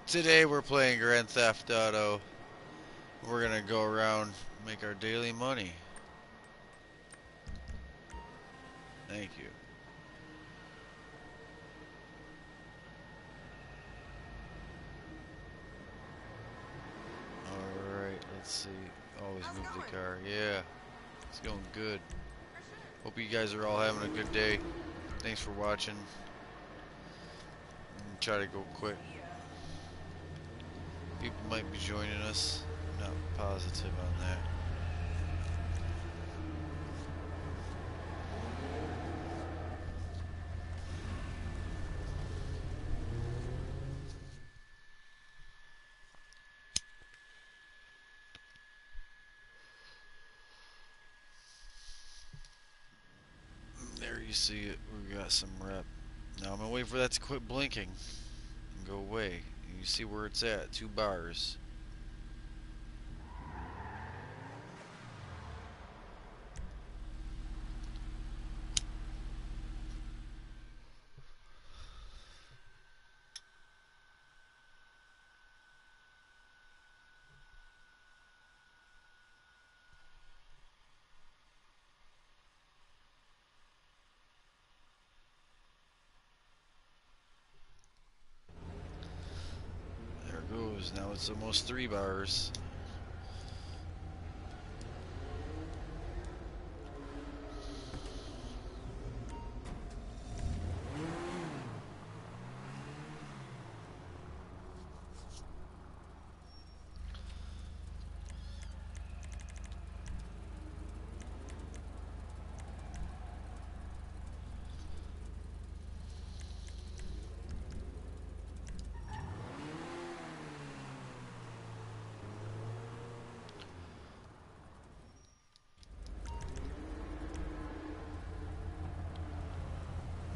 Today we're playing Grand Theft Auto. We're gonna go around, make our daily money. Thank you. Alright, let's see. Always move the car. Yeah, it's going good. Hope you guys are all having a good day. Thanks for watching. Try to go quick. People might be joining us. Not positive on that. There you see it. We got some rep. Now I'm gonna wait for that to quit blinking and go away. You see where it's at. 2 bars. There it goes. Now it's almost 3 bars.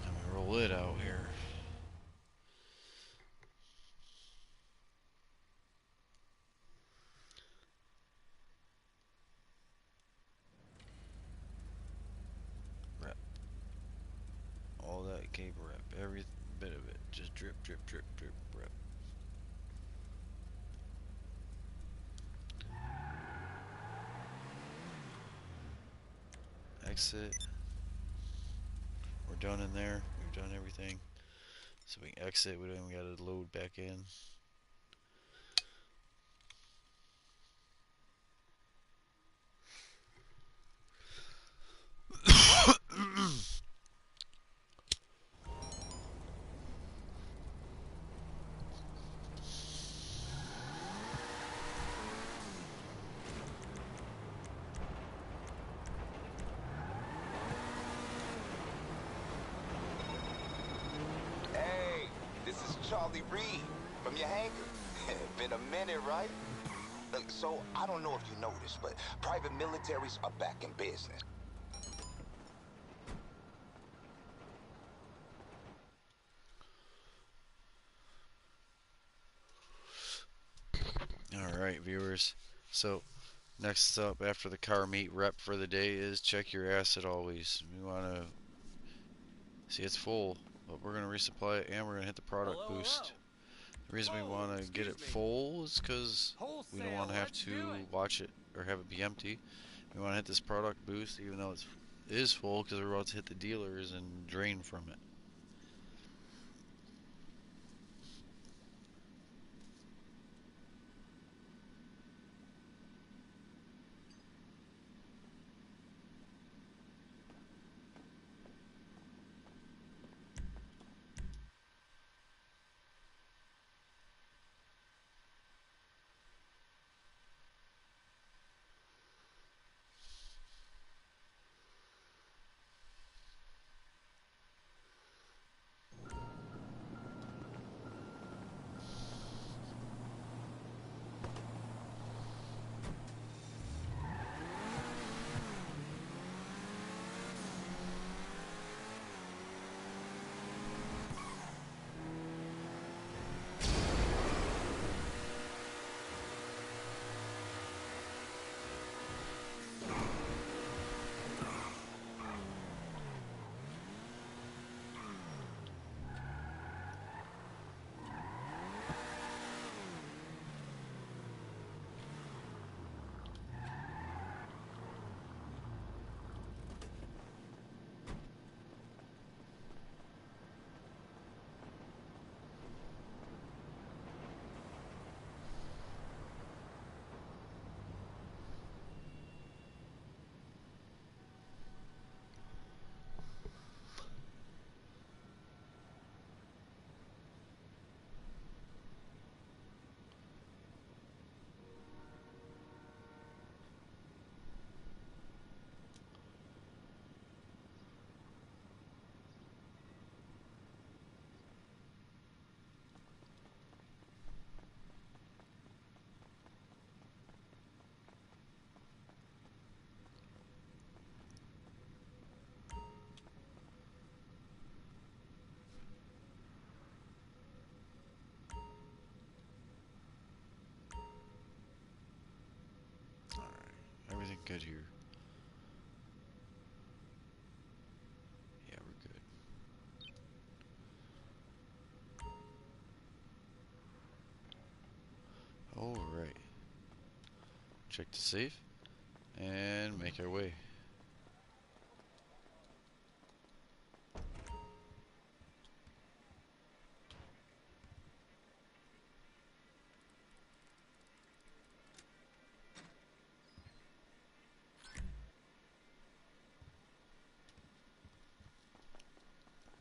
Let me roll it out here. Rep. All that cape rep. Every bit of it. Just drip, drip, drip, drip, rep. Exit. We're done in there. We've done everything. So we can exit. We don't even got to load back in. Hey, this is Charlie Reed from your hangar. Been a minute, right? So, I don't know if you noticed, but private militaries are back in business. Alright, viewers. So, next up after the car meet rep for the day is check your acid always. We want to see it's full, but we're going to resupply it and we're going to hit the product boost. The reason we want to get it full is because we don't want to have to watch it or have it be empty. We want to hit this product boost even though it is full because we're about to hit the dealers and drain from it. good here. Yeah, we're good. Alright. Check the safe and make our way.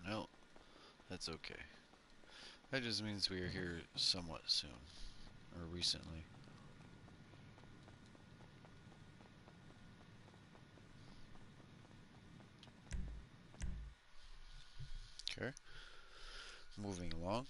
No, that's okay. That just means we are here somewhat soon. Or recently. Okay. Moving along.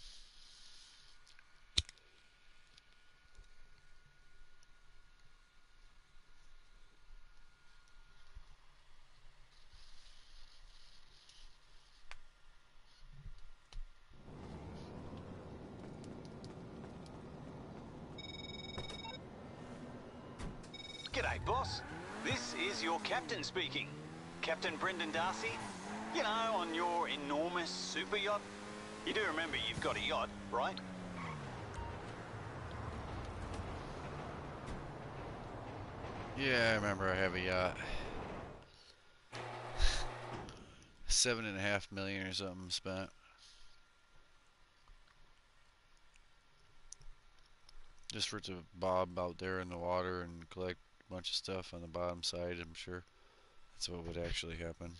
G'day, boss. This is your captain speaking. Captain Brendan Darcy. You know, on your enormous super yacht. You do remember you've got a yacht, right? Yeah, I remember I have a yacht. 7.5 million or something spent. Just for it to bob out there in the water and collect a bunch of stuff on the bottom side, I'm sure. That's what would actually happen.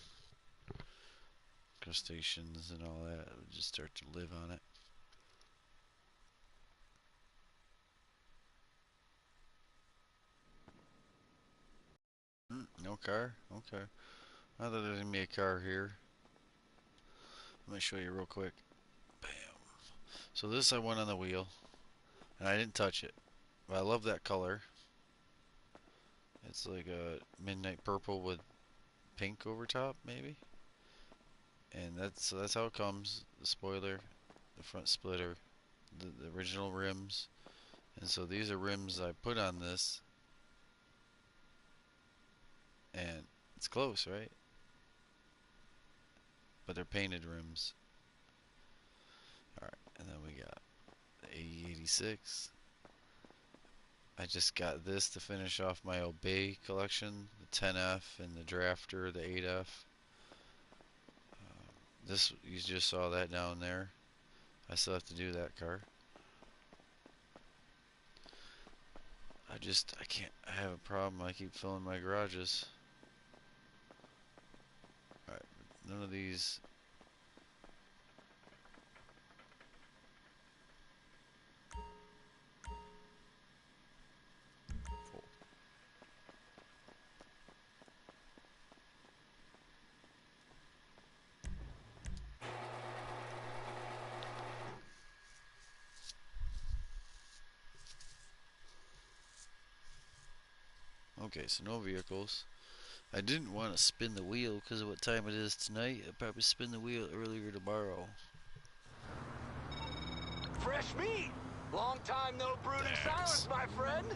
Crustaceans and all that would just start to live on it. No car? Okay. I thought there's gonna be a car here. Let me show you real quick. Bam. So this I went on the wheel, and I didn't touch it. But I love that color. It's like a midnight purple with pink over top, maybe. And that's how it comes. The spoiler, the front splitter, the original rims. And so these are rims I put on this, and it's close, right? But they're painted rims. Alright, and then we got the 8086. I just got this to finish off my Obey collection, the 10F and the Drafter, the 8F. This, you just saw that down there. I still have to do that car. I can't, I have a problem. I keep filling my garages. Alright, none of these. Full. Okay, so no vehicles. I didn't want to spin the wheel because of what time it is tonight. I'll probably spin the wheel earlier tomorrow. Fresh meat! Long time no brooding silence, my friend!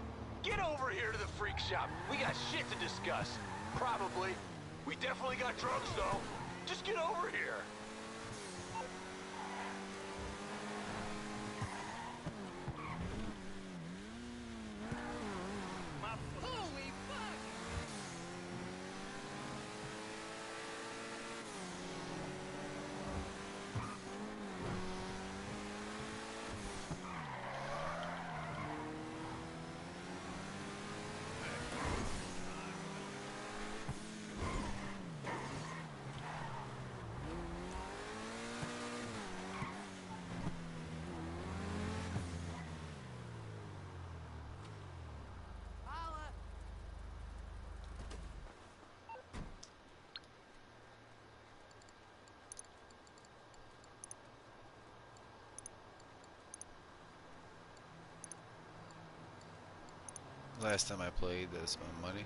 Get over here to the freak shop. We got shit to discuss. Probably. We definitely got drugs, though. Just get over here. Holy fuck! Holla! Last time I played, that's my money.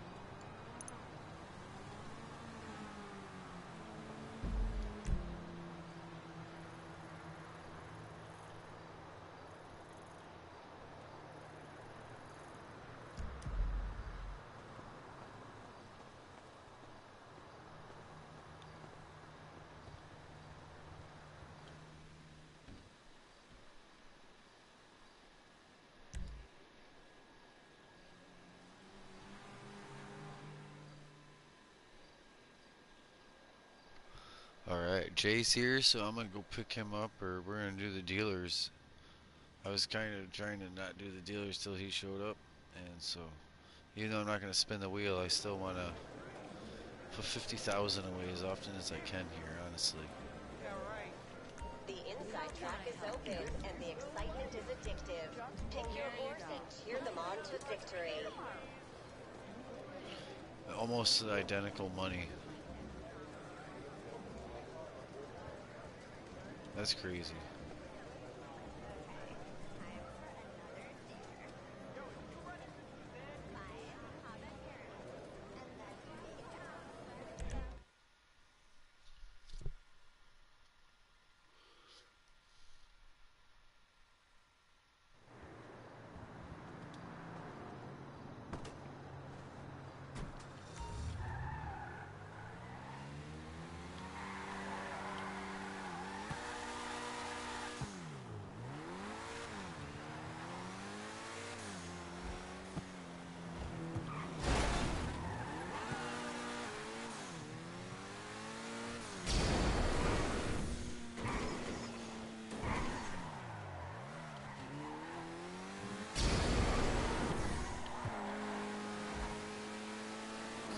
Jay's here, so I'm gonna go pick him up, or we're gonna do the dealers. I was kind of trying to not do the dealers till he showed up, and so even though I'm not gonna spin the wheel, I still wanna put 50,000 away as often as I can here, honestly. Yeah, right. The inside track is open and the excitement is addictive. Pick your horse and cheer them on to victory. Almost identical money. That's crazy.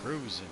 Cruising.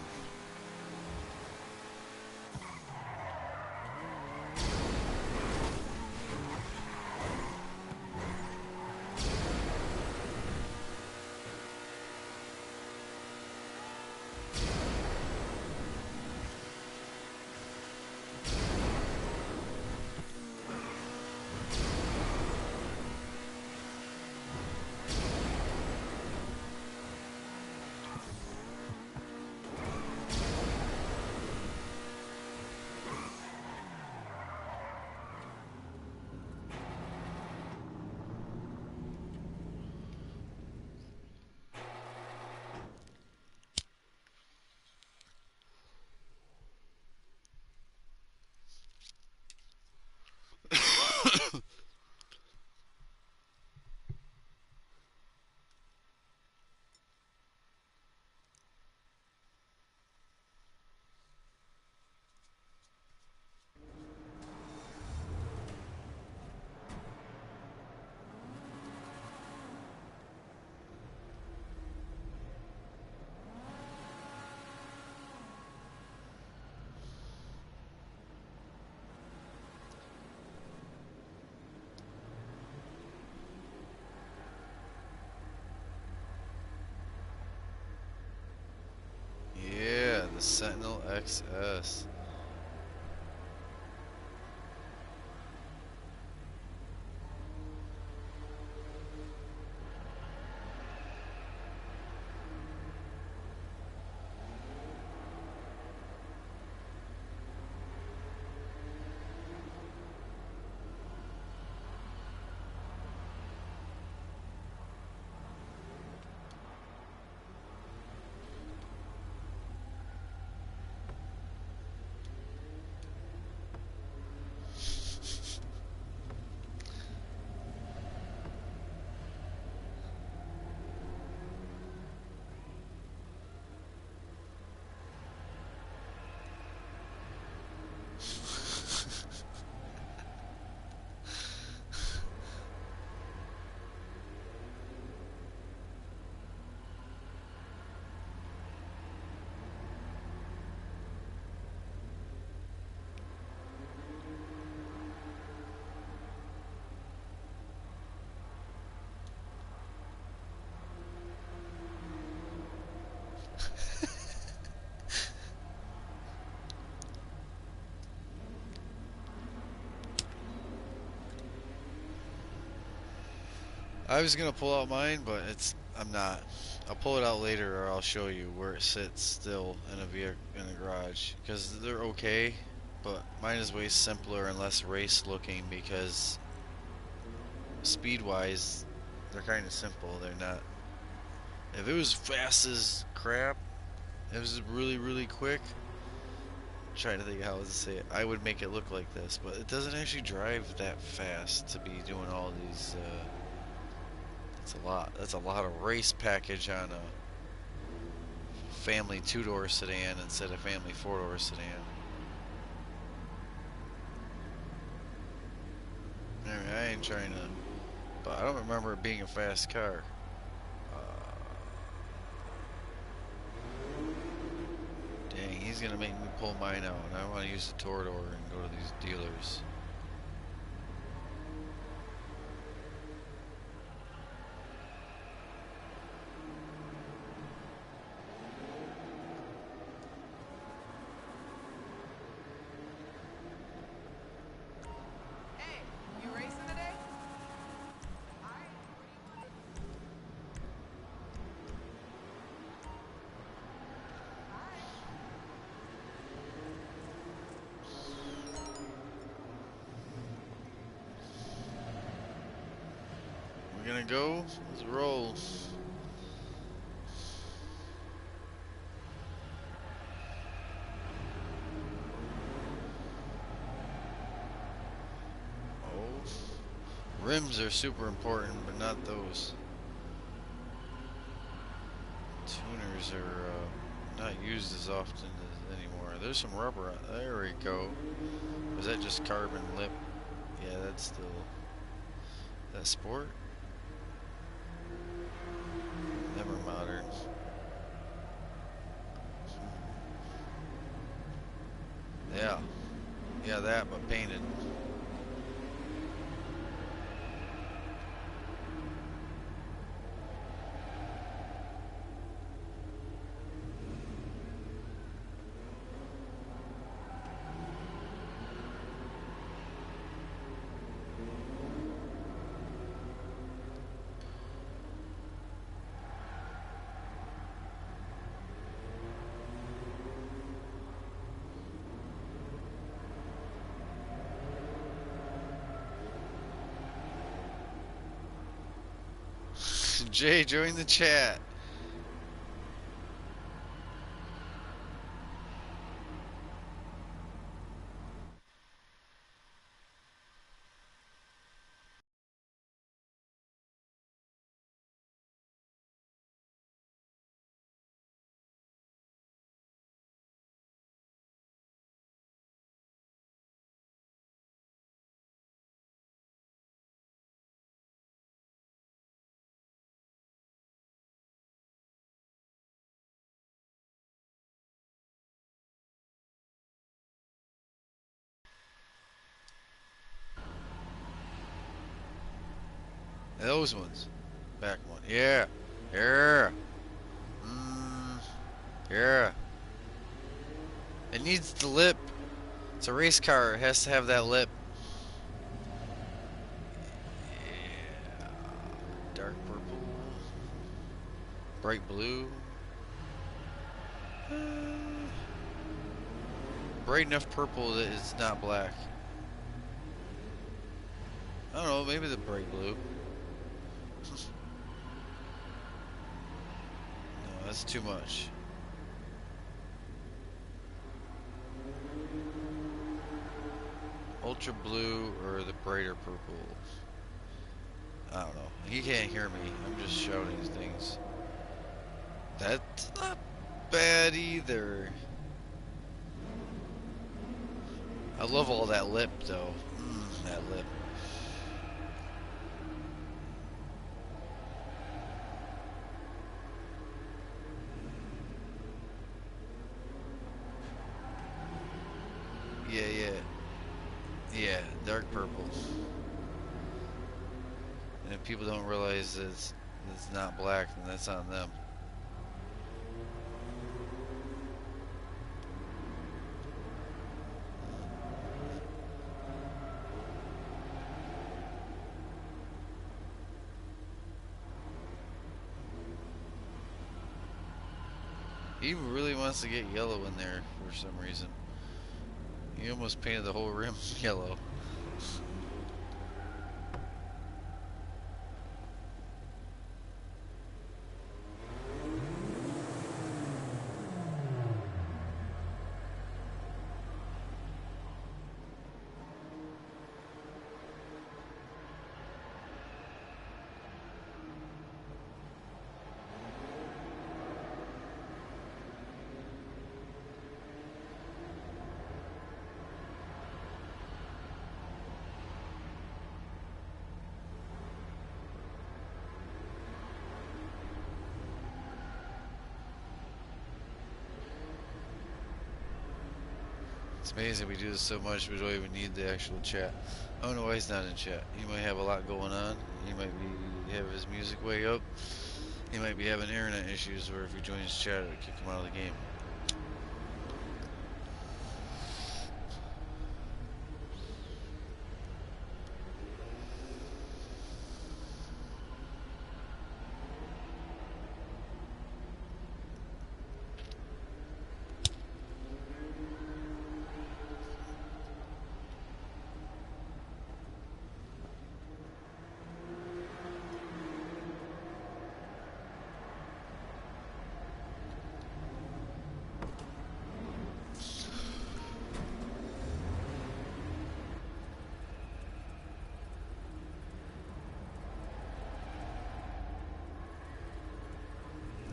Yeah, the Sentinel XS. I was gonna pull out mine, but I'm not. I'll pull it out later, or I'll show you where it sits still in a vehicle in a garage, because they're okay, but mine is way simpler and less race looking because speed wise, they're kind of simple. They're not. If it was fast as crap, it was really quick. I'm trying to think how to say it. I would make it look like this, but it doesn't actually drive that fast to be doing all these. That's a lot. That's a lot of race package on a family two-door sedan instead of family four-door sedan. mind trying to, but I don't remember it being a fast car. Dang, he's gonna make me pull mine out, and I want to use the Torador and go to these dealers. Hey, you racing today? We're gonna go. Let's roll. Oh, rims are super important, but not those. Tuners are not used as often as anymore. There's some rubber. There we go. Was that just carbon lip? Yeah, that's still. That sport? Never modern. Yeah. Yeah, that, but painted. Jay, join the chat. Those ones. Back one. Yeah. Yeah. Yeah. It needs the lip. It's a race car. It has to have that lip. Yeah. Dark purple. Bright blue. Bright enough purple that it's not black. I don't know, maybe the bright blue. No, that's too much. Ultra blue or the brighter purple. I don't know. He can't hear me. I'm just shouting things. That's not bad either. I love all that lip though. That lip. Yeah, yeah. Yeah, dark purple. And if people don't realize that it's not black, then that's on them. He really wants to get yellow in there for some reason. He almost painted the whole rim yellow. It's amazing we do this so much we don't even need the actual chat. I don't know why he's not in chat. He might have a lot going on. He might be have his music way up. He might be having internet issues where if he joins chat it'll kick him out of the game.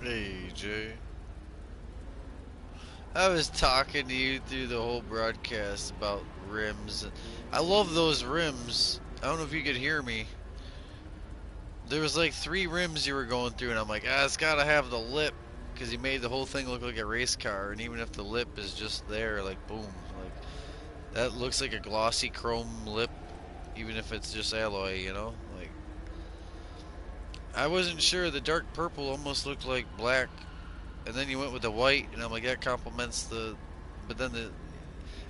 Hey Jay. I was talking to you through the whole broadcast about rims. I love those rims. I don't know if you could hear me. There was like 3 rims you were going through, and I'm like, it's gotta have the lip, because he made the whole thing look like a race car. And even if the lip is just there, like boom, like that looks like a glossy chrome lip, even if it's just alloy, you know. Like I wasn't sure. The dark purple almost looked like black, and then you went with the white, and I'm like, that complements the. But then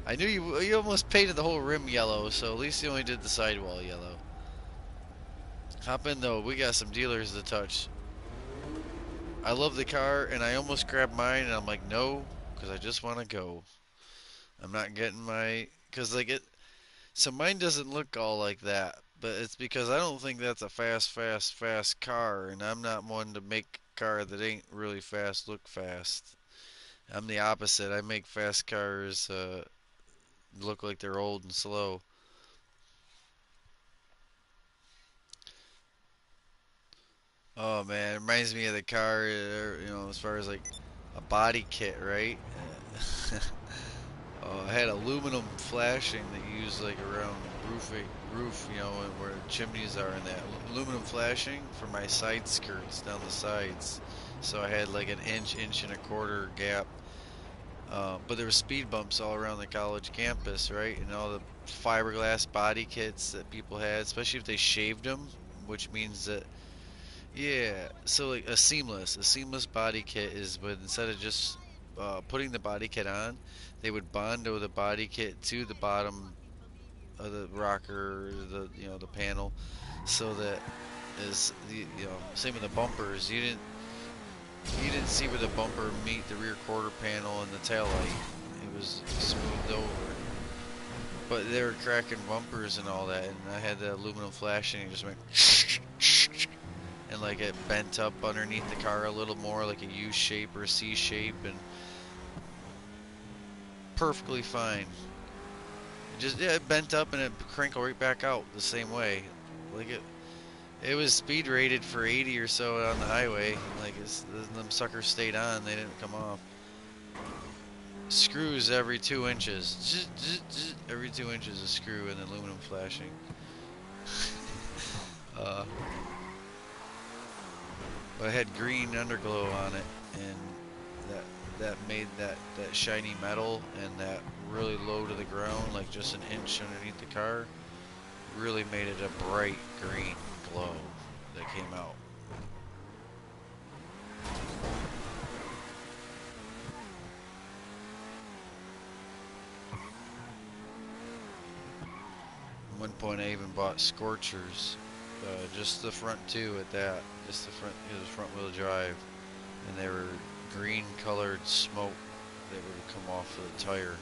I knew you almost painted the whole rim yellow, so at least you only did the sidewall yellow. Hop in though, we got some dealers to touch. I love the car, and I almost grabbed mine, and I'm like, no, because I just want to go. I'm not getting my, because like it, so mine doesn't look all like that, but it's because I don't think that's a fast car, and I'm not one to make a car that ain't really fast look fast. I'm the opposite. I make fast cars look like they're old and slow. Oh man, it reminds me of the car, as far as like a body kit, right? I had aluminum flashing that you use like around roof, where chimneys are, and that aluminum flashing for my side skirts down the sides. So I had like an inch and a quarter gap. But there were speed bumps all around the college campus, right? And all the fiberglass body kits that people had, especially if they shaved them, which means that yeah, so like a seamless body kit is, but instead of just putting the body kit on, they would bondo the body kit to the bottom of the rocker, the panel, so that is same with the bumpers. You didn't see where the bumper meet the rear quarter panel and the tail light. It was smoothed over. But they were cracking bumpers and all that, and I had the aluminum flashing and it just went and like it bent up underneath the car a little more, like a U shape or a C shape, and perfectly fine. It bent up and it crinkled right back out the same way. Like it was speed rated for 80 or so on the highway. Like them suckers stayed on, they didn't come off. Screws every 2 inches. Every 2 inches a screw and aluminum flashing. uh, but it had green underglow on it, and that that made that shiny metal and that really low to the ground, like just an inch underneath the car, really made it a bright green glow that came out. At one point I even bought scorchers, just the front two at that, just the front, it was front wheel drive, and they were green colored smoke that would come off of the tire.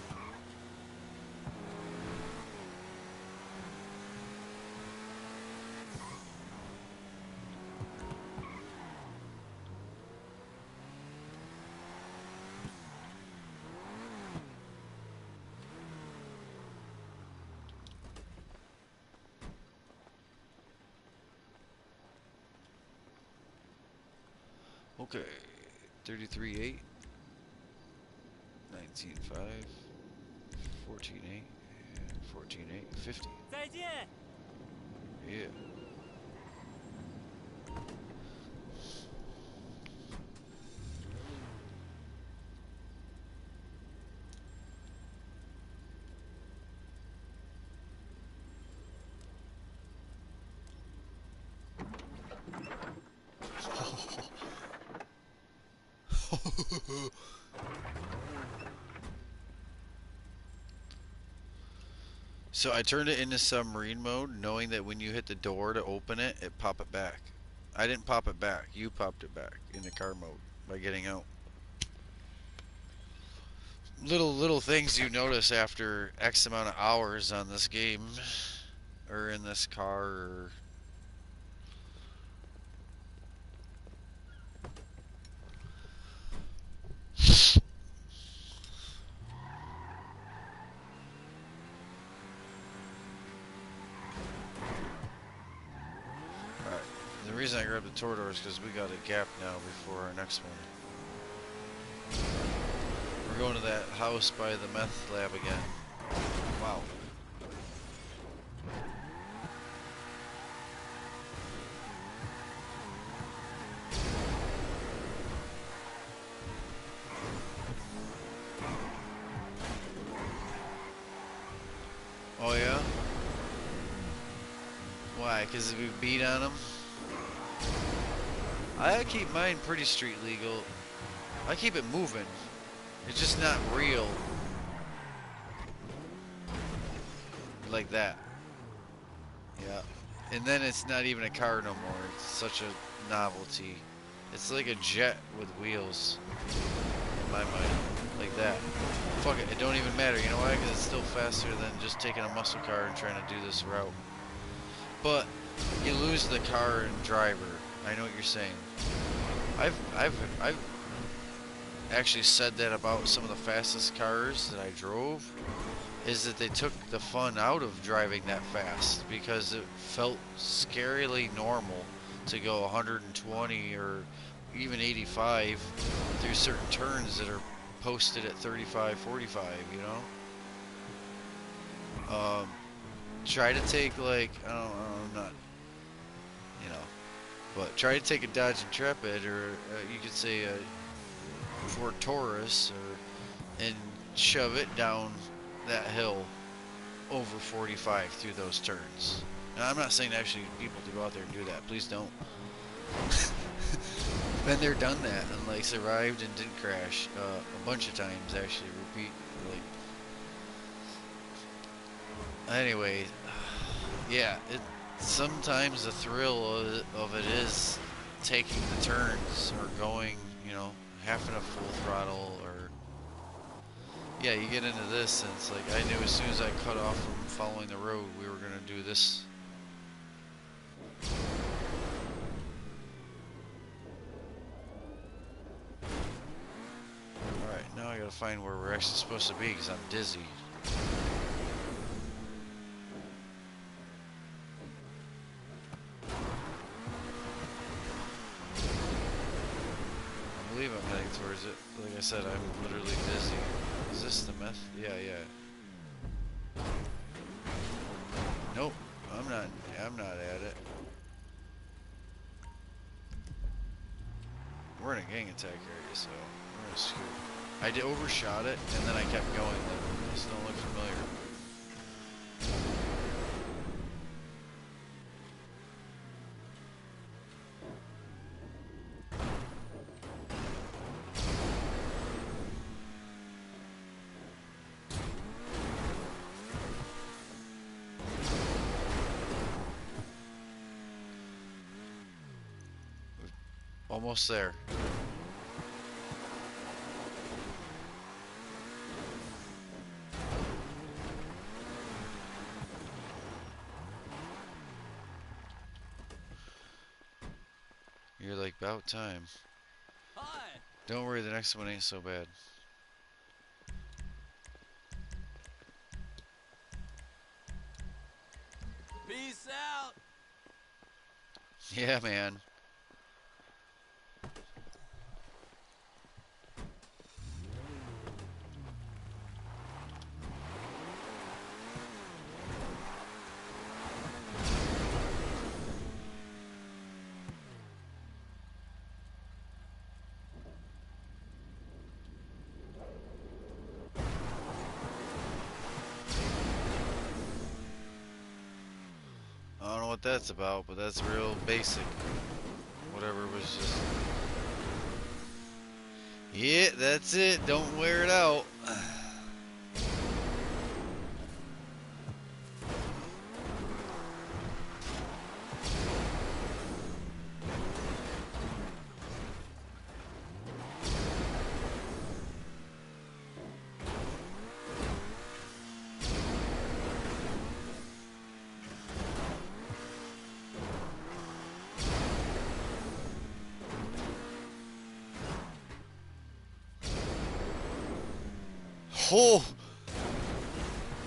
Okay, 33.8, 19.5, 14.8, 14.8, 50. 再见。Yeah. So I turned it into submarine mode, knowing that when you hit the door to open it, it pop it back. I didn't pop it back. You popped it back into car mode by getting out. Little things you notice after X amount of hours on this game or in this car or Alright. The reason I grabbed the tour door is because we got a gap now before our next one. We're going to that house by the meth lab again. Wow. Oh yeah? Why? Because we beat on them? I keep mine pretty street legal. I keep it moving. It's just not real. Like that. Yeah. And then it's not even a car no more. It's such a novelty. It's like a jet with wheels. In my mind. Like that. Fuck it. It don't even matter. You know why? Because it's still faster than just taking a muscle car and trying to do this route. But you lose the car and driver. I know what you're saying. I've actually said that about some of the fastest cars that I drove, is that they took the fun out of driving that fast because it felt scarily normal to go 120 or even 85 through certain turns that are posted at 35, 45, you know? Try to take like, I don't know, I'm not, you know, but try to take a Dodge Intrepid or you could say a Ford Taurus and shove it down that hill over 45 through those turns. Now, I'm not saying actually people to go out there and do that. Please don't. Been there, done that, and like survived and didn't crash a bunch of times. Actually, repeat. Like, anyway, yeah. It sometimes the thrill of it is taking the turns or going, you know, having a full throttle or yeah, you get into this and it's like I knew as soon as I cut off from following the road we were gonna do this. Alright, now I gotta find where we're actually supposed to be because I'm dizzy. I believe I'm heading towards it. Like I said, I'm literally dizzy. Is this the meth? Yeah, yeah. Nope, I'm not at it. We're in a gang attack area, so we're gonna scoot. I did overshot it, and then I kept going. Like, this don't look familiar. Almost there. You're like, about time. Hi. Don't worry, the next one ain't so bad. Peace out. Yeah, man. I don't know what that's about, but that's real basic. Whatever was just... Yeah, that's it. Don't wear it out. Oh!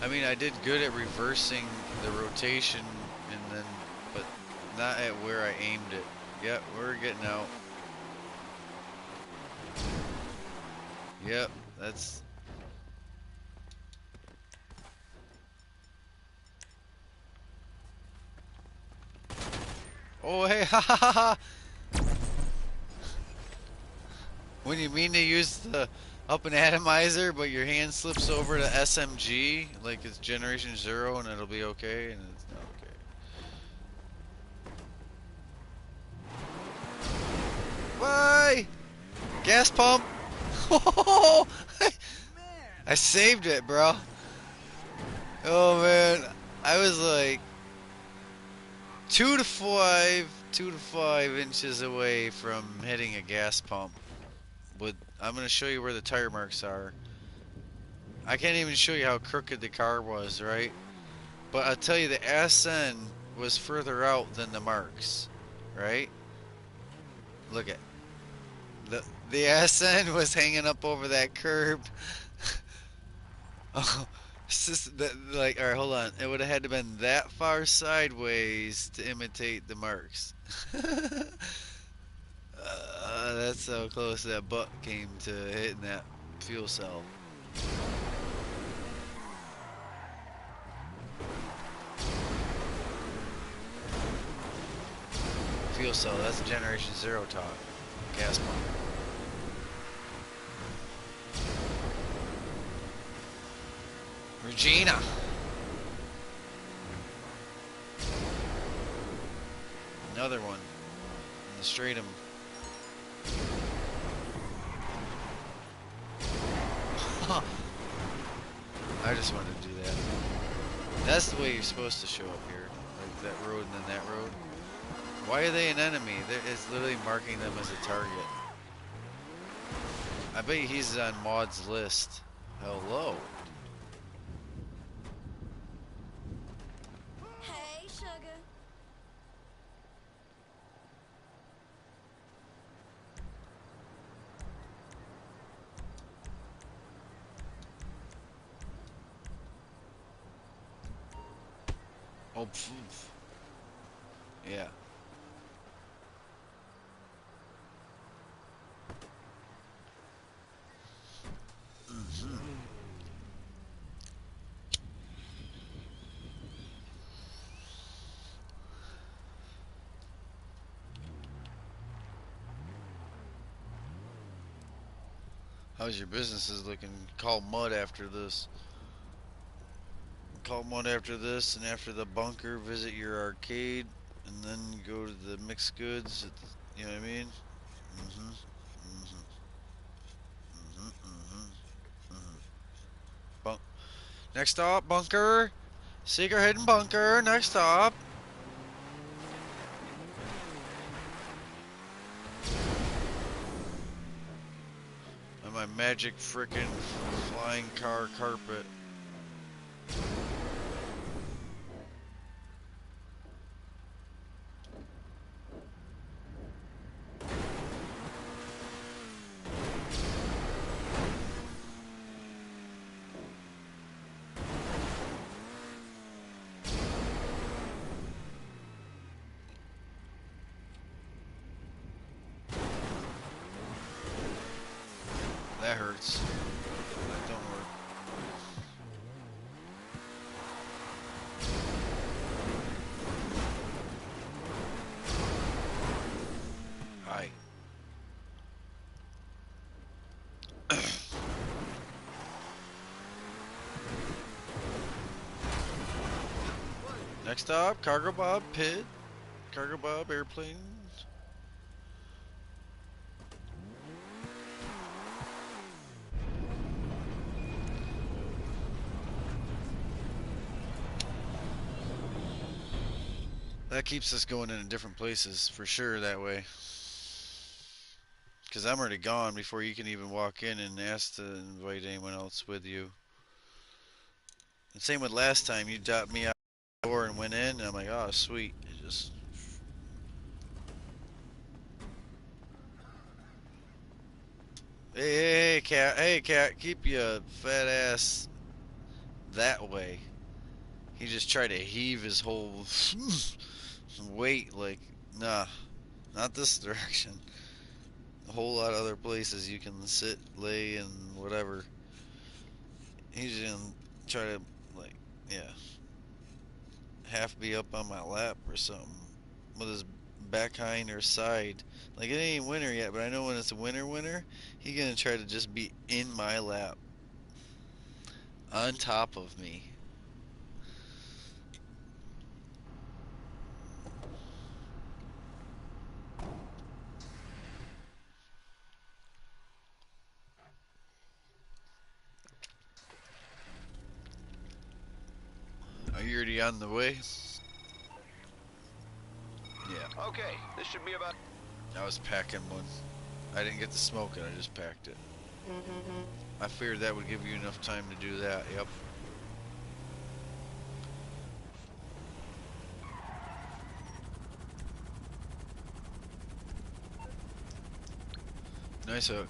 I mean, I did good at reversing the rotation, and then, but not at where I aimed it. Yep, we're getting out. Yep, that's. Oh, hey, ha ha ha ha! When you mean to use the up and atomizer, but your hand slips over to SMG, like it's Generation Zero, and it'll be okay, and it's not okay. Why? Gas pump! I saved it, bro. Oh man, I was like 2 to 5 inches away from hitting a gas pump. With I'm gonna show you where the tire marks are. I can't even show you how crooked the car was, right? But I'll tell you the SN was further out than the marks, right? Look at the SN was hanging up over that curb. Oh, like, all right, hold on. It would have had to been that far sideways to imitate the marks. That's how close that butt came to hitting that fuel cell. Fuel cell, that's Generation Zero talk. Gas pump. Regina. Another one. In the stratum. I just wanted to do that. That's the way you're supposed to show up here. Like that road and then that road. Why are they an enemy? It's literally marking them as a target. I bet he's on Maud's list. Hello. Hey, sugar. Oh, poof. Yeah. How's your businesses looking? Call Mud after this. Call Mud after this, and after the bunker, visit your arcade, and then go to the mixed goods. You know what I mean? Mm-hmm. Mm-hmm. Mm-hmm. Mm-hmm. Mm-hmm. Bunk. Next stop, bunker. Secret hidden bunker. Next stop. And my magic frickin' flying car carpet. That hurts. That don't work. Hi. Next stop, Cargo Bob Pit. Cargo Bob Airplane. That keeps us going into different places for sure that way. Because I'm already gone before you can even walk in and ask to invite anyone else with you. And same with last time, you dropped me out the door and went in, and I'm like, oh, sweet. It just. Hey, cat. Hey, cat. Keep your fat ass that way. He just tried to heave his whole weight, like, nah, not this direction. A whole lot of other places you can sit, lay, and whatever. He's gonna try to, like, yeah, half be up on my lap or something with his back hind or side. Like, it ain't winter yet, but I know when it's winter, he gonna try to just be in my lap, on top of me. Are you already on the way? Yeah, Okay, this should be about... I was packing one. I didn't get to smoke it, I just packed it. I figured that would give you enough time to do that, yep. Nice hook.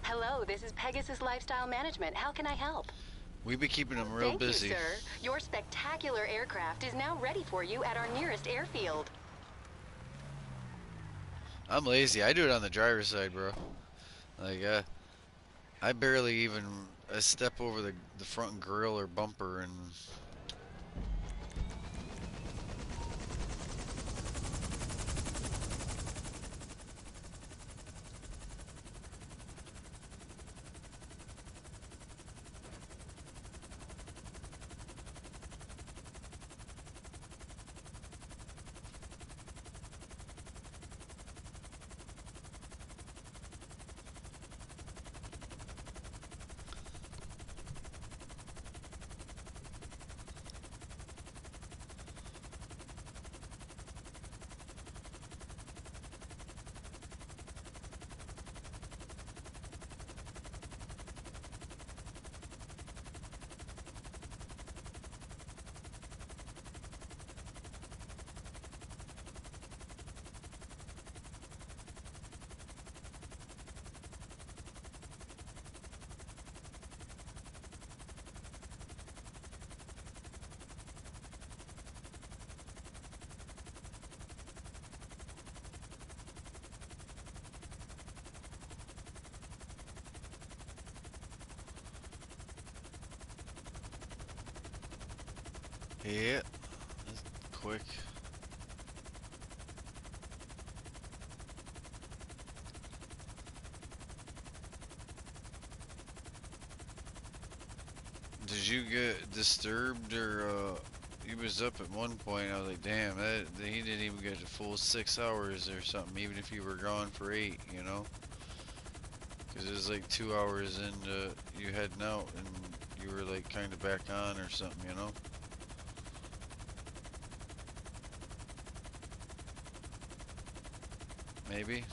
Hello, this is Pegasus Lifestyle Management. How can I help? We be keeping them real Thank busy. you, sir. Your spectacular aircraft is now ready for you at our nearest airfield. I'm lazy. I do it on the driver's side, bro. Like, I barely even step over the front grill or bumper, and yeah, that's quick. Did you get disturbed, or you was up at one point? I was like, damn, he didn't even get a full 6 hours or something, even if you were gone for 8, you know? Because it was like 2 hours into you heading out, and you were like kind of back on or something, you know? Maybe.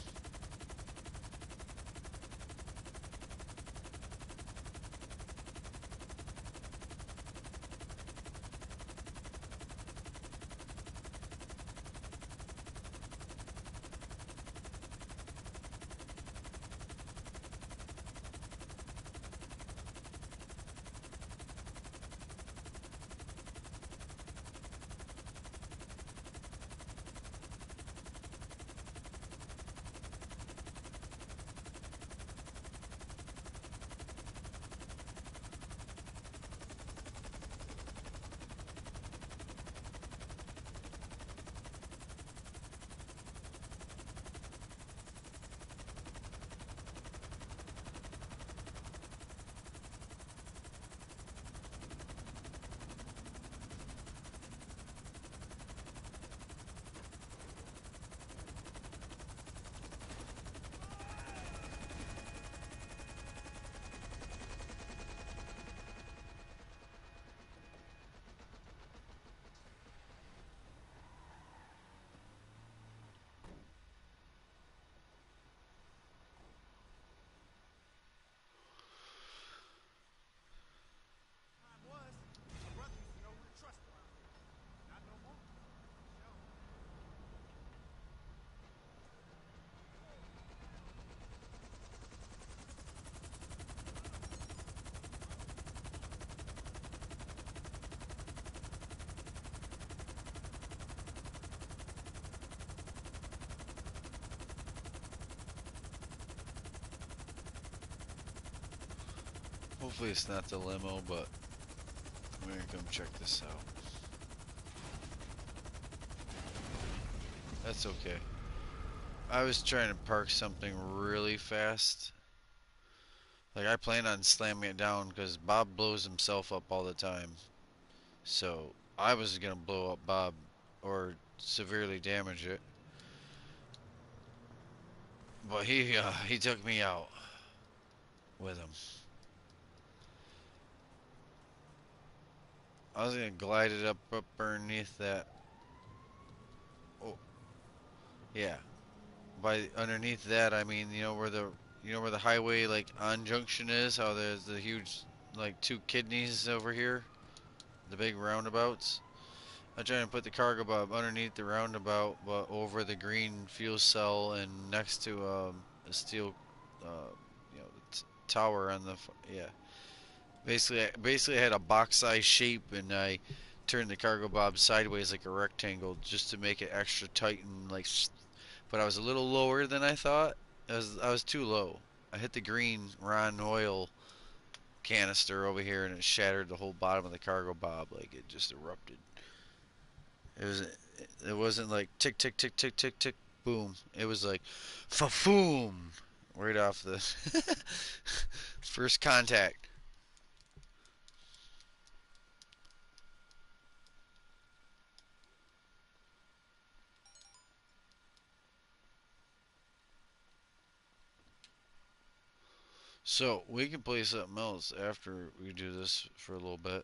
Hopefully it's not the limo, but I'm gonna come check this out. That's okay. I was trying to park something really fast. Like I plan on slamming it down because Bob blows himself up all the time. So I was gonna blow up Bob or severely damage it. But he took me out with him. I was gonna glide it up underneath that. Oh yeah, by underneath that I mean where the highway like on junction is. How there's the huge like two kidneys over here, the big roundabouts. I'm trying to put the cargo bob underneath the roundabout, but over the green fuel cell and next to a steel, tower on the yeah. Basically, I had a box-sized shape, and I turned the cargo bob sideways like a rectangle just to make it extra tight and like. But I was a little lower than I thought. I was too low. I hit the green Ron oil canister over here, and it shattered the whole bottom of the cargo bob. Like it just erupted. It was. It wasn't like tick tick tick tick tick tick boom. It was like, fa-foom, right off the first contact. So we can play something else after we do this for a little bit.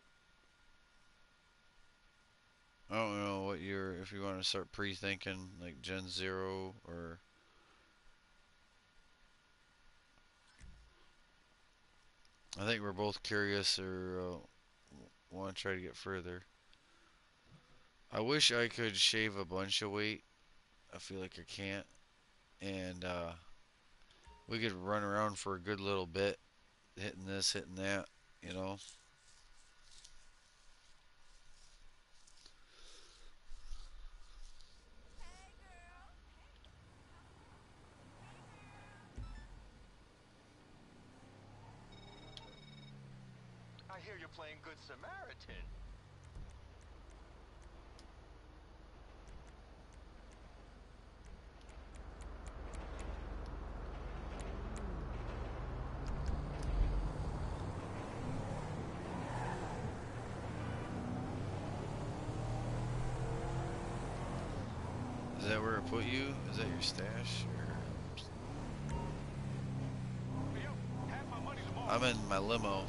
I don't know what you're if you want to start pre-thinking like Gen Zero or I think we're both curious or want to try to get further. I wish I could shave a bunch of weight. I feel like I can't, and we could run around for a good little bit, hitting this, hitting that, you know. I hear you're playing Good Samaritan. Is that where it put you? Is that your stash? I'm in my limo.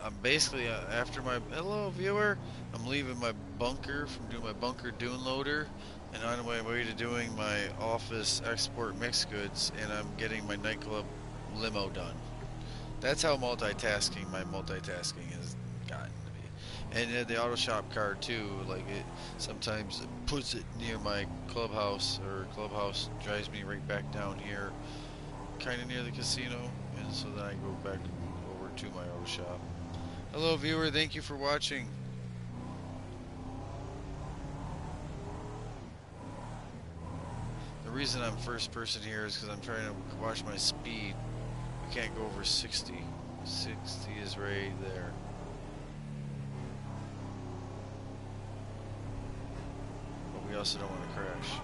I'm basically after my hello viewer. I'm leaving my bunker from doing my bunker dune loader, and on my way to doing my office export mixed goods, and I'm getting my nightclub limo done. That's how my multitasking has gotten to be. And the auto shop car too. Like it sometimes it puts it near my clubhouse, or clubhouse drives me right back down here, kind of near the casino, and so then I go back over to my auto shop. Hello viewer, thank you for watching. The reason I'm first person here is because I'm trying to watch my speed. I can't go over 60. 60 is right there. But we also don't want to crash.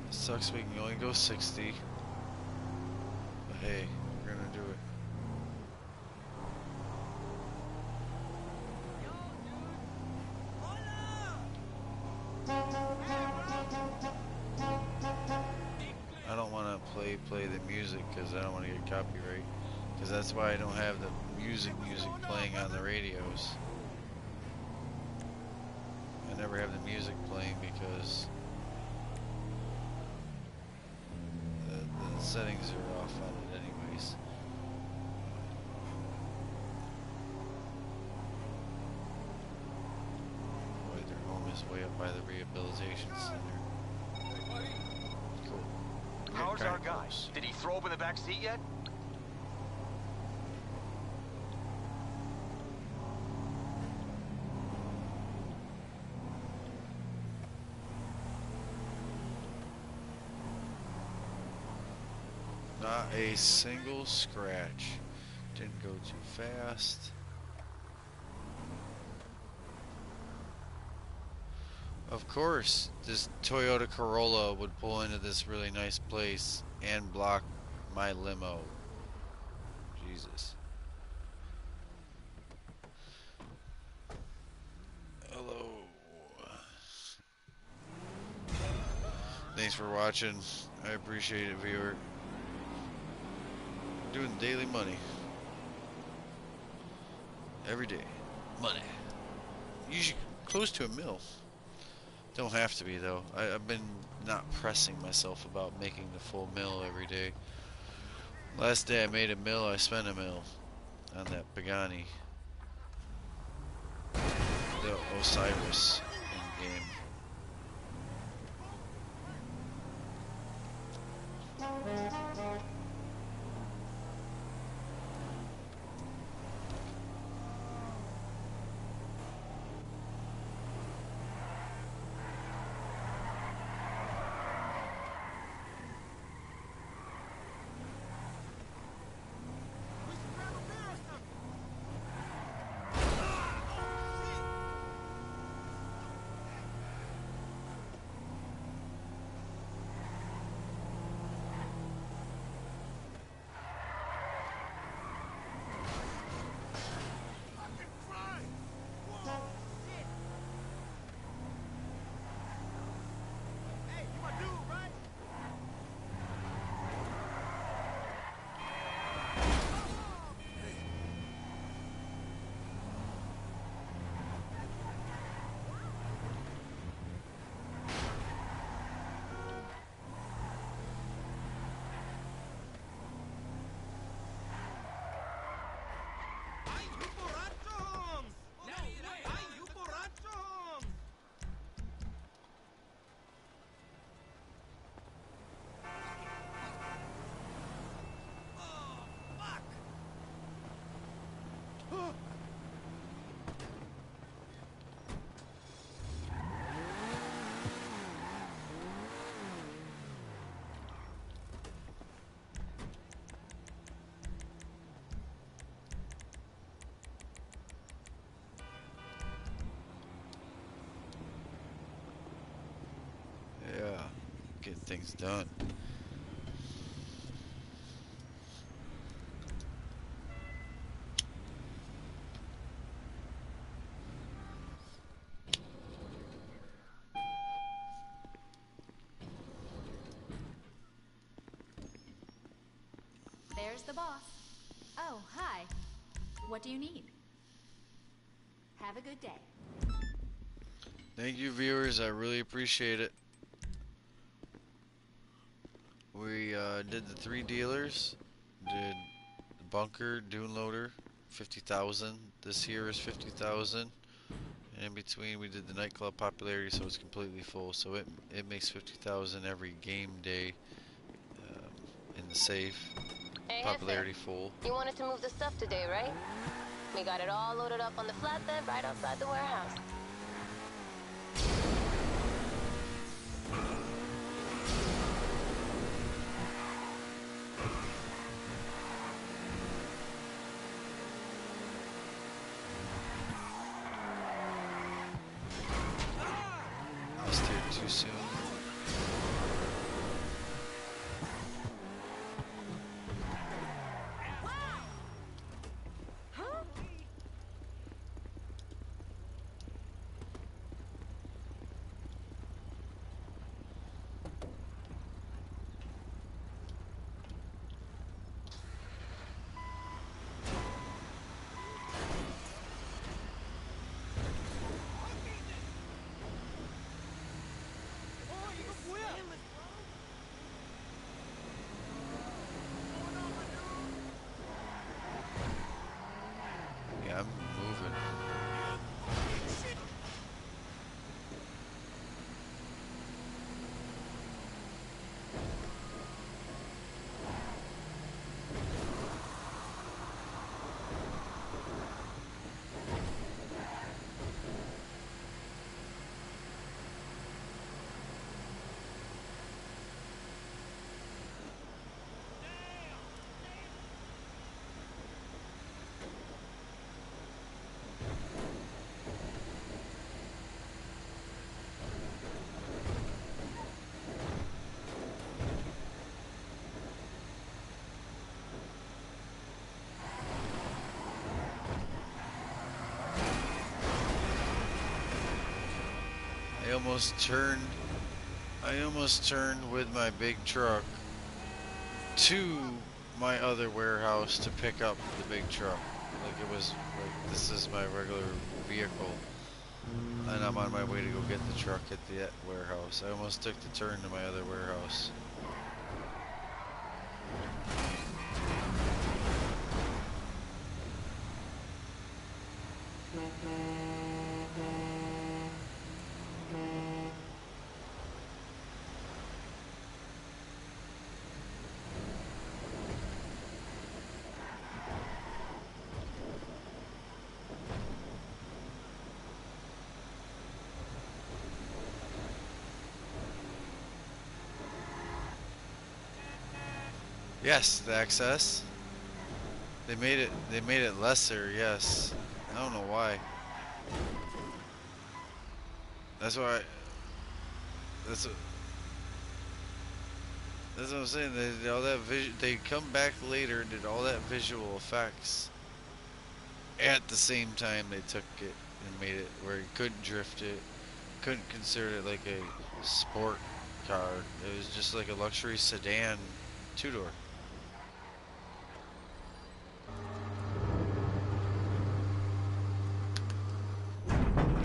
Sucks we can only go 60. But hey, we're gonna do it. I don't want to play the music because I don't want to get copyright. Because that's why I don't have the music playing on the radios. I never have the music playing because the settings are off on it anyways. Boy, their home is way up by the rehabilitation center. Cool. Yeah, How's kinda our guy? close. Did he throw open the back seat yet? Not a single scratch. Didn't go too fast. Of course, this Toyota Corolla would pull into this really nice place and block my limo. Jesus. Hello. Thanks for watching. I appreciate it, viewer. Doing daily money. Every day. Money. Usually close to a mil. Don't have to be, though. I've been not pressing myself about making the full mil every day. Last day I made a mil, I spent a mil on that Pagani. The Osiris in game. Yeah, get things done. There's the boss. Oh, hi. What do you need? Have a good day. Thank you, viewers. I really appreciate it. We did the 3 dealers. Did the bunker, dune loader, 50,000. This here is 50,000. And in between, we did the nightclub popularity, so it's completely full. So it makes 50,000 every game day in the safe. Hey, Popularity Jefe, full. you wanted to move the stuff today, right? We got it all loaded up on the flatbed right outside the warehouse. I steered too soon. I almost turned with my big truck to my other warehouse to pick up the big truck. Like it was like this is my regular vehicle, and I'm on my way to go get the truck at the warehouse. I almost took the turn to my other warehouse. Yes, the XS. They made it lesser, yes. I don't know why. That's why that's what, that's what I'm saying. They did all that they come back later and did all that visual effects at the same time they took it and made it where you couldn't drift it, couldn't consider it like a sport car. It was just like a luxury sedan two-door.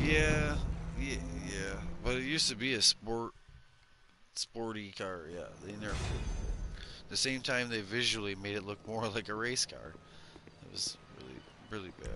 Yeah, yeah, yeah. But it used to be a sporty car. Yeah, they nerfed it. The same time they visually made it look more like a race car. It was really, really bad.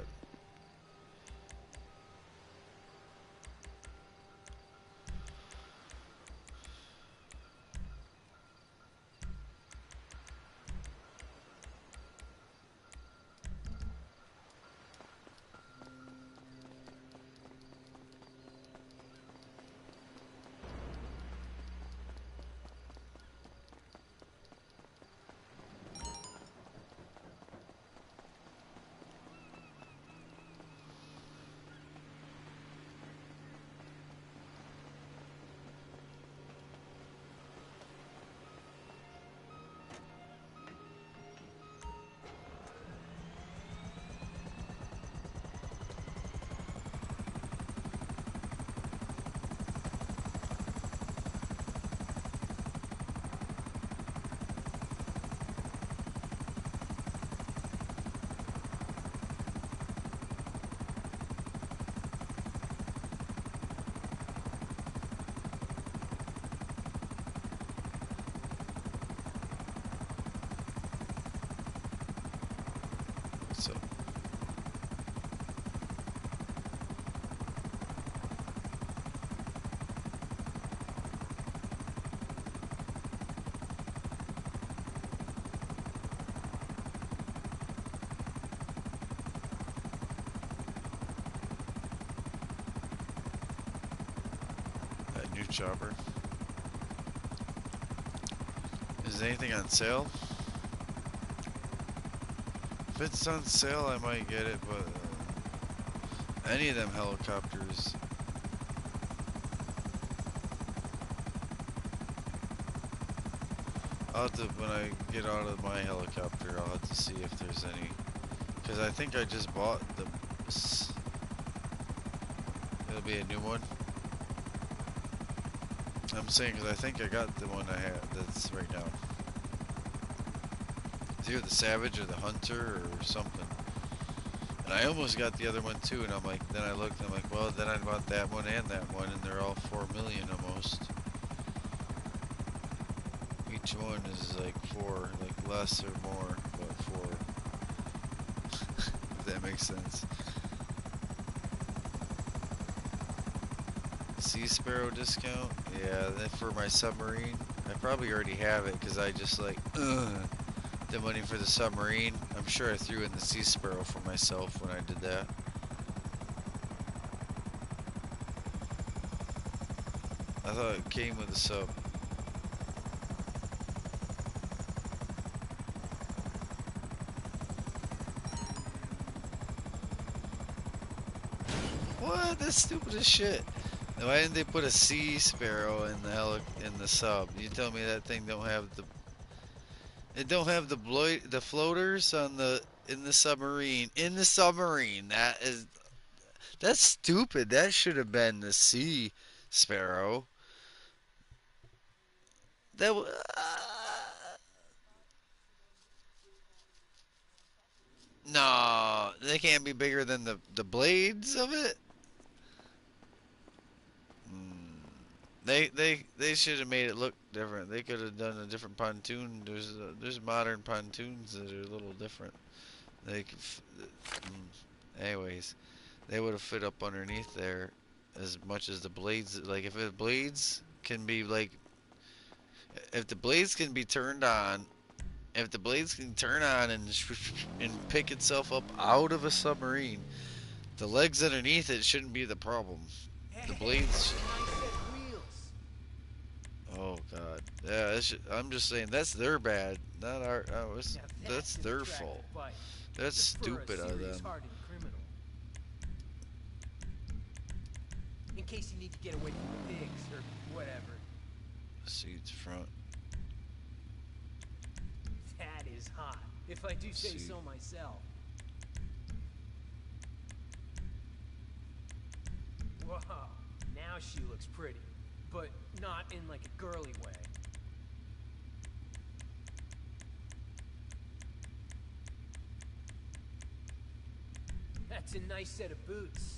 So that new chopper. Is anything on sale? If it's on sale, I might get it, but any of them helicopters. I'll have to, when I get out of my helicopter, I'll have to see if there's any. Because I think I just bought the. It'll be a new one. I'm saying because I think I got the one I have that's right now. It's either the Savage or the Hunter or something. And I almost got the other one too, and I'm like, then I looked, and I'm like, well, then I bought that one and that one, and they're all 4 million almost. Each one is like 4, like less or more, but 4. If that makes sense. Sea Sparrow discount? Yeah, then for my submarine, I probably already have it because I just like, the money for the submarine. I'm sure I threw in the Sea Sparrow for myself when I did that. I thought it came with a sub. What? That's stupid as shit. Why didn't they put a Sea Sparrow in the sub? You tell me that thing don't have the it don't have the floaters on the in the submarine. In the submarine. That's stupid. That should have been the Sea Sparrow. That no, they can't be bigger than the blades of it. Mm. They should have made it look different. They could have done a different pontoon. There's modern pontoons that are a little different. They could, anyways, they would have fit up underneath there as much as the blades. Like if the blades can be like, if the blades can be turned on, if the blades can turn on and pick itself up out of a submarine, the legs underneath it shouldn't be the problem. The Hey, blades. nice set of wheels. Oh God. Yeah, I'm just saying that's their bad, not our. Now That's that's an their attractive fault. bike. That's For a stupid of serious them. hardened criminal. In case you need to get away from the pigs or whatever. Seats front. That is hot, if I do say See. so myself. Whoa, now she looks pretty, but not in like a girly way. That's a nice set of boots.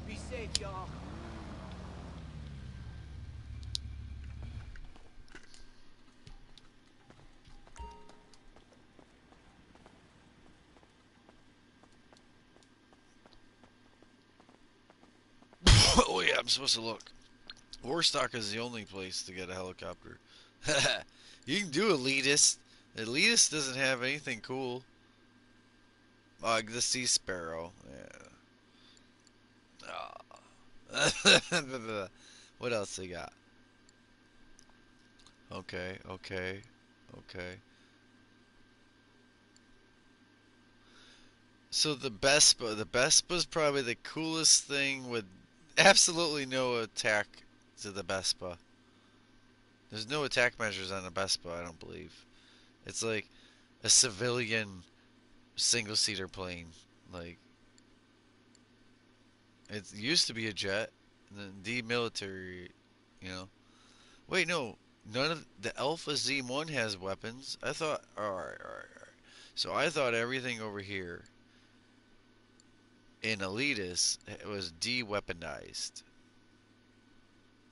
Be safe, y'all. Oh yeah, I'm supposed to look. Warstock is the only place to get a helicopter. You can do Elitist. Elitist doesn't have anything cool. The Sea Sparrow. Yeah. What else they got? Okay, okay, okay. So the Vespa's probably the coolest thing with absolutely no attack to the Vespa. There's no attack measures on the Vespa, I don't believe. It's like a civilian single seater plane. Like it used to be a jet, and then demilitary. You know. Wait, no. None of the Alpha Z1 has weapons. I thought. All right, all right, all right. So I thought everything over here in Elitist was de-weaponized.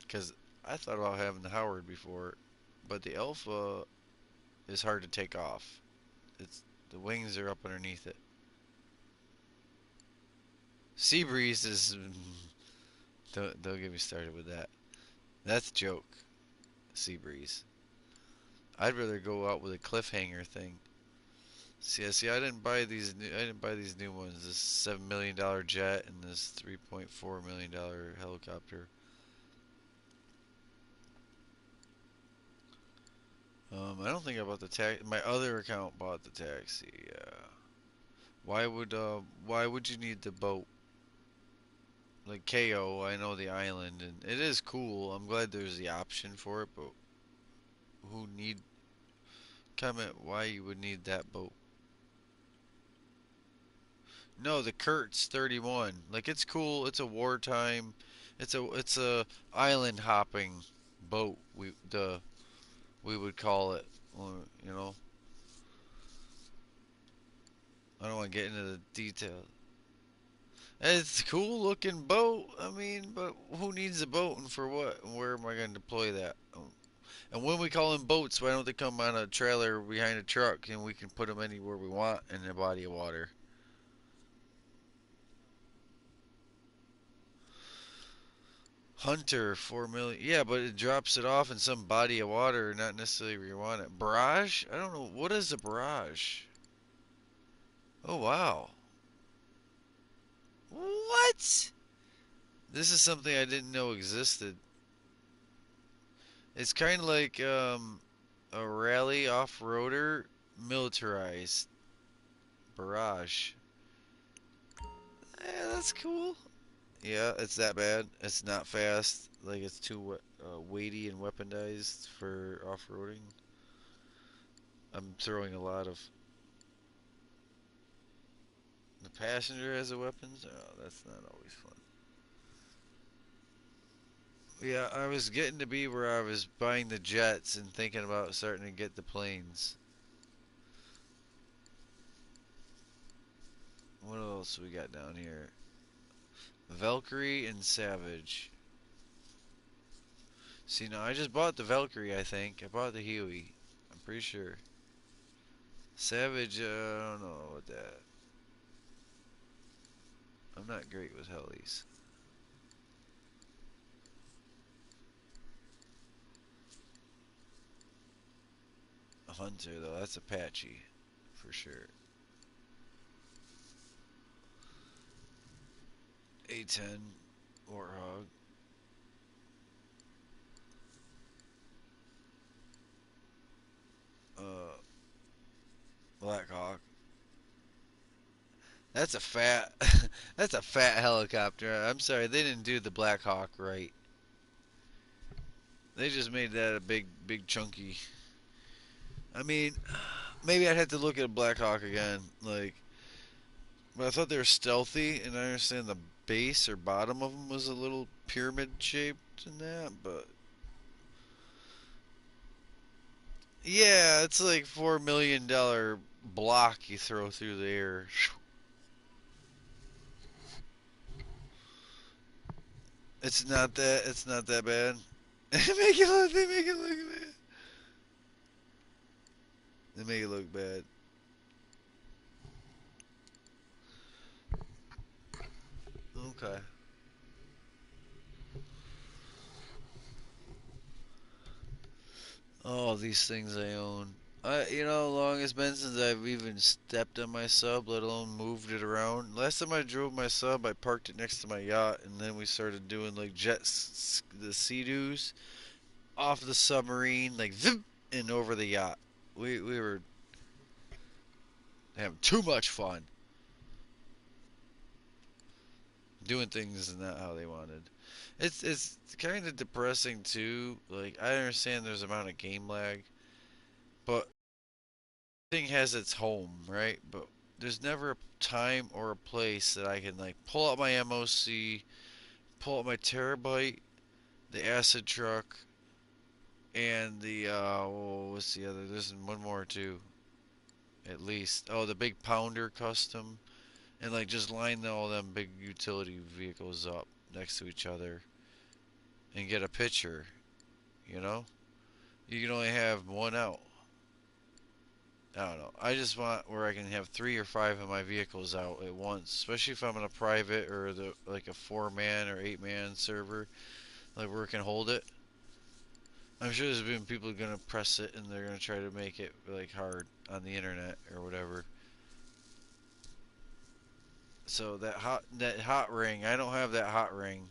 Because I thought about having the Howard before, but the Alpha is hard to take off. It's the wings are up underneath it. Seabreeze is. Don't get me started with that. That's a joke. Seabreeze. I'd rather go out with a cliffhanger thing. See, I didn't buy these. I didn't buy these new ones. This $7 million jet and this $3.4 million helicopter. I don't think I bought the taxi. My other account bought the taxi. Why would you need the boat? Like KO, I know the island, and it is cool. I'm glad there's the option for it, but who need comment why you would need that boat? No, the Kurtz 31. Like it's cool. It's a wartime. It's a island hopping boat. We would call it. You know. I don't want to get into the details. It's a cool looking boat. I mean, but who needs a boat and for what? And where am I going to deploy that? And when we call them boats, why don't they come on a trailer behind a truck and we can put them anywhere we want in a body of water? Hunter 4 million. Yeah, but it drops it off in some body of water, not necessarily where you want it. Barrage? I don't know. What is a barrage? Oh wow. What? This is something I didn't know existed. It's kind of like a rally off-roader militarized barrage. Yeah, that's cool. Yeah, it's that bad. It's not fast. Like it's too weighty and weaponized for off-roading. I'm throwing a lot of. The passenger has a weapon. Oh, that's not always fun. Yeah, I was getting to be where I was buying the jets and thinking about starting to get the planes. What else we got down here? Valkyrie and Savage. See, now I just bought the Valkyrie, I think. I bought the Huey. I'm pretty sure. Savage, I don't know what that. I'm not great with helis. A Hunter, though, that's Apache. For sure. A10, Warthog. Uh, Blackhawk. That's a fat, that's a fat helicopter. I'm sorry, they didn't do the Black Hawk right. They just made that a big, big chunky. I mean, maybe I'd have to look at a Black Hawk again. Like, but I thought they were stealthy, and I understand the base or bottom of them was a little pyramid shaped and that, but yeah, it's like $4 million block you throw through the air. It's not that. It's not that bad. They make it look bad. They make it look bad. Okay. Oh, these things I own. You know, how long it's been since I've even stepped on my sub, let alone moved it around. Last time I drove my sub, I parked it next to my yacht, and then we started doing like jets, the sea-doos off the submarine, like zip, and over the yacht. We were having too much fun doing things not how they wanted. It's kind of depressing too. Like I understand there's amount of game lag, but thing has its home, right? But there's never a time or a place that I can like pull out my MOC, pull out my terabyte, the acid truck, and the what's the other? There's one more too, at least. Oh, the big pounder custom, and like just line all them big utility vehicles up next to each other and get a picture. You know, you can only have one out. I don't know. I just want where I can have 3 or 5 of my vehicles out at once, especially if I'm in a private or the like a 4-man or 8-man server, like where it can hold it. I'm sure there's been people gonna press it and they're gonna try to make it like hard on the internet or whatever. So that hot ring, I don't have that hot ring.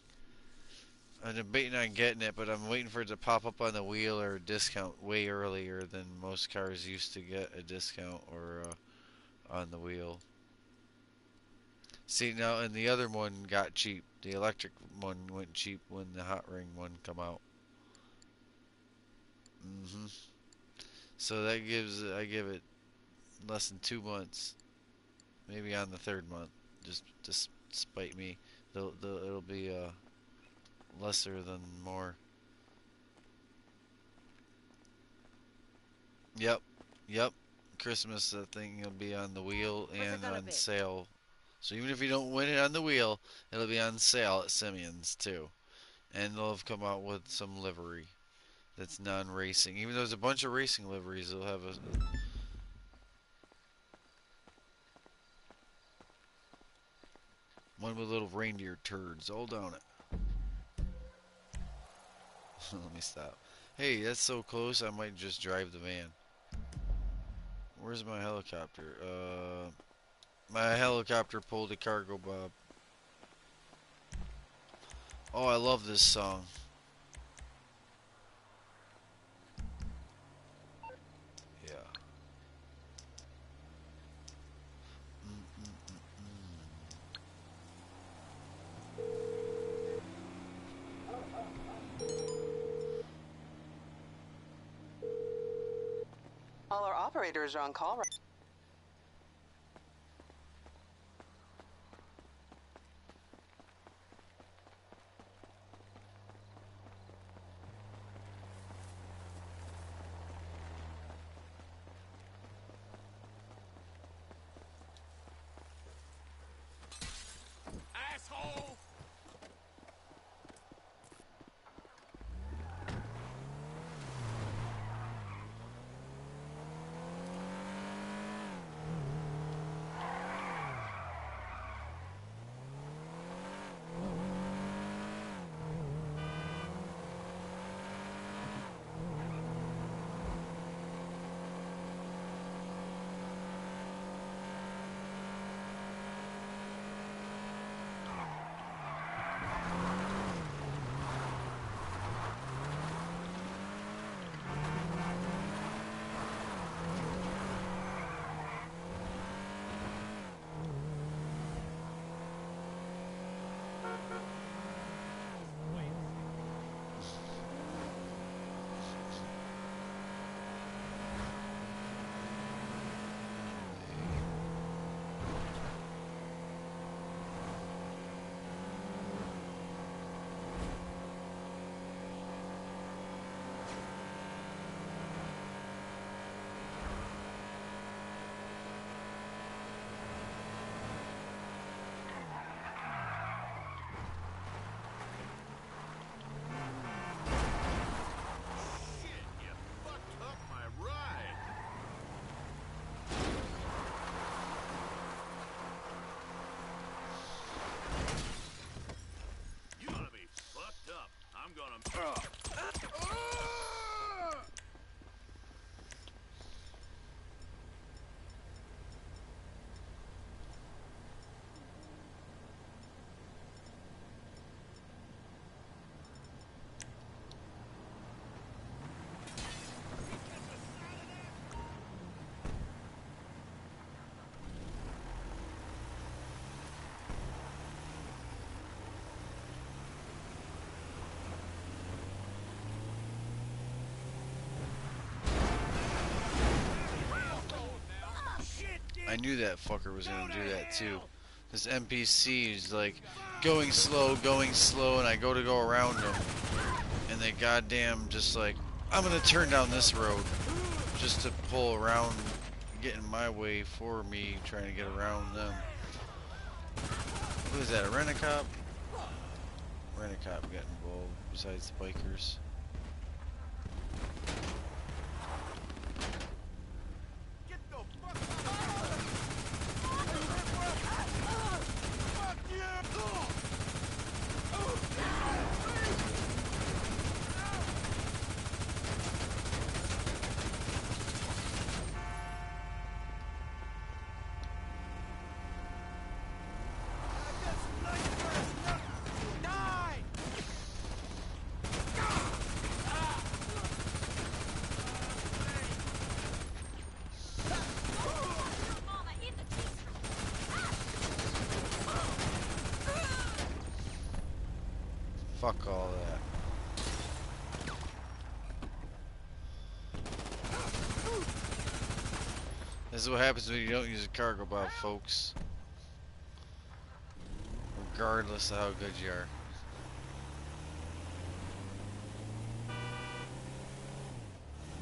I'm debating on getting it, but I'm waiting for it to pop up on the wheel or a discount way earlier than most cars used to get a discount or on the wheel. See now, and the other one got cheap. The electric one went cheap when the hot ring one come out. hmm So that gives I give it less than 2 months, maybe on the third month. Just spite me. It'll be lesser than more. Yep, yep. Christmas thing will be on the wheel What's it and gonna on be? sale. So even if you don't win it on the wheel, it'll be on sale at Simeon's too, and they'll have come out with some livery that's non-racing. Even though there's a bunch of racing liveries, they'll have a one with little reindeer turds all down it. Let me stop. Hey, that's so close. I might just drive the van. Where's my helicopter? My helicopter pulled a cargo bob. Oh, I love this song. All our operators are on call right. Asshole! Shit, you fucked up my ride. You ought to be fucked up. I'm gonna... I knew that fucker was gonna do that too. This NPC is like going slow, and I go to go around them, and they goddamn just like, I'm gonna turn down this road just to pull around, get in my way for me, trying to get around them. Who is that, a rent-a-cop? Rent-a-cop got involved besides the bikers. Fuck all that. This is what happens when you don't use a cargo bob, folks. Regardless of how good you are.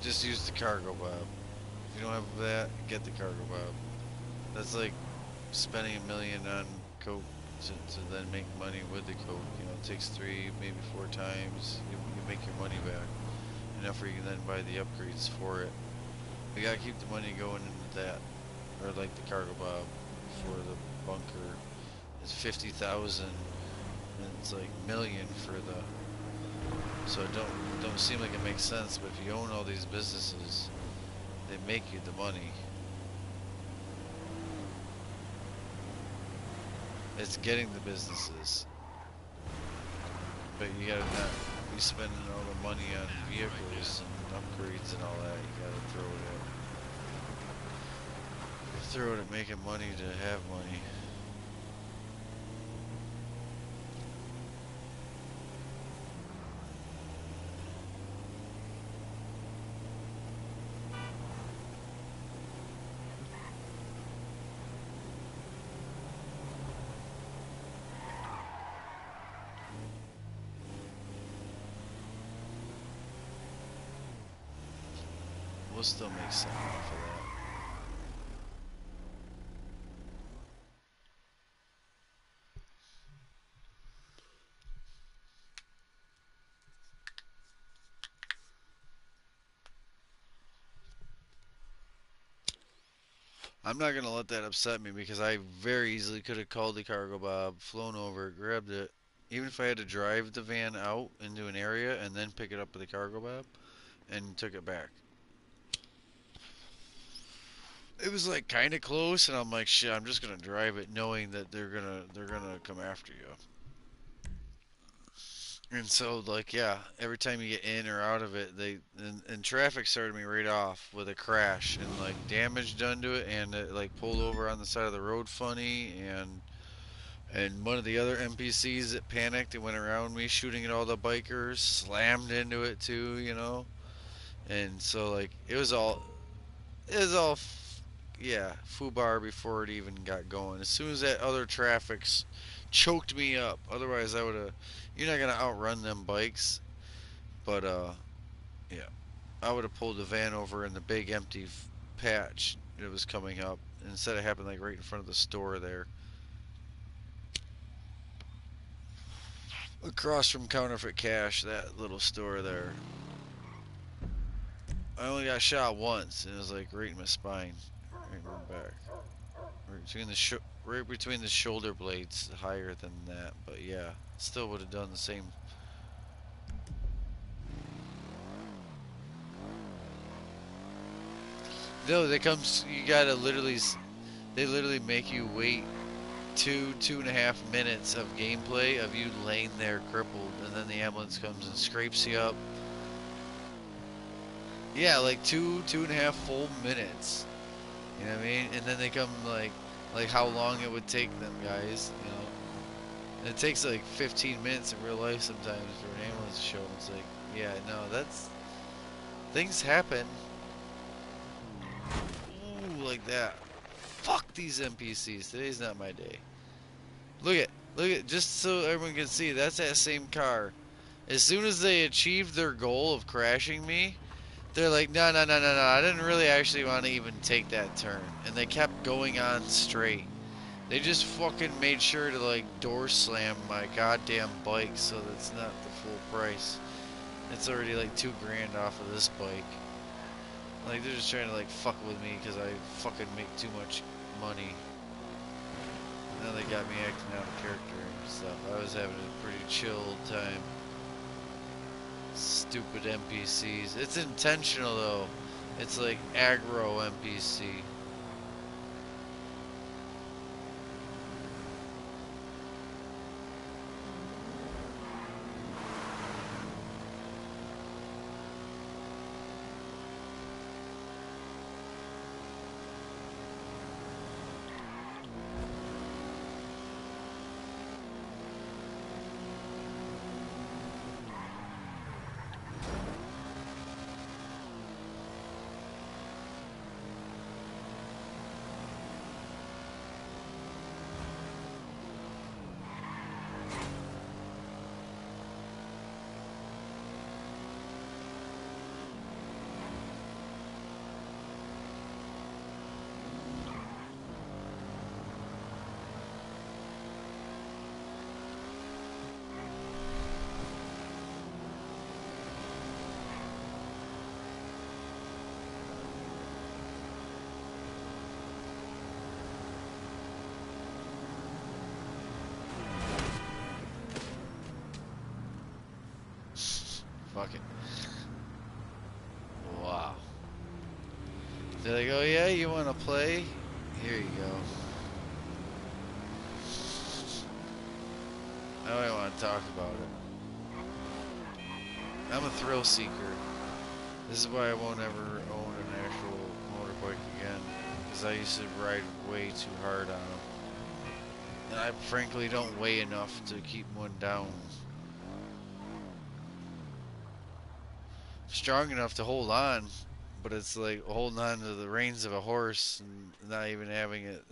Just use the cargo bob. If you don't have that, get the cargo bob. That's like spending $1 million on coke to then make money with the coke. You know, it takes 3, maybe 4 times. You make your money back. Enough where you can then buy the upgrades for it. You gotta keep the money going into that. Or like the cargo bob for the bunker. It's 50,000 and it's like million for the, so it don't seem like it makes sense, but if you own all these businesses, they make you the money. It's getting the businesses, but you gotta not be spending all the money on vehicles and upgrades and all that. You gotta throw it at making money to have money. we'll still make something off of that. I'm not gonna let that upset me because I very easily could have called the cargo bob, flown over, grabbed it. Even if I had to drive the van out into an area and then pick it up with the cargo bob and took it back. It was like kind of close, and I'm like, shit, I'm just gonna drive it, knowing that they're gonna come after you. And so, like, yeah, every time you get in or out of it, and traffic started me right off with a crash and like damage done to it, and it like pulled over on the side of the road funny, and one of the other NPCs that panicked and went around me shooting at all the bikers slammed into it too, you know. And so like it was all yeah, foobar before it even got going. As soon as that other traffic's choked me up, otherwise I would have. You're not gonna outrun them bikes, but yeah, I would have pulled the van over in the big empty patch that was coming up. Instead of happening like right in front of the store there, across from Counterfeit Cash, that little store there. I only got shot once, and it was like right in my spine, right in my back. Right between the shoulder blades, higher than that. But yeah, still would have done the same. No, they comes. You gotta literally. They literally make you wait 2.5 minutes of gameplay of you laying there crippled, and then the ambulance comes and scrapes you up. Yeah, like 2.5 full minutes. You know what I mean? And then they come like how long it would take them, guys. You know. It takes like 15 minutes in real life sometimes for an ambulance to show. And it's like, yeah, no, that's things happen. Ooh, like that. Fuck these NPCs. Today's not my day. Look at, just so everyone can see, that's that same car. As soon as they achieved their goal of crashing me, they're like, no, no, no, no, no, I didn't really actually want to even take that turn. And they kept going on straight. They just fucking made sure to like door slam my goddamn bike so that's not the full price. It's already like 2 grand off of this bike. Like they're just trying to like fuck with me because I fucking make too much money. Now they got me acting out of character and stuff. I was having a pretty chill time. Stupid NPCs. It's intentional though. It's like aggro NPC. Fuck it. Wow. They're like, oh yeah, you want to play? Here you go. I don't even want to talk about it. I'm a thrill seeker. This is why I won't ever own an actual motorbike again. Because I used to ride way too hard on them. And I frankly don't weigh enough to keep one down. Strong enough to hold on, but it's like holding on to the reins of a horse and not even having it.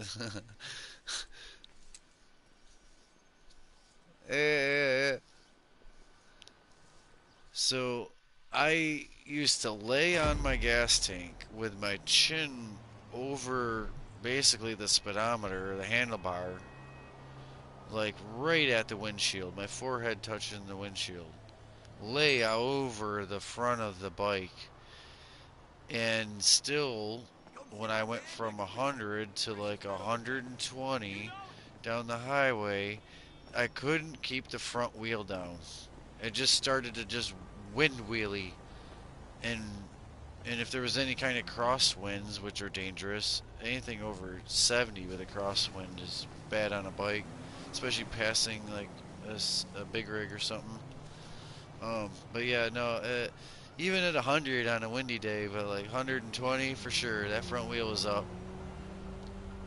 Eh, so I used to lay on my gas tank with my chin over basically the speedometer, or the handlebar, like right at the windshield, my forehead touching the windshield. Lay over the front of the bike, and still, when I went from 100 to like 120 down the highway, I couldn't keep the front wheel down. It just started to just wind wheelie, and if there was any kind of crosswinds, which are dangerous, anything over 70 with a crosswind is bad on a bike, especially passing like a big rig or something. But yeah, no, even at 100 on a windy day, but like 120 for sure, that front wheel was up.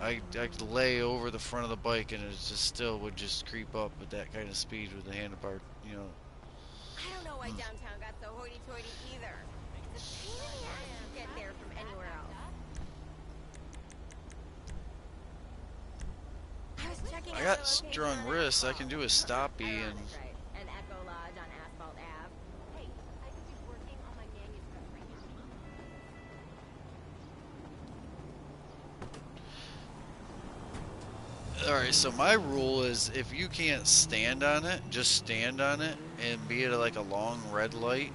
I could lay over the front of the bike and it just still would just creep up at that kind of speed with the handlebar, you know. I don't know why downtown got so hoity-toity either. It's a pain in the ass to get there from anywhere else. I was checking I out got the location strong on wrists. I asphalt. can do a stoppie and Ironic, right? An Echo Lodge on Asphalt Ave. Hey, I could be working on my manuscript right all right, so my rule is if you can't stand on it, just stand on it and be at like a long red light.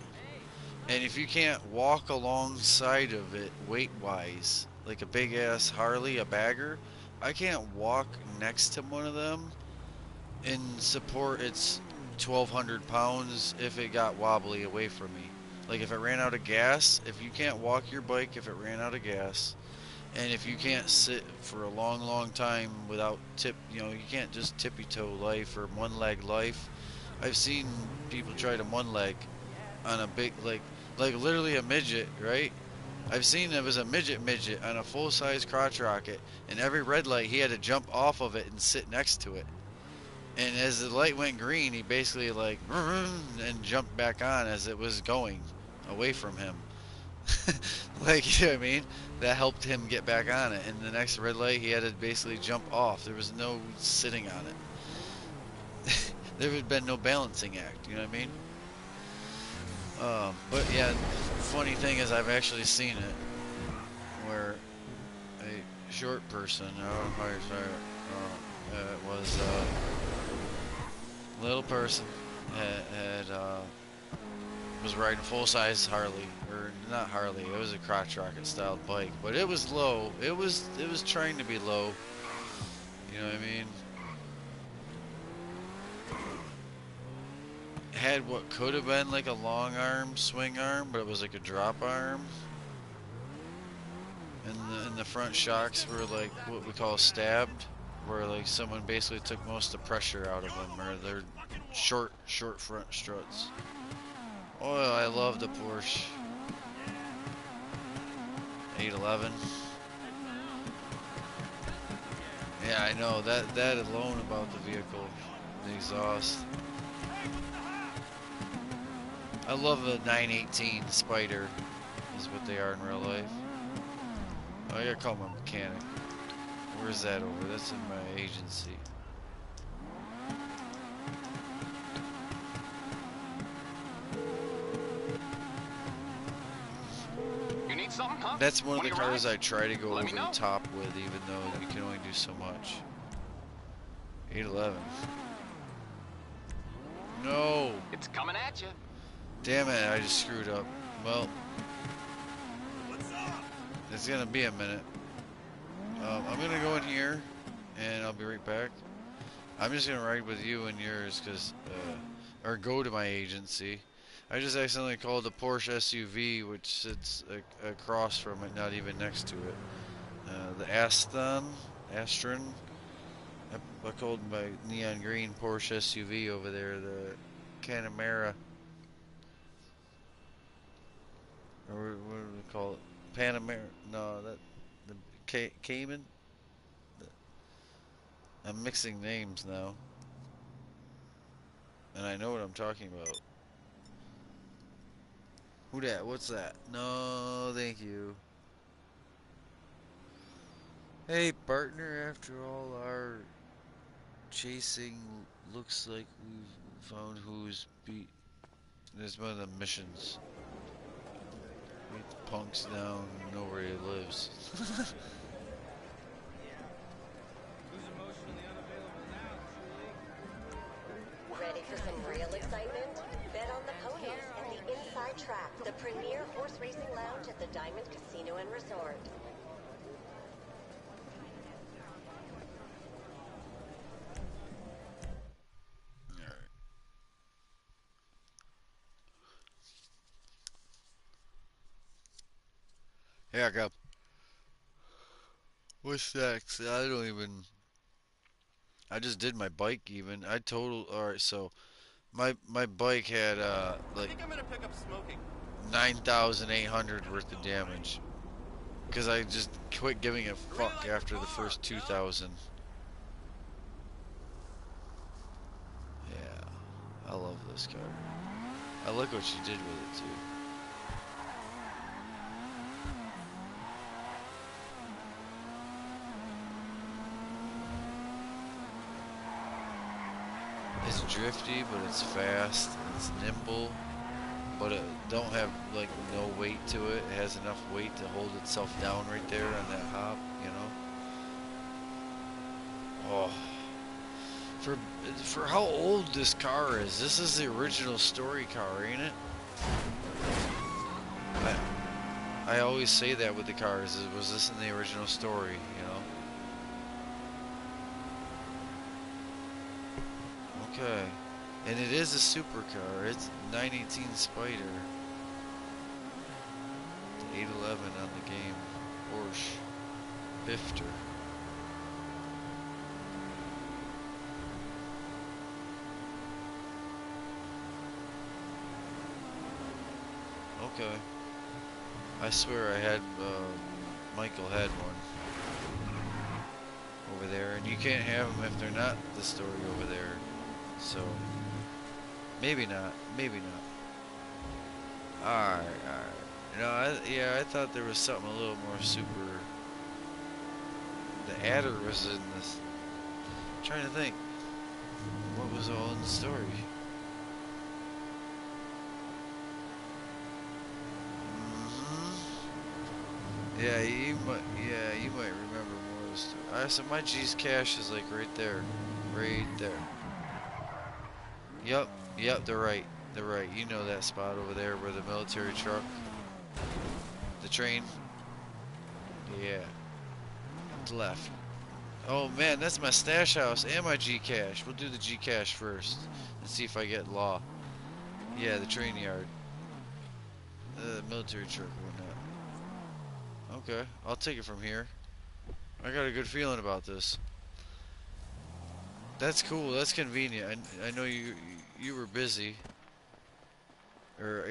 And if you can't walk alongside of it weight wise, like a big ass Harley, a bagger, I can't walk next to one of them and support its 1,200 pounds if it got wobbly away from me. Like if it ran out of gas, if you can't walk your bike if it ran out of gas, and if you can't sit for a long, long time without you can't just tippy toe life or one leg life. I've seen people try to one leg on a big like literally a midget, right? I've seen it was a midget on a full size crotch rocket, and every red light he had to jump off of it and sit next to it. And as the light went green, he basically like and jumped back on as it was going away from him. Like, you know what I mean? That helped him get back on it. And the next red light, he had to basically jump off. There was no sitting on it. There had been no balancing act. You know what I mean? But yeah, funny thing is, I've actually seen it where a short person, it was a little person had was riding full size Harley, or not Harley. It was a crotch rocket style bike, but it was low. It was trying to be low. You know what I mean? Had what could have been like a long arm swing arm, but it was like a drop arm. And the front shocks were like what we call stabbed, where like someone basically took most of the pressure out of them, or they're short front struts. Oh, I love the Porsche 811. Yeah, I know that alone about the vehicle, the exhaust. I love the 918 Spider, is what they are in real life. Oh, I gotta call my mechanic. Where's that over? That's in my agency. You need something, huh? That's one of the your cars rides? I try to go Let over me the know. top with, even though you can only do so much. 811. No! It's coming at you. Damn it, I just screwed up. Well, it's gonna be a minute. I'm gonna go in here, and I'll be right back. I'm just gonna ride with you and yours, or go to my agency. I just accidentally called the Porsche SUV, which sits across from it, not even next to it. The Astron. I called my neon green Porsche SUV over there, the Panamera, or what do we call it? Panamera? No, the Cayman. I'm mixing names now, and I know what I'm talking about. Who dat? What's that? No, thank you. Hey, partner, after all our chasing, looks like we've found who's beat. There's one of the missions. Beat the punks down. Know where he lives. Ready for some real excitement? Bet on the ponies and the Inside Track, the premier horse racing lounge at the Diamond Casino and Resort. Alright. Here I go. What's next? I don't even. I just did my bike even. I total. Alright, so my bike had like I'm gonna pick up smoking. 9,800 worth of damage. Because I just quit giving a fuck after the first 2,000. Yeah, I love this car. I like what she did with it too. It's drifty, but it's fast. It's nimble, but it don't have like no weight to it. It has enough weight to hold itself down right there on that hop, you know. Oh, for how old this car is. This is the original story car, ain't it? I always say that with the cars. Was this in the original story, you know? Okay. And it is a supercar. It's 918 Spider. The 811 on the game. Porsche. Bifter. Okay. I swear I had, Michael had one over there, and you can't have them if they're not the story over there. So, maybe not, maybe not. Alright, alright. Yeah, I thought there was something a little more super. The adder was in this. I'm trying to think. What was all in the story? Yeah, you might remember more of the story. So my G's cache is like right there. Right there. Yep, they're right. They're right. You know that spot over there where the military truck, the train. Yeah. To the left. Oh man, that's my stash house and my G cache. We'll do the G cache first and see if I get law. Yeah, the train yard. The military truck or whatnot. Okay, I'll take it from here. I got a good feeling about this. That's cool. That's convenient. I know you were busy, or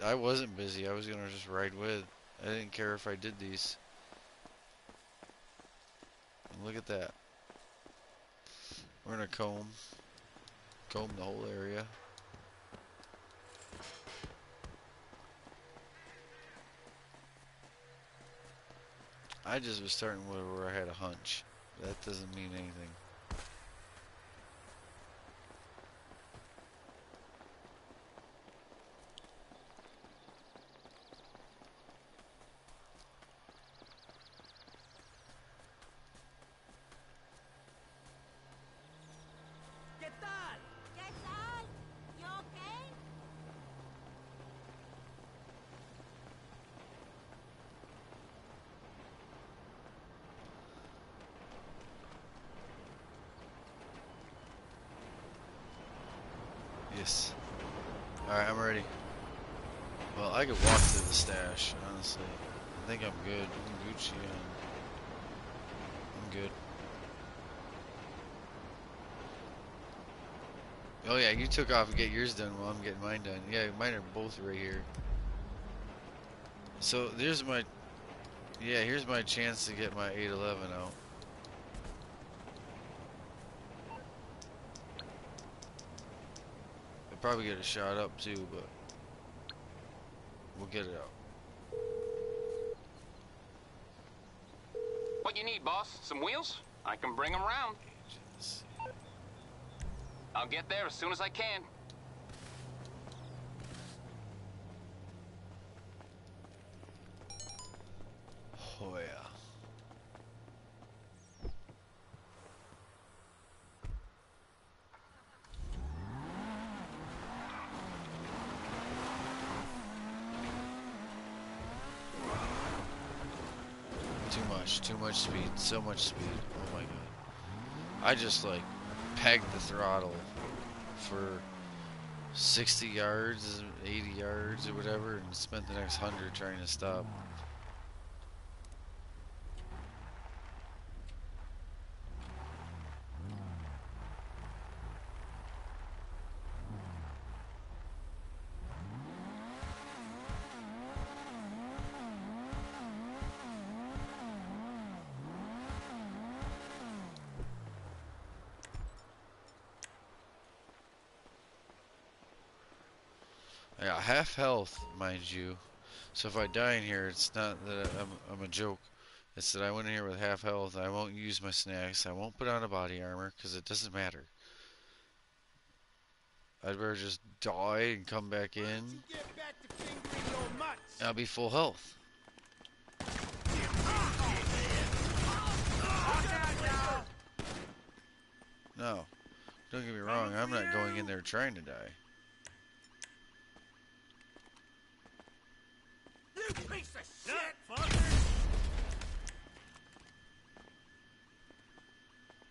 I wasn't busy. I was gonna just ride with. I didn't care if I did these. And look at that. We're gonna comb the whole area. I just was starting where I had a hunch. That doesn't mean anything. ¿Qué tal? ¿Qué tal? You okay? Yes. Alright, I'm ready. Well, I could walk to the stash, honestly. I think I'm good. I'm Gucci on. I'm good. Oh yeah, you took off and get yours done while I'm getting mine done. Yeah, mine are both right here. So here's my chance to get my 811 out. I'll probably get a shot up too, but we'll get it out. What you need, boss? Some wheels? I can bring them round. Agents. I'll get there as soon as I can. Oh yeah. Too much speed, so much speed. Oh my god. I just like pegged the throttle for 60 yards, 80 yards or whatever and spent the next 100 trying to stop. I got half health, mind you. So if I die in here, it's not that I'm a joke. It's that I went in here with half health. I won't use my snacks. I won't put on a body armor because it doesn't matter. I'd rather just die and come back in. I'll be full health. No, don't get me wrong. I'm not going in there trying to die. You piece of shit, fucker!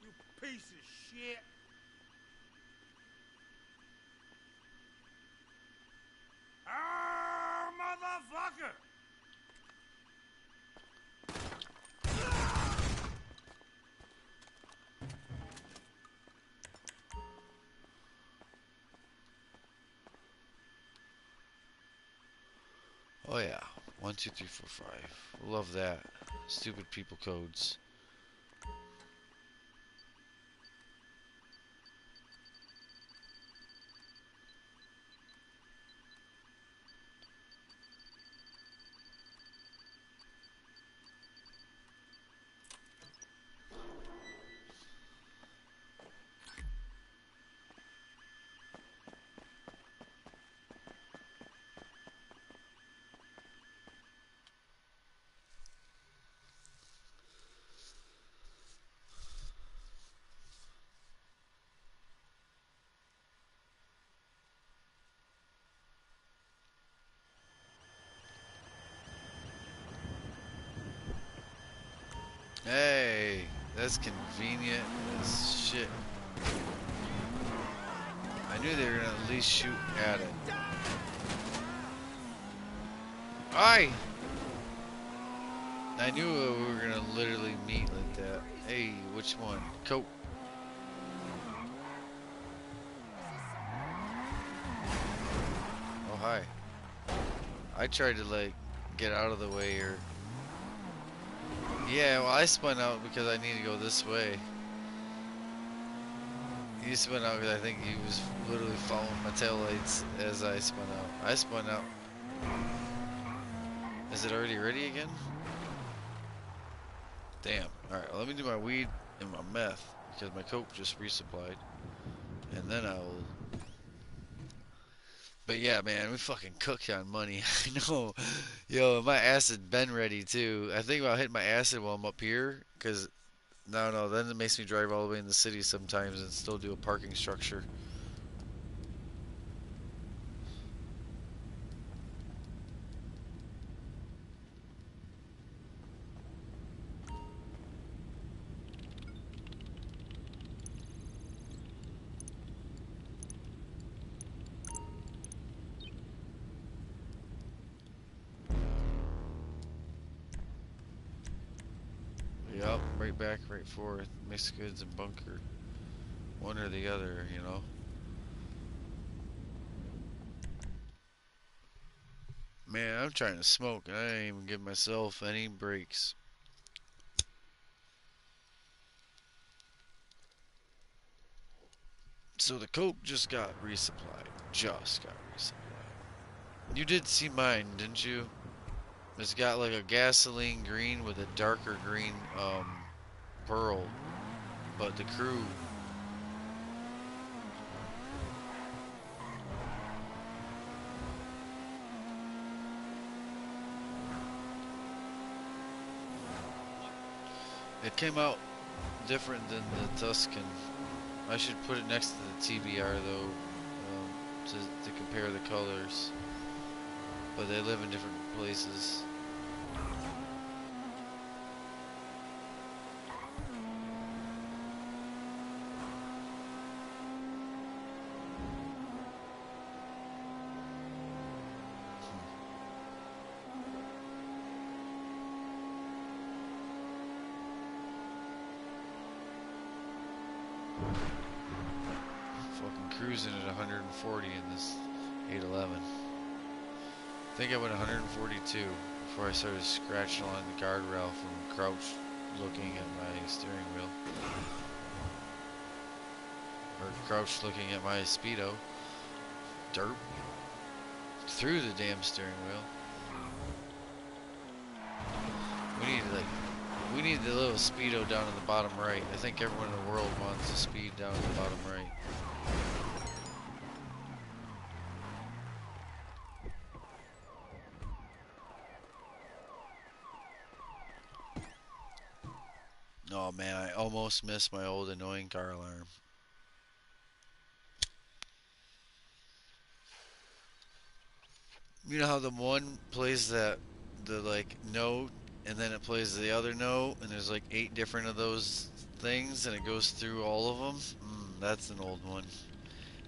You piece of shit! Oh, motherfucker! Oh yeah, 1, 2, 3, 4, 5. Love that. Stupid people codes. Hey, that's convenient as shit. I knew they were gonna at least shoot at it. I knew we were gonna literally meet like that. Hey, which one? Coat. Oh hi. I tried to like get out of the way or. Yeah, well I spun out because I need to go this way. He spun out because I think he was literally following my taillights as I spun out. I spun out. Is it already ready again? Damn. Alright, well, let me do my weed and my meth because my coke just resupplied. And then I'll. But yeah, man, we fucking cooked on money. I know. Yo, my acid been ready too. I think I'll hit my acid while I'm up here because no, then it makes me drive all the way in the city sometimes and still do a parking structure. Yup, right back, right forth. Mixed goods and bunker. One or the other, you know. Man, I'm trying to smoke and I ain't even give myself any breaks. So the coke just got resupplied. Just got resupplied. You did see mine, didn't you? It's got like a gasoline green with a darker green pearl. But the crew. It came out different than the Tuscan. I should put it next to the TBR though, to compare the colors. But they live in different places. Fucking cruising at 140 in this 811. I think I went 142 before I started scratching along the guardrail from crouch looking at my steering wheel. Or crouched looking at my speedo. Dirt. Through the damn steering wheel. We need the little speedo down in the bottom right. I think everyone in the world wants a speed down in the bottom right. Oh man, I almost missed my old annoying car alarm. You know how the one plays the like note and then it plays the other note and there's like 8 different of those things and it goes through all of them? That's an old one.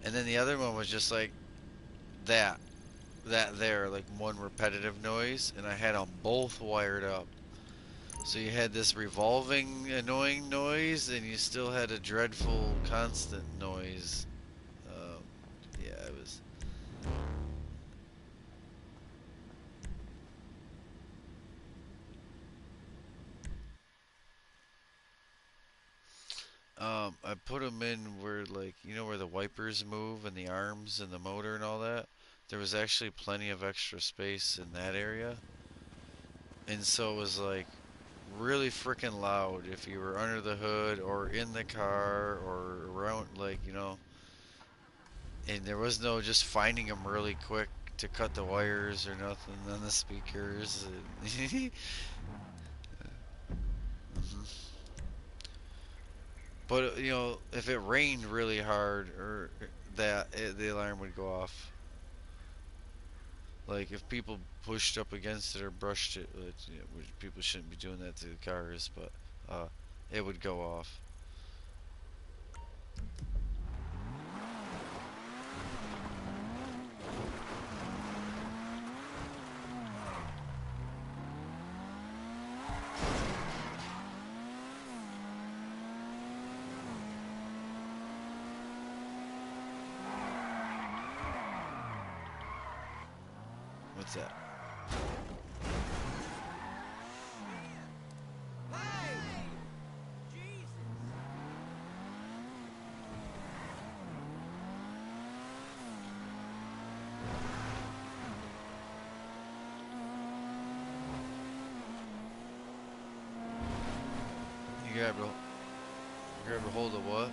And then the other one was just like that. That there, like one repetitive noise, and I had them both wired up. So you had this revolving annoying noise and you still had a dreadful constant noise. Um, yeah, it was. I put them in where, like, you know, where the wipers move and the arms and the motor and all that. There was actually plenty of extra space in that area, and so it was like really freaking loud if you were under the hood or in the car or around, like, you know. And there was no just finding them really quick to cut the wires or nothing on the speakers. Mhm. But you know, if it rained really hard, or the alarm would go off. Like if people pushed up against it or brushed it, you know, people shouldn't be doing that to the cars, but it would go off. What's that? You grab a hold of what?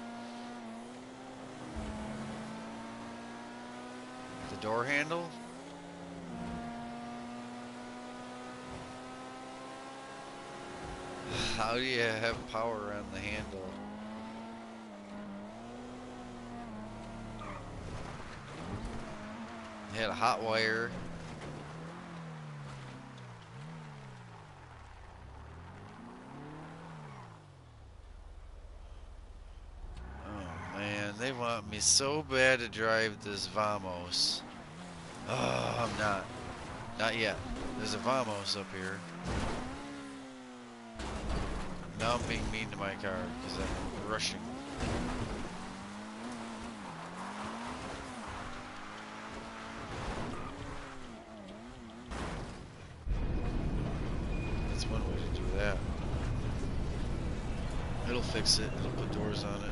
The door handle? How do you have power on the handle? You had a hot wire. Oh man, they want me so bad to drive this Vamos. Oh, I'm not. Not yet. There's a Vamos up here. Now I'm being mean to my car because I'm rushing. That's one way to do that. It'll fix it. It'll put doors on it.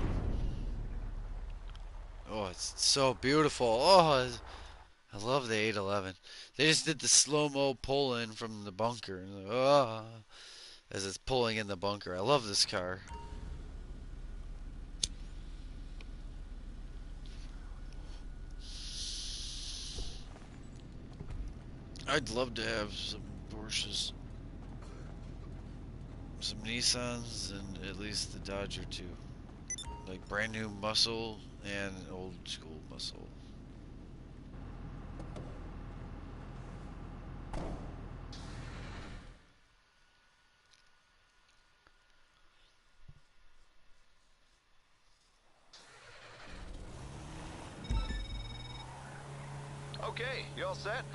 Oh, it's so beautiful. Oh, I love the 811. They just did the slow-mo pull-in from the bunker. And, oh, as it's pulling in the bunker. I love this car. I'd love to have some Porsches. some Nissans and at least the Dodge or two. Like brand new muscle and old school muscle. Okay, you all set?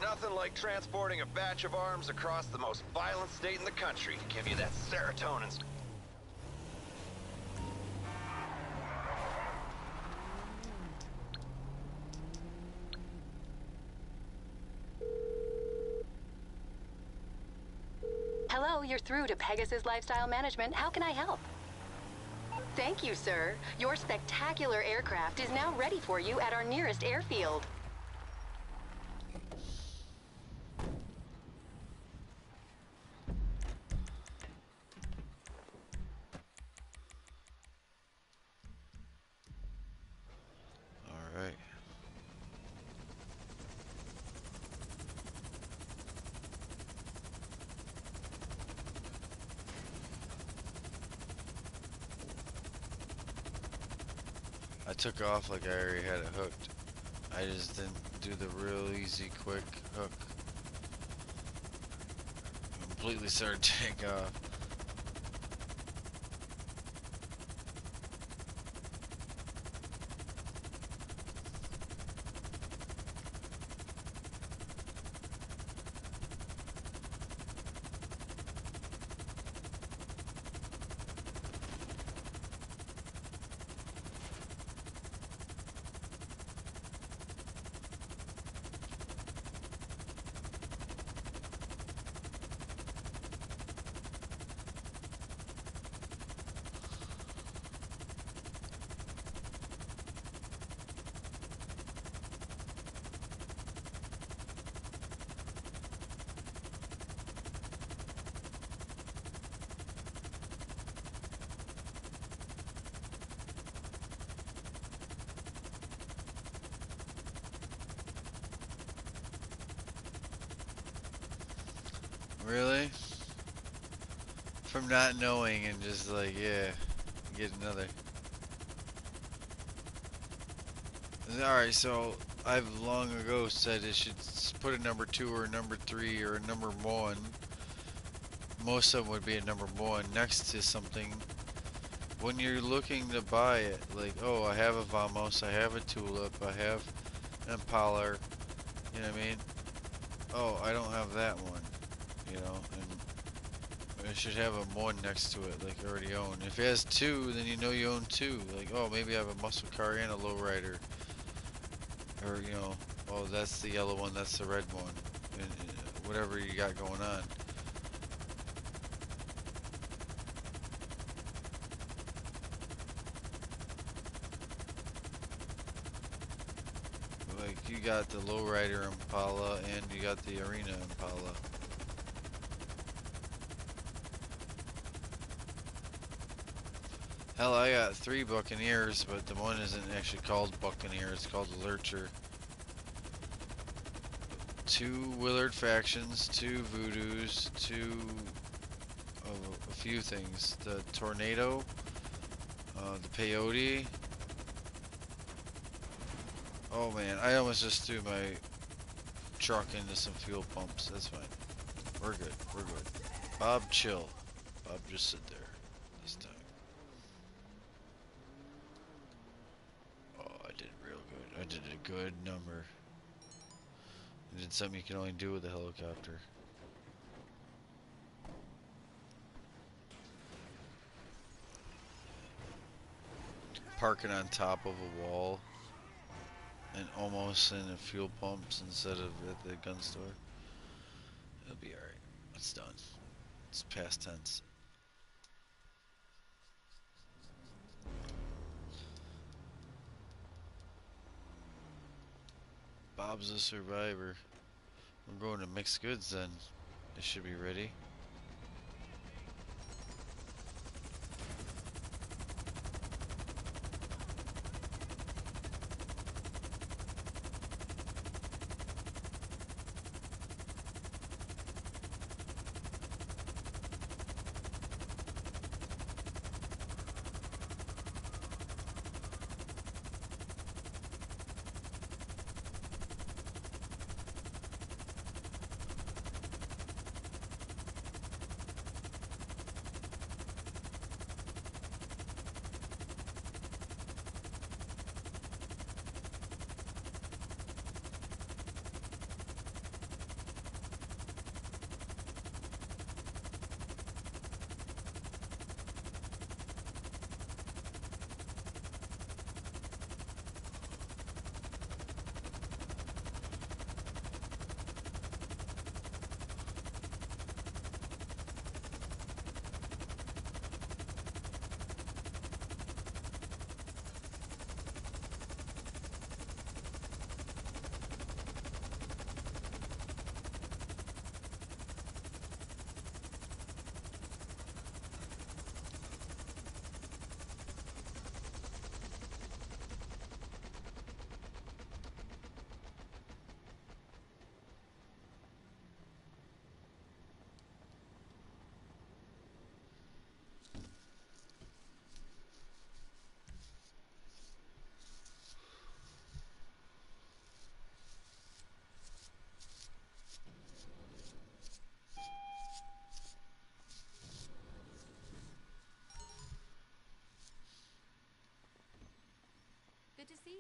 Nothing like transporting a batch of arms across the most violent state in the country to give you that serotonin. Hello, you're through to Pegasus Lifestyle Management. How can I help? Thank you, sir. Your spectacular aircraft is now ready for you at our nearest airfield. All right. I took off like I already had it hooked. I just didn't do the real easy, quick hook. Completely started to take off. Really? From not knowing and just like, yeah, get another. Alright, so I've long ago said it should put a number 2 or a number 3 or a number 1. Most of them would be a number 1 next to something. When you're looking to buy it, like, oh, I have a Vamos, I have a Tulip, I have an Impala, you know what I mean? Oh, I don't have that one, you know, and it should have a 1 next to it, like already own. If it has 2, then you know you own 2. Like, oh, maybe I have a muscle car and a lowrider. Or, you know, oh, that's the yellow one, that's the red one. And whatever you got going on. Like, you got the lowrider Impala and you got the Arena Impala. Hell, I got 3 Buccaneers, but the one isn't actually called Buccaneer, it's called the Lurcher. 2 Willard Factions, 2 Voodoos, 2 a few things. The Tornado, the Peyote. Oh man, I almost just threw my truck into some fuel pumps. That's fine. We're good. We're good. Bob, chill. Bob, just sit there this time. Oh, I did real good. I did a good number. I did something you can only do with a helicopter. Parking on top of a wall and almost in a fuel pumps instead of at the gun store. It'll be alright. It's done. It's past tense. Bob's a survivor. We're going to mixed goods then. It should be ready.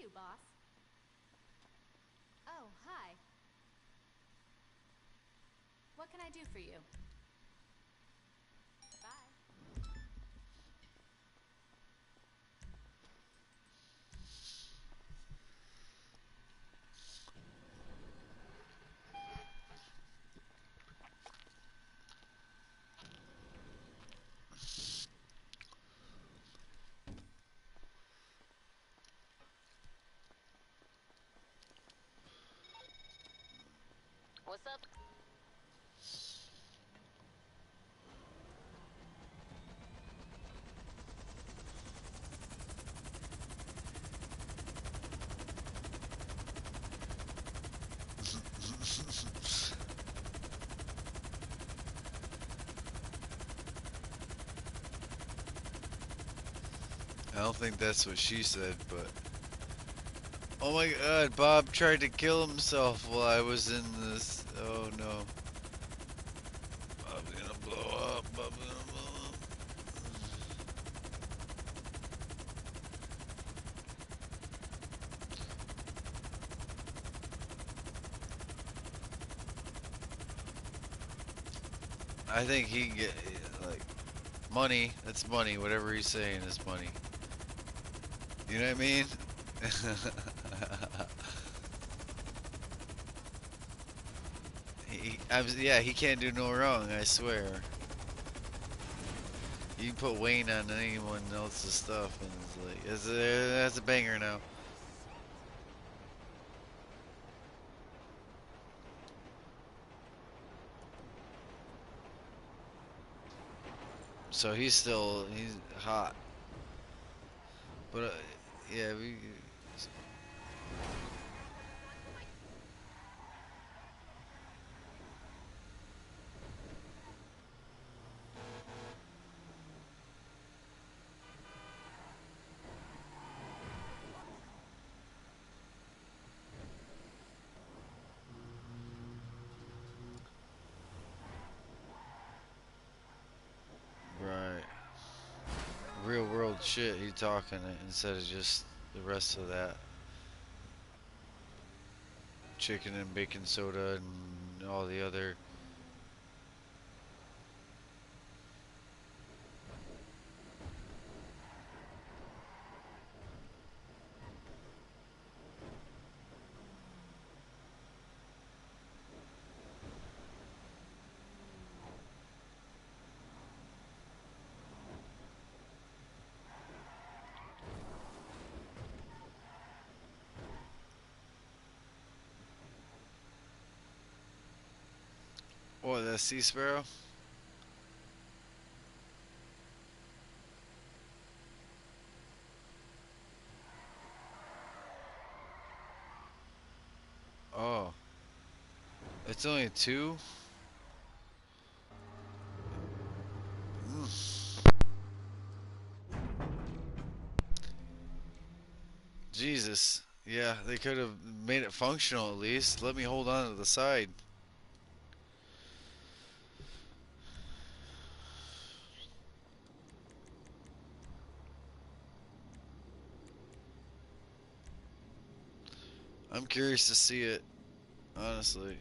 you, boss? Oh, hi. What can I do for you? Bye. What's up? I don't think that's what she said, but oh my god, Bob tried to kill himself while I was in this. Oh no. Bob's gonna blow up. Bob's gonna blow up. I think he can get like money. That's money. Whatever he's saying is money. You know what I mean? Yeah, he can't do no wrong. I swear. You can put Wayne on anyone else's stuff, and it's like that's a banger now. So he's hot, but yeah, we right real world shit. He talking it instead of just the rest of that chicken and baking soda and all the other. What, that sea sparrow? Oh, it's only two. Mm. Jesus. Yeah, they could have made it functional at least. Let me hold on to the side. I'm curious to see it, honestly.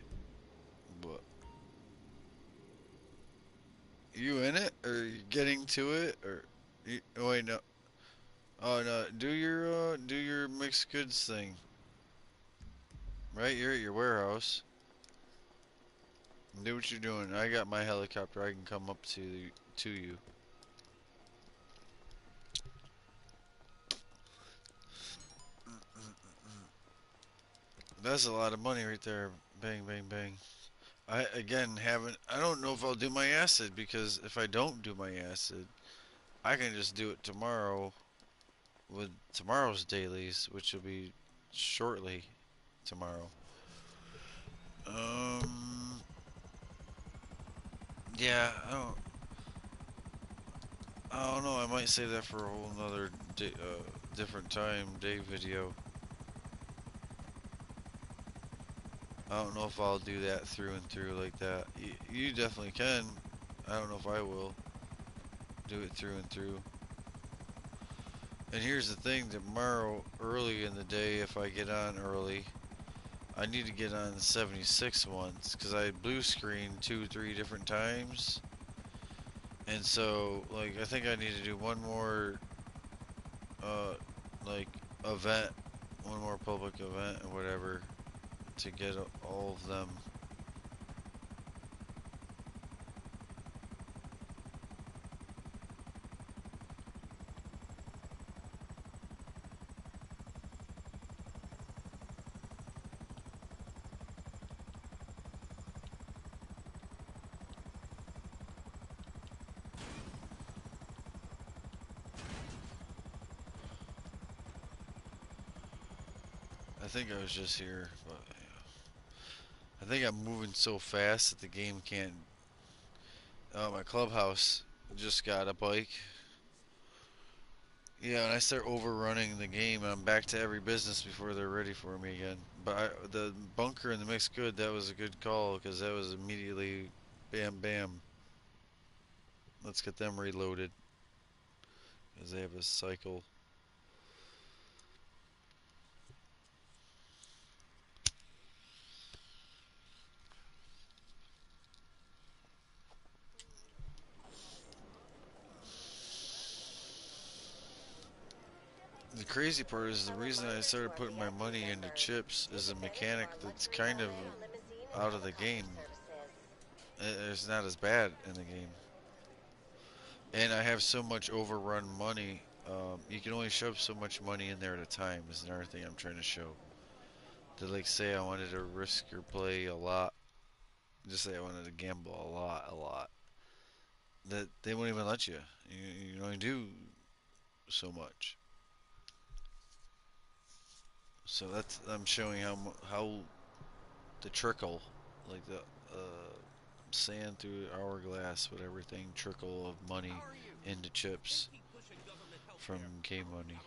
But you in it, or you getting to it, or oh wait, no. Oh no, do your mixed goods thing. Right, you're at your warehouse. Do what you're doing. I got my helicopter. I can come up to you. That's a lot of money right there. Bang, bang, bang. I again haven't. I don't know if I'll do my acid because if I don't do my acid, I can just do it tomorrow with tomorrow's dailies, which will be shortly tomorrow. Um, yeah, I don't know. I might save that for a whole nother day, different time day video. I don't know if I'll do that through and through like that. You definitely can. I don't know if I will do it through and through. And here's the thing: tomorrow, early in the day, if I get on early, I need to get on the 76 once because I blue screened 2, 3 different times, and so like I think I need to do one more uh like event, one more public event or whatever to get all of them. I think I was just here, but I think I'm moving so fast that the game can't. My clubhouse just got a bike. Yeah, and I start overrunning the game, and I'm back to every business before they're ready for me again. But the bunker and the mixed good, that was a good call because that was immediately bam bam. Let's get them reloaded because they have a cycle. The crazy part is the reason I started putting my money into chips is a mechanic that's kind of out of the game. It's not as bad in the game. And I have so much overrun money. You can only shove so much money in there at a time. Is another thing I'm trying to show. To like say I wanted to risk or play a lot. Just say I wanted to gamble a lot. That they won't even let you. You only do so much. So that's I'm showing how the trickle, like the sand through hourglass, with everything trickle of money into chips from game money.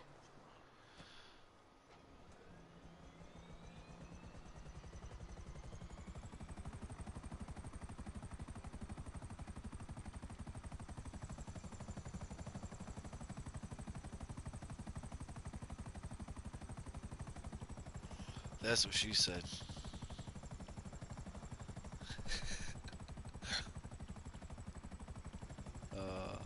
That's what she said. Uh,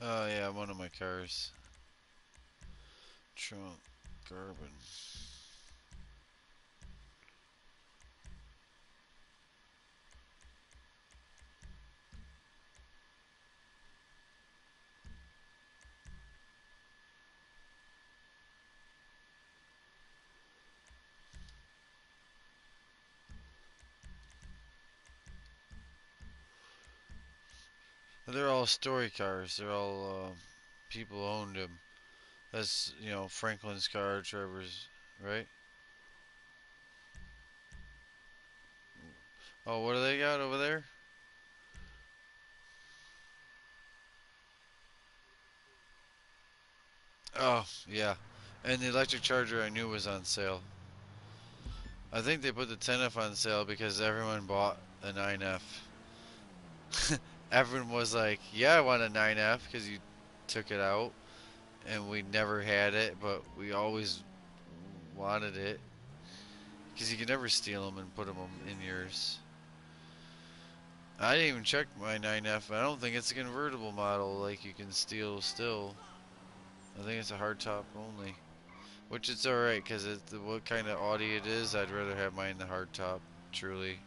oh yeah, one of my cars. Trunk, carbon. They're all story cars. They're all people owned them. That's, you know, Franklin's car, Trevor's, right? Oh, what do they got over there? Oh, yeah. And the electric charger I knew was on sale. I think they put the 10F on sale because everyone bought a 9F. Everyone was like, yeah, I want a 9F because you took it out. And we never had it, but we always wanted it. Because you can never steal them and put them in yours. I didn't even check my 9F. I don't think it's a convertible model like you can steal still. I think it's a hardtop only. Which it's alright, because what kind of Audi it is, I'd rather have mine the hardtop, truly.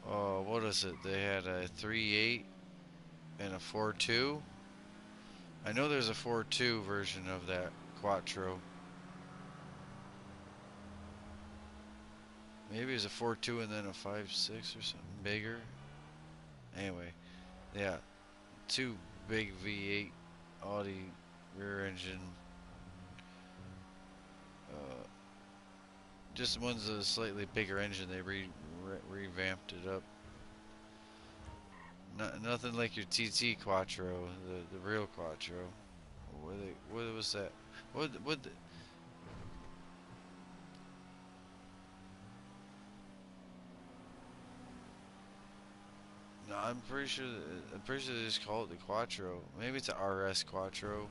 Oh, what is it? They had a 3.8 and a 4.2. I know there's a 4.2 version of that Quattro. Maybe it's a 4.2 and then a 5.6 or something bigger. Anyway, yeah, two big V8 Audi rear engine. Uh, just one's a slightly bigger engine. They revamped it up. Nothing like your TT Quattro, the real Quattro. What was that? What? No, I'm pretty sure they just call it the Quattro. Maybe it's a RS Quattro,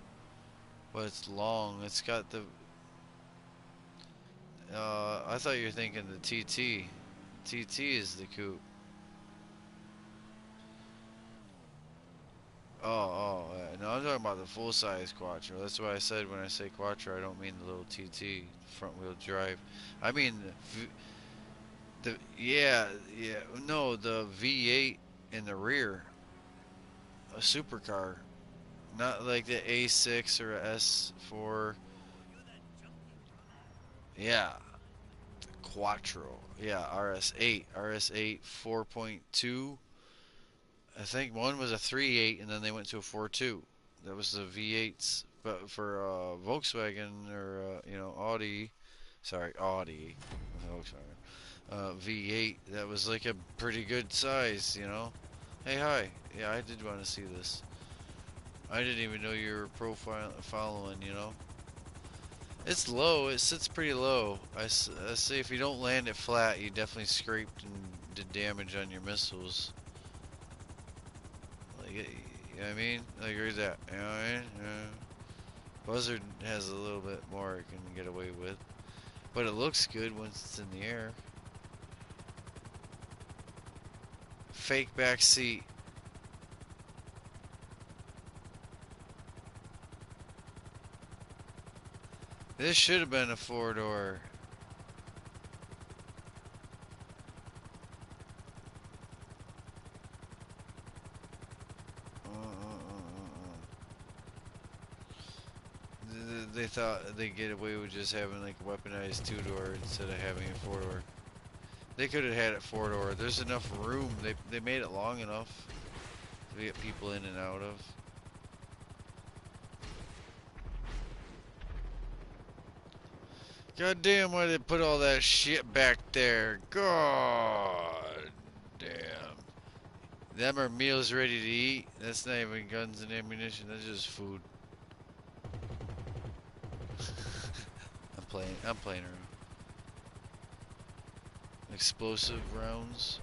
but it's long. It's got the. I thought you were thinking the TT. TT is the coupe. Yeah. No, I'm talking about the full size Quattro. That's why I said when I say Quattro, I don't mean the little TT front wheel drive. I mean yeah, no, the V8 in the rear, a supercar, not like the A6 or a S4. Yeah, Quattro. Yeah, RS8, RS8 4.2. I think one was a 3.8 and then they went to a 4.2. That was the V8s. But for Volkswagen or Audi, sorry, Audi, Volkswagen, V8, that was like a pretty good size, you know. Hey, hi. Yeah, I did want to see this. I didn't even know you were following, you know. It's low. It sits pretty low. I say if you don't land it flat, you definitely scraped and did damage on your missiles. Like, you know what I mean? Like, where's that? You know what I mean? Buzzard has a little bit more it can get away with. But it looks good once it's in the air. Fake back seat. This should have been a four-door. They thought they'd get away with just having like a weaponized two-door instead of having a four-door. They could have had it four-door. There's enough room. They made it long enough to get people in and out of. God damn, why they put all that shit back there? God damn. Them are meals ready to eat. That's not even guns and ammunition. That's just food. I'm playing around. Explosive rounds.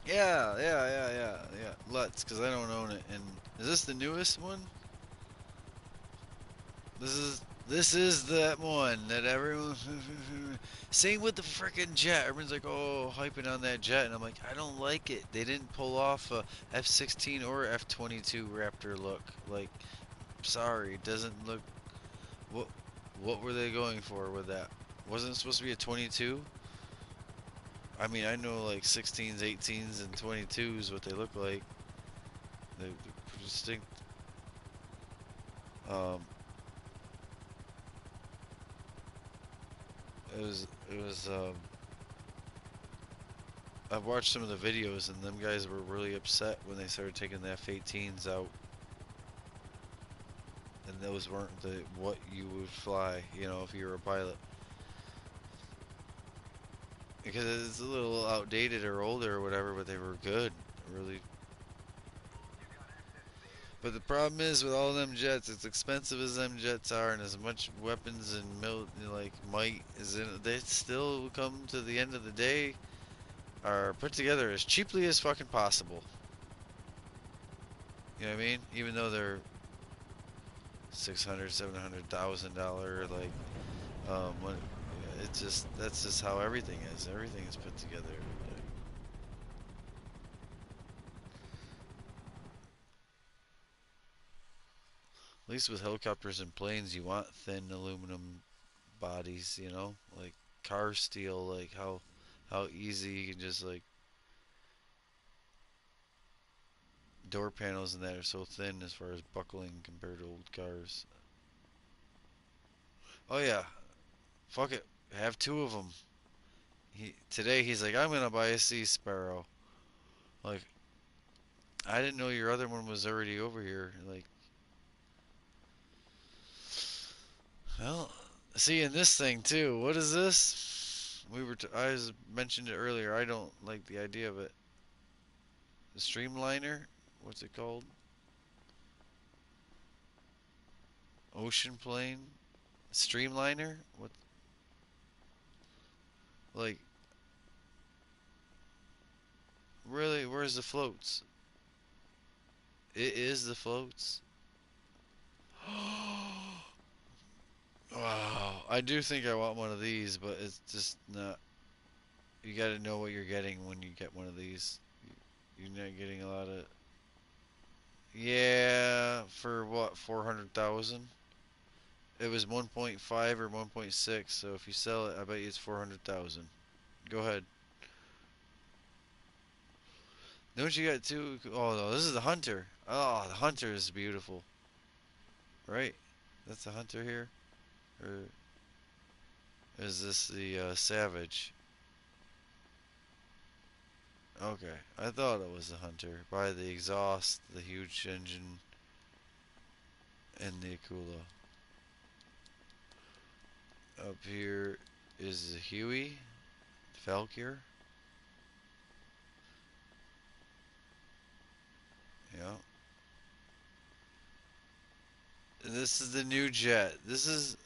Yeah. Let's, because I don't own it. And is this the newest one? This is that one that everyone. Same with the freaking jet. Everyone's like, oh, hyping on that jet, and I'm like, I don't like it. They didn't pull off a F-16 or F-22 Raptor look. Like, sorry, it doesn't look. What what were they going for with that? Wasn't it supposed to be a 22? I mean, I know like 16s, 18s, and 22s what they look like. They're distinct. Um, it was. I've watched some of the videos, and them guys were really upset when they started taking the F-18s out. and those weren't the what you would fly, if you were a pilot, because it's a little outdated or older or whatever, but they were good, really. But the problem is with all them jets, as expensive as them jets are, and as much weapons and like might is in it, they still come to the end of the day are put together as cheaply as fucking possible. You know what I mean? Even though they're 600, $700,000, like what, it's just that's just how everything is. Everything is put together. Like, at least with helicopters and planes, you want thin aluminum bodies. Like car steel. Like how easy you can just like door panels and that are so thin as far as buckling compared to old cars. Oh yeah, fuck it, have two of them. Today he's like, I'm gonna buy a Sea Sparrow. Like, I didn't know your other one was already over here. Like, well, see, in this thing too. What is this? I was mentioned it earlier. I don't like the idea of it. The Streamliner. What's it called? Ocean plane. Streamliner. What? Like, really? Where's the floats? It is the floats. Wow. I do think I want one of these, but it's just not. You got to know what you're getting when you get one of these. You're not getting a lot of. Yeah, for what, 400,000? It was 1.5 or 1.6, so if you sell it, I bet you it's 400,000. Go ahead. Don't you got two? Oh no, this is the Hunter. Oh, the Hunter is beautiful. Right? That's the Hunter here? Or is this the Savage? Okay, I thought it was the Hunter by the exhaust, the huge engine, and the Akula. Up here is the Huey, Falcor. Yeah. This is the new jet. This is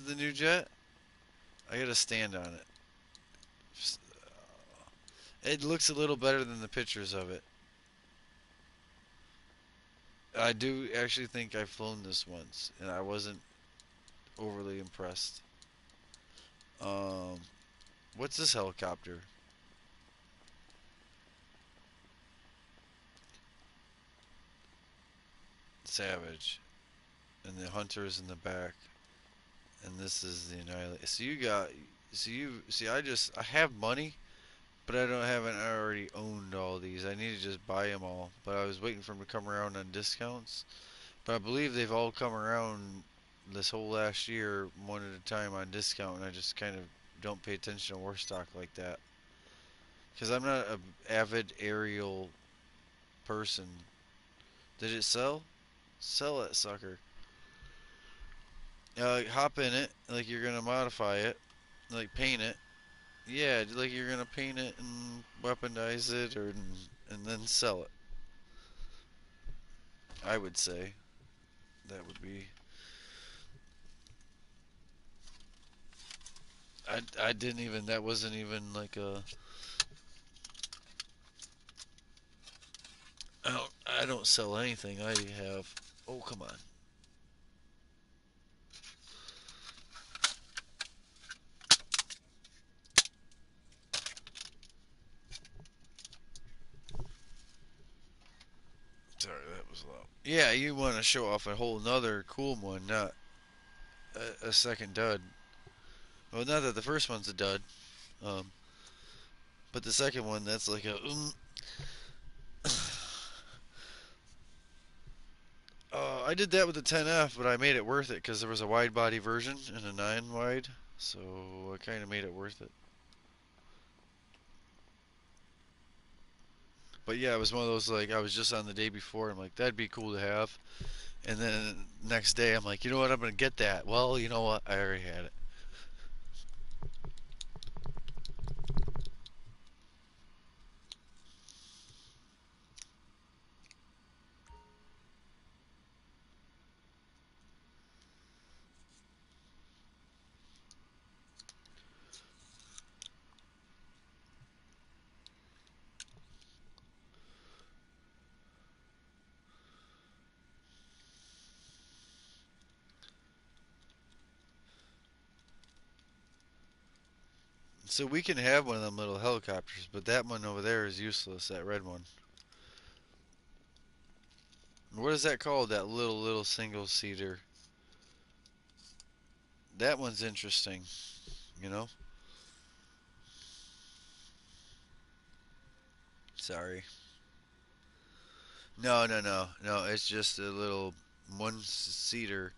the new jet. I gotta stand on it. It looks a little better than the pictures of it. I do actually think I've flown this once, and I wasn't overly impressed. Um, what's this helicopter? Savage, and the Hunter is in the back, and this is the Annihilate. I have money, but I don't haven't already owned all these. I need to just buy them all, but I was waiting for them to come around on discounts. But I believe they've all come around this whole last year, one at a time on discount, and I just kind of don't pay attention to war stock like that. Because I'm not a avid aerial person. Did it sell? Sell that sucker. Hop in it like you're gonna modify it, like paint it. Yeah, like you're gonna paint it and weaponize it, or and then sell it. I would say that would be. I didn't even. That wasn't even like a. I don't sell anything. I have. Oh, come on. Sorry, that was loud. Yeah, you want to show off a whole nother cool one, not a second dud. Well, not that the first one's a dud, um, but the second one, that's like a. I did that with the 10F, but I made it worth it because there was a wide body version and a 9 wide, so I kind of made it worth it. But yeah, it was one of those like I was just on the day before. I'm like, that'd be cool to have, And then next day, I'm like, you know what? I'm gonna get that. Well, you know what? I already had it. So we can have one of them little helicopters, but that one over there is useless. That red one. What is that called? That little single seater. That one's interesting. You know. Sorry. No. It's just a little one seater.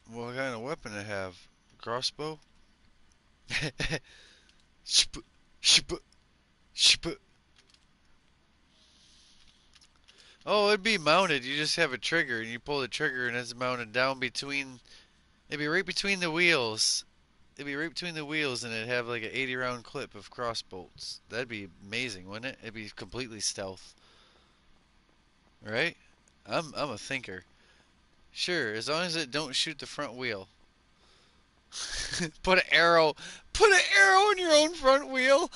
What kind of weapon it have? Crossbow? Shp, shp, shp. Oh, it'd be mounted. You just have a trigger and you pull the trigger and it's mounted down between. It'd be right between the wheels. It'd be right between the wheels and it'd have like an 80 round clip of crossbolts. That'd be amazing, wouldn't it? It'd be completely stealth, right? I'm a thinker. Sure, as long as it don't shoot the front wheel. put an arrow, put an arrow in your own front wheel.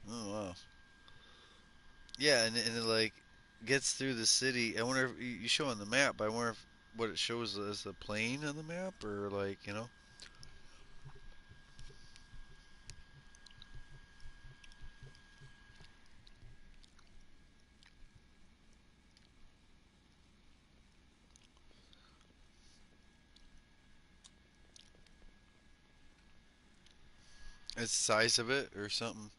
Oh wow. Yeah, and it like gets through the city. I wonder if you show on the map. I wonder if what it shows is the plane on the map or like you know. It's the size of it or something.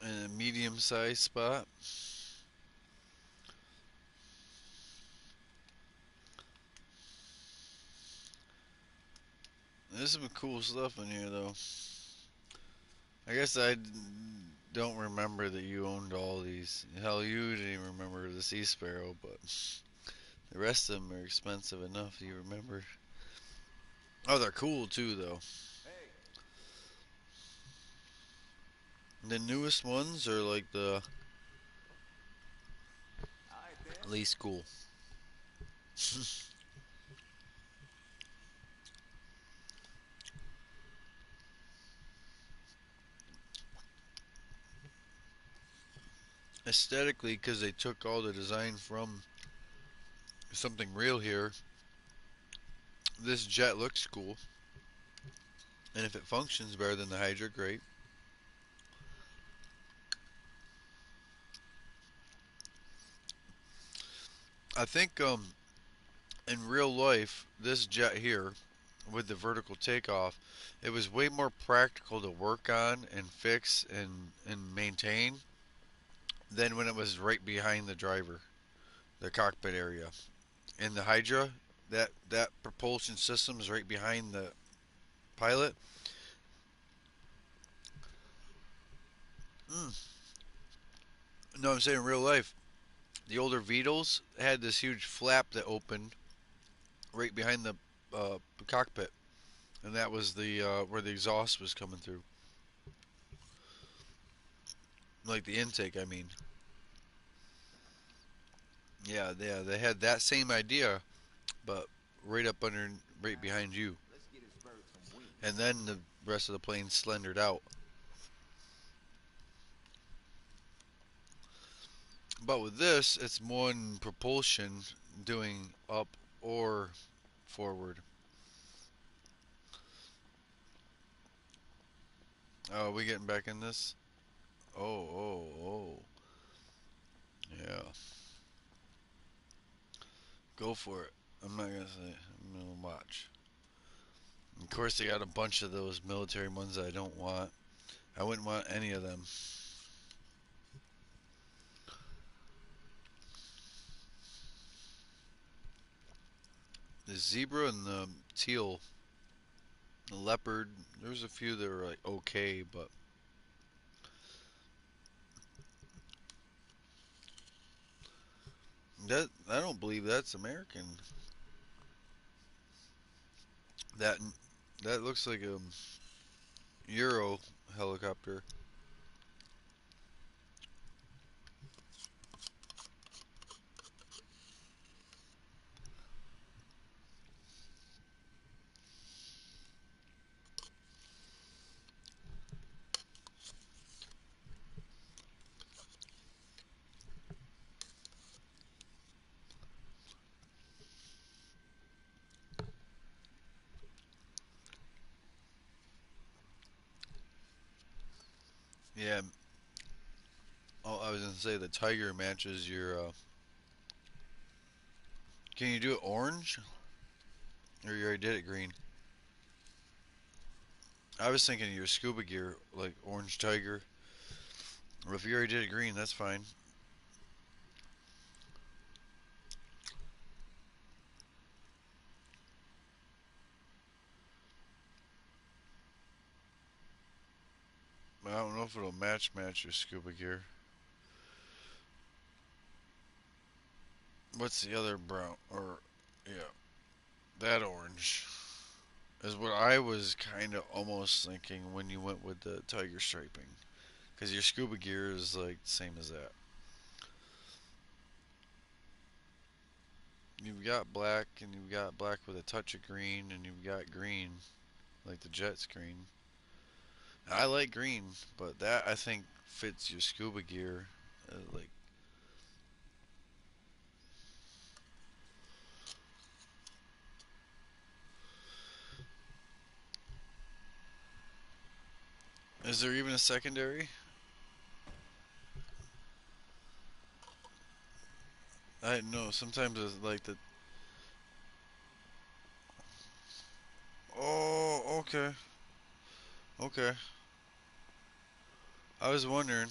In a medium sized spot. There's some cool stuff in here though. I guess don't remember that you owned all these. Hell, you didn't even remember the Sea Sparrow, but the rest of them are expensive enough. You remember? Oh, they're cool too though. The newest ones are like the least cool. Aesthetically, because they took all the design from something real here, this jet looks cool. And if it functions better than the Hydra, great. I think in real life, this jet here with the vertical takeoff, it was way more practical to work on and fix and maintain than when it was right behind the driver, the cockpit area. In the Hydra, that propulsion system is right behind the pilot. Mm. No, I'm saying in real life, the older Beetles had this huge flap that opened right behind the cockpit, and that was the where the exhaust was coming through, like the intake. I mean, yeah, they had that same idea, but right up under, right behind you, and then the rest of the plane slendered out. But with this, it's one propulsion doing up or forward. Oh, we getting back in this? Oh, oh, oh. Yeah. Go for it. I'm not gonna say. I'm gonna watch. Of course, they got a bunch of those military ones that I don't want. I wouldn't want any of them. The zebra and the teal, the leopard. There's a few that were like okay, but that I don't believe that's American. That that looks like a Euro helicopter. Yeah. Oh, I was gonna say the tiger matches your. Can you do it orange? Or you already did it green? I was thinking your scuba gear, like orange tiger. Or if you already did it green, that's fine. I don't know if it'll match your scuba gear. What's the other brown? Or yeah, that orange is what I was kind of almost thinking when you went with the tiger striping, because your scuba gear is like the same as that. You've got black, and you've got black with a touch of green, and you've got green, like the jet green. I like green, but that I think fits your scuba gear. Like, is there even a secondary? I know sometimes it's like the. Oh, okay, okay. I was wondering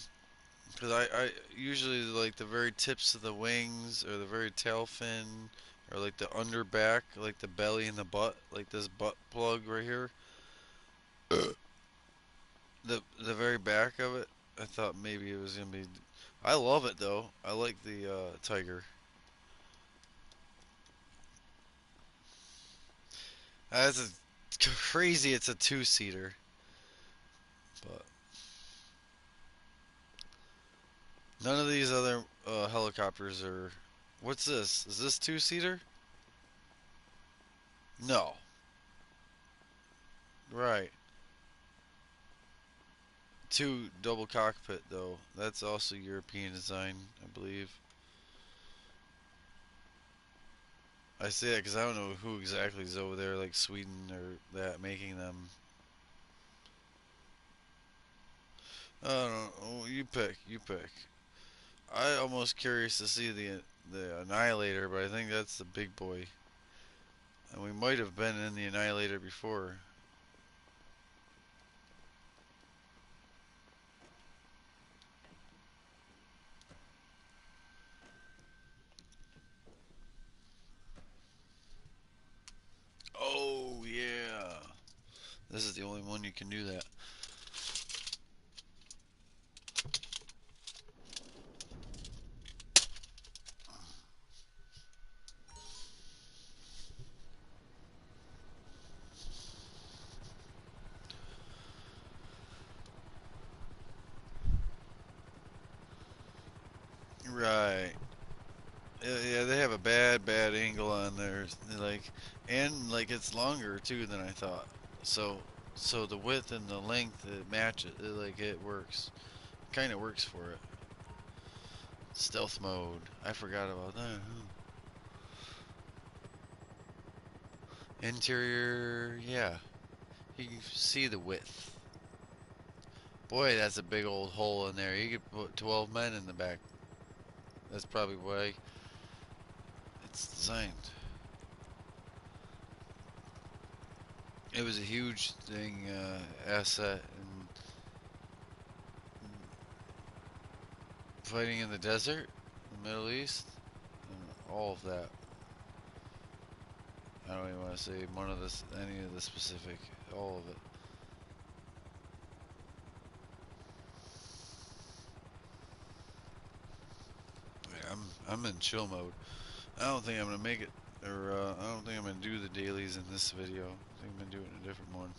because I usually like the very tips of the wings or the very tail fin or like the under back, like the belly and the butt, like this butt plug right here. The very back of it. I thought maybe it was gonna be. I love it though. I like the tiger. That's crazy. It's a two-seater, but none of these other helicopters are. What's this? Is this two-seater? No. Right. Two double cockpit though. That's also European design, I believe. I say that because I don't know who exactly is over there, like Sweden or that, making them. I don't know. Oh, you pick. You pick. I almost curious to see the Annihilator, but I think that's the big boy. And we might have been in the Annihilator before. Oh yeah. This is the only one you can do that. Right. Yeah, they have a bad angle on there. Like, and like it's longer too than I thought. So, so the width and the length it matches. Like it works. Kind of works for it. Stealth mode. I forgot about that. Interior. Yeah, you can see the width. Boy, that's a big old hole in there. You could put 12 men in the back. That's probably why it's designed. It was a huge thing, asset in fighting in the desert, the Middle East, and all of that. I don't even want to say one of this, any of the specific, all of it. Yeah, I'm in chill mode. I don't think I'm gonna make it, or I don't think I'm gonna do the dailies in this video. I think I'm gonna do it in a different one.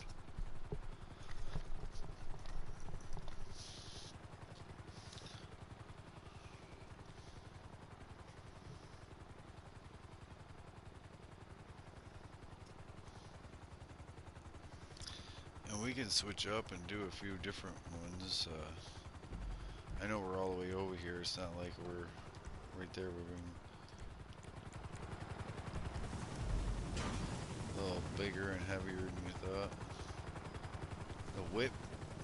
And we can switch up and do a few different ones. I know we're all the way over here. It's not like we're right there. We're being a little bigger and heavier than we thought. The whip,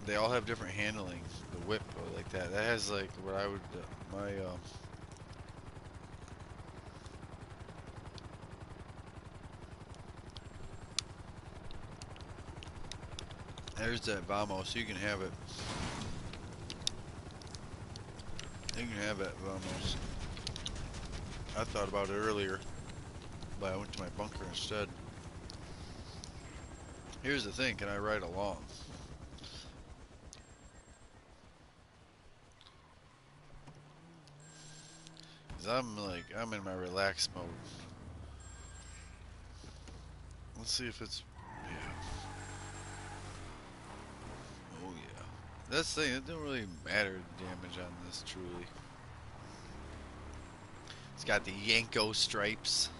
they all have different handling. The whip, like that. That has like what I would, my, there's that Vamos. You can have it. You can have that Vamos. I thought about it earlier, but I went to my bunker instead. Here's the thing, can I ride along? Cause I'm in my relaxed mode. Let's see if it's, yeah. Oh yeah. That's the thing, it don't really matter the damage on this, truly. It's got the Yanko stripes.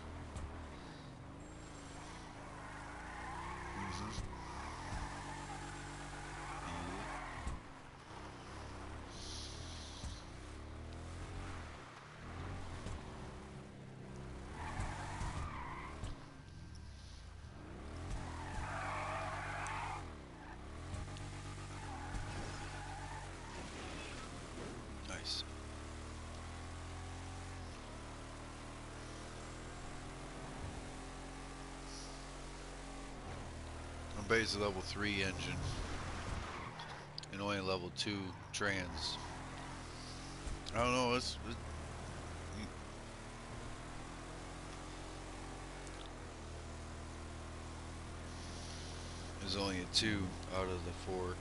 Nice. I'm based level 3 engine and only level 2 trans. I don't know, there's only a 2 out of the 4.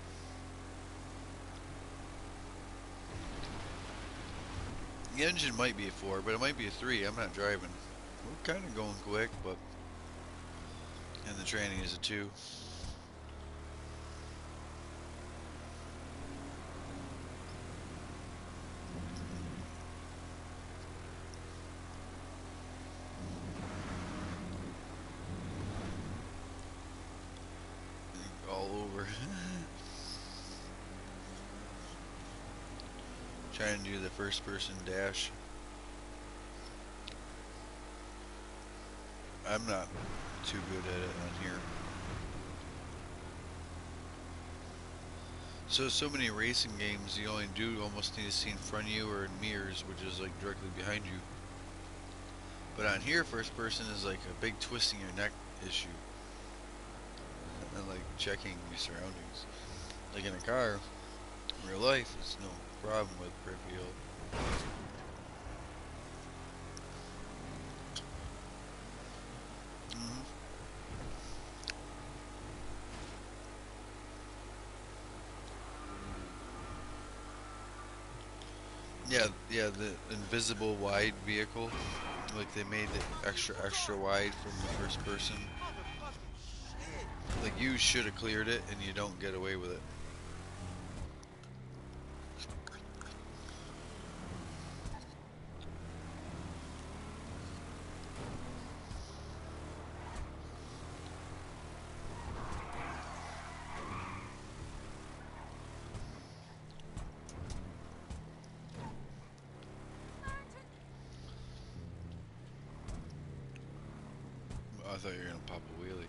The engine might be a 4, but it might be a 3. I'm not driving. We're kind of going quick, but and the training is a 2. All over. Trying to do the first person dash. I'm not too good at it on here. So many racing games, you only do almost need to see in front of you or in mirrors, which is like directly behind you. But on here, first person is like a big twisting your neck issue. And like checking your surroundings. Like in a car, in real life, it's no problem with peripheral. Yeah, the invisible wide vehicle. Like they made it extra wide from the first person. Like you should have cleared it and you don't get away with it. I thought you were gonna pop a wheelie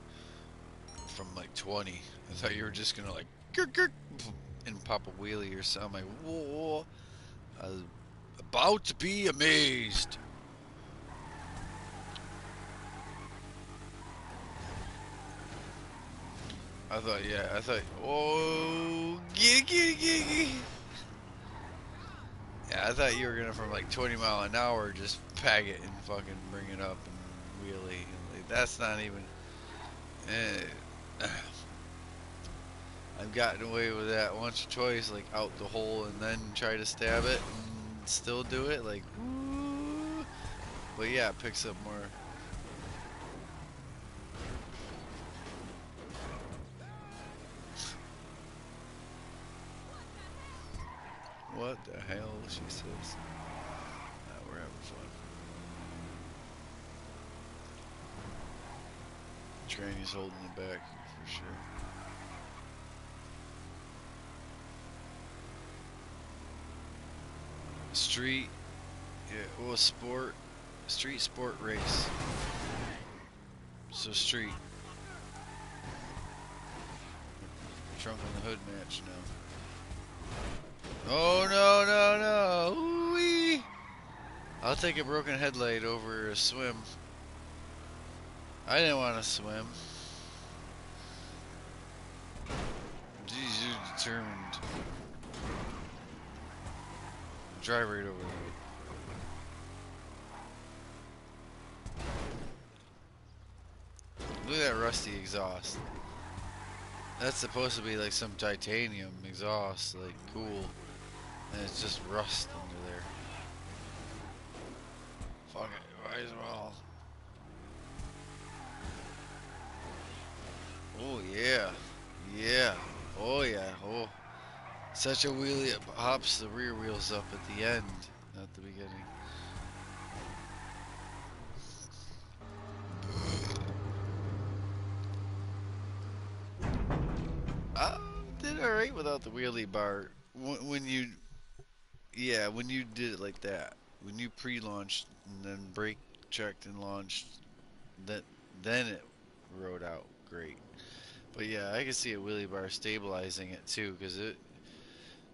from like 20. I thought you were just gonna like and pop a wheelie or something. I'm like, whoa! I was about to be amazed. I thought, oh, giggy. Yeah, I thought you were gonna from like 20 mile an hour just peg it and fucking bring it up and wheelie. Like, that's not even. Eh. I've gotten away with that once or twice, like out the hole and then try to stab it and still do it. Like, woo. But yeah, it picks up more. What the hell? She says. We're having fun. Granny's holding the back for sure. Street, yeah, well, street sport race. So street. Trunk on the hood match now. Oh no. Ooh-wee. I'll take a broken headlight over a swim. I didn't want to swim. Jeez, you're determined. Drive right over there. Look at that rusty exhaust. That's supposed to be like some titanium exhaust, like cool. And it's just rust under there. Fuck it, might as well. Oh yeah. Yeah. Oh yeah. Oh. Such a wheelie, it hops the rear wheels up at the end, not the beginning. I did alright without the wheelie bar. When you, yeah, when you did it like that, when you pre-launched and then brake checked and launched, that then it rode out great. But yeah, I can see a wheelie bar stabilizing it too, because it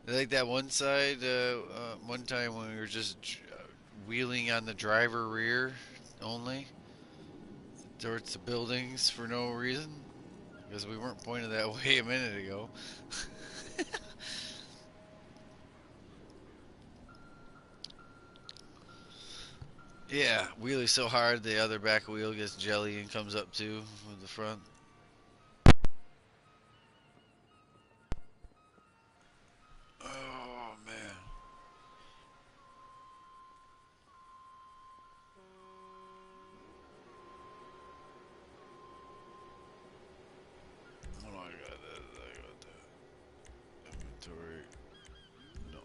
like that one side, one time when we were just wheeling on the driver rear only towards the buildings for no reason, because we weren't pointed that way a minute ago. Yeah, wheelie so hard the other back wheel gets jelly and comes up too with the front. Oh man. Oh my god, I got that. Inventory. No.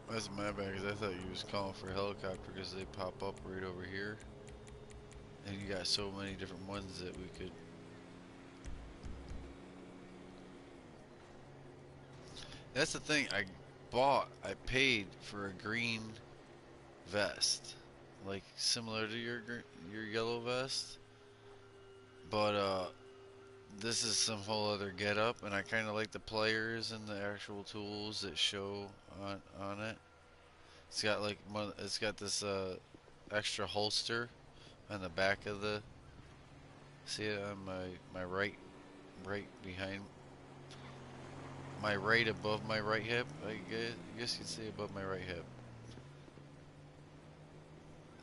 That's my bad, because I thought you was calling for a helicopter because they pop up right over here. And you got so many different ones that we could. That's the thing. I paid for a green vest, like similar to your yellow vest, but this is some whole other getup, and I kind of like the players and the actual tools that show on it. It's got like it's got this extra holster on the back of the. See it on my right behind my right above my right hip. I guess you'd say above my right hip.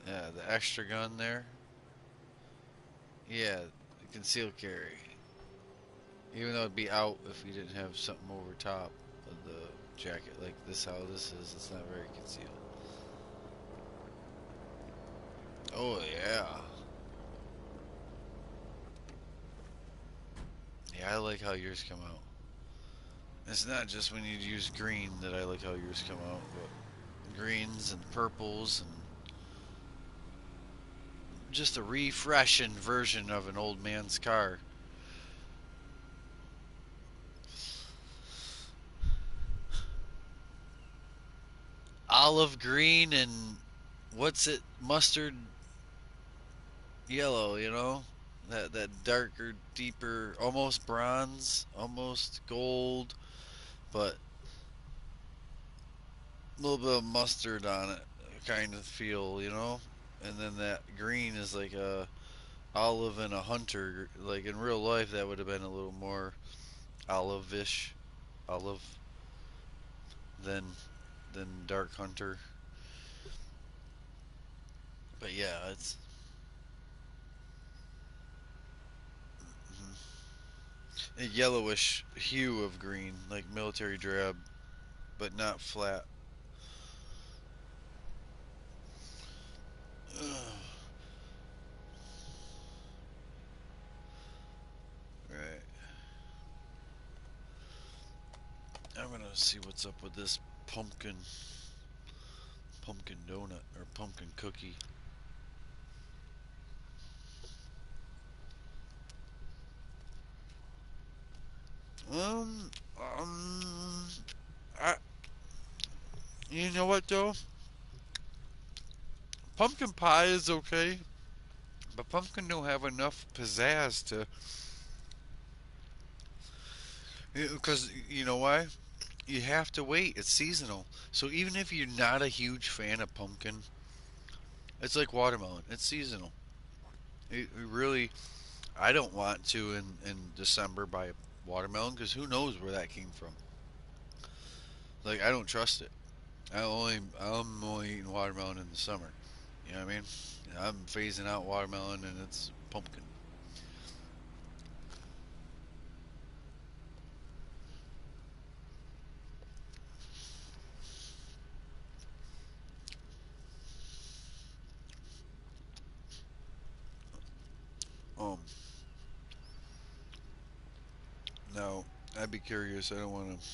Yeah, the extra gun there. Yeah, the concealed carry. Even though it'd be out if we didn't have something over top of the jacket, like this, how this is, it's not very concealed. Oh yeah. Yeah, I like how yours come out. It's not just when you use green that I like how yours come out, but greens and purples and just a refreshing version of an old man's car. Olive green and what's it? Mustard yellow, you know? that darker, deeper, almost bronze, almost gold, but a little bit of mustard on it, kind of feel, you know. And then that green is like a olive and a hunter. Like in real life, that would have been a little more olive-ish, olive than dark hunter. But yeah, it's a yellowish hue of green, like military drab, but not flat. Right. I'm gonna see what's up with this pumpkin donut or pumpkin cookie. Um, um, I, you know what though? Pumpkin pie is okay, but pumpkin don't have enough pizzazz to. Because you know why? You have to wait. It's seasonal. So even if you're not a huge fan of pumpkin, it's like watermelon. It's seasonal. It really, I don't want to in December buy a watermelon because who knows where that came from. Like I don't trust it. I'm only eating watermelon in the summer. You know what I mean? I'm phasing out watermelon and it's pumpkin. Um, Now I'd be curious. I don't want to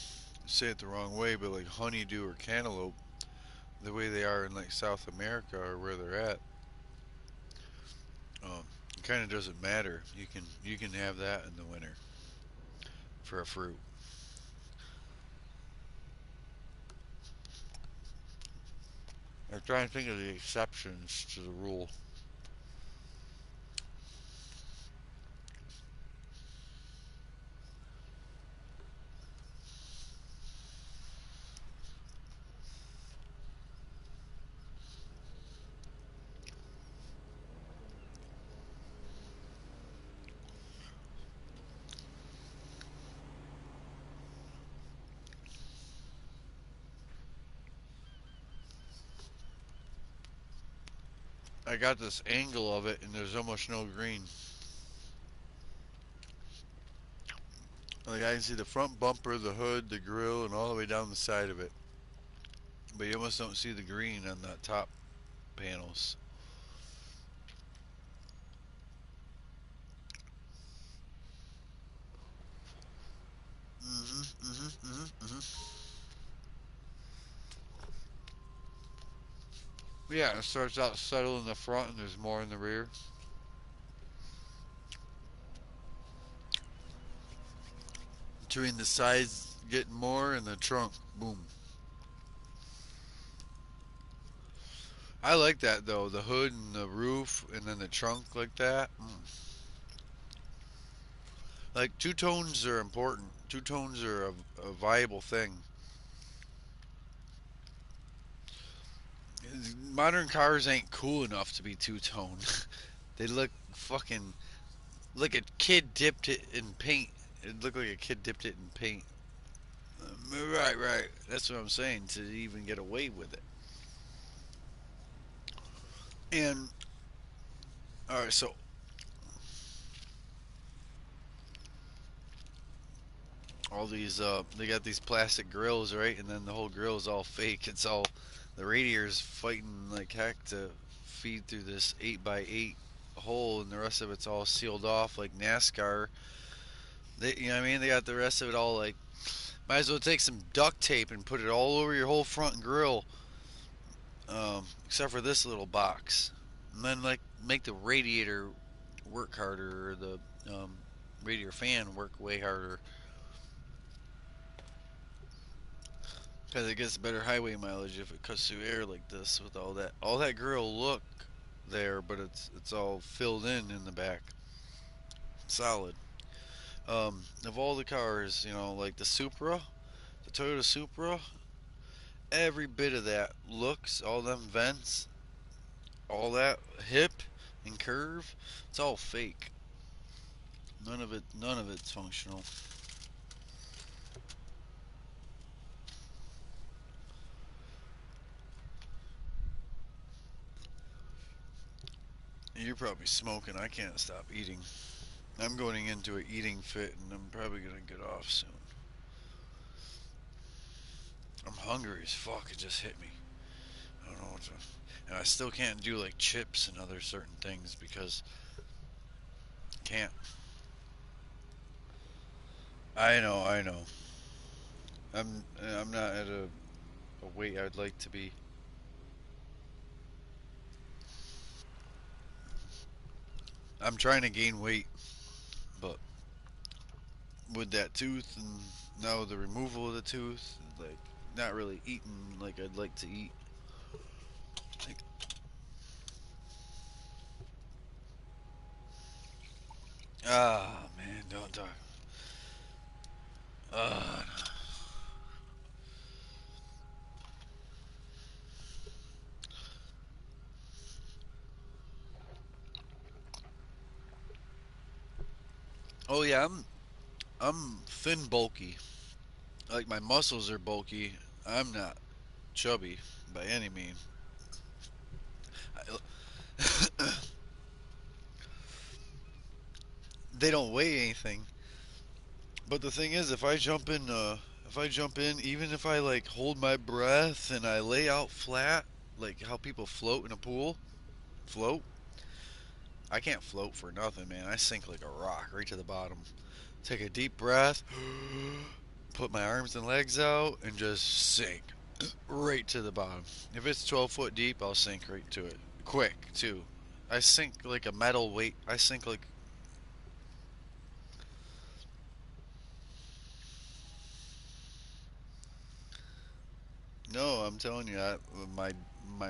say it the wrong way, but like honeydew or cantaloupe, the way they are in like South America or where they're at, it kind of doesn't matter. You can have that in the winter for a fruit. I'm trying to think of the exceptions to the rule. I got this angle of it, and there's almost no green. Like I can see the front bumper, the hood, the grill, and all the way down the side of it. But you almost don't see the green on the top panels. Yeah, it starts out subtle in the front, and there's more in the rear. Between the sides getting more and the trunk, boom. I like that though, the hood and the roof, and then the trunk like that. Like two tones are important. Two tones are a viable thing. Modern cars ain't cool enough to be two tone. They look fucking like a kid dipped it in paint. It looked like a kid dipped it in paint. Right, right. That's what I'm saying. To even get away with it. And all right, so all these they got these plastic grills, right? And then the whole grill is all fake. It's all the radiator's fighting like heck to feed through this 8x8 hole, and the rest of it's all sealed off like NASCAR. They, you know what I mean? They got the rest of it all like. Might as well take some duct tape and put it all over your whole front grill, except for this little box. And then like make the radiator work harder, or the radiator fan work way harder, because it gets better highway mileage if it cuts through air like this with all that grill look there, but it's all filled in the back. Solid. Of all the cars, like the Supra, the Toyota Supra, every bit of that looks, all them vents, all that hip and curve, it's all fake. None of it's functional. You're probably smoking. I can't stop eating. I'm going into an eating fit, and I'm probably gonna get off soon. I'm hungry as fuck. It just hit me. I don't know what to. And I still can't do like chips and other certain things because I can't. I know. I know. I'm not at a weight I'd like to be. I'm trying to gain weight, but with that tooth and now the removal of the tooth, like not really eating like I'd like to eat. Like, man, don't talk. Ah, oh yeah, I'm thin, bulky. Like my muscles are bulky. I'm not chubby by any means. They don't weigh anything. But the thing is, if I jump in, even if I like hold my breath and I lay out flat, like how people float in a pool, float. I can't float for nothing, man. I sink like a rock right to the bottom. Take a deep breath, put my arms and legs out, and just sink right to the bottom. If it's 12 foot deep, I'll sink right to it. Quick, too. I sink like a metal weight. I sink like. No, I'm telling you, my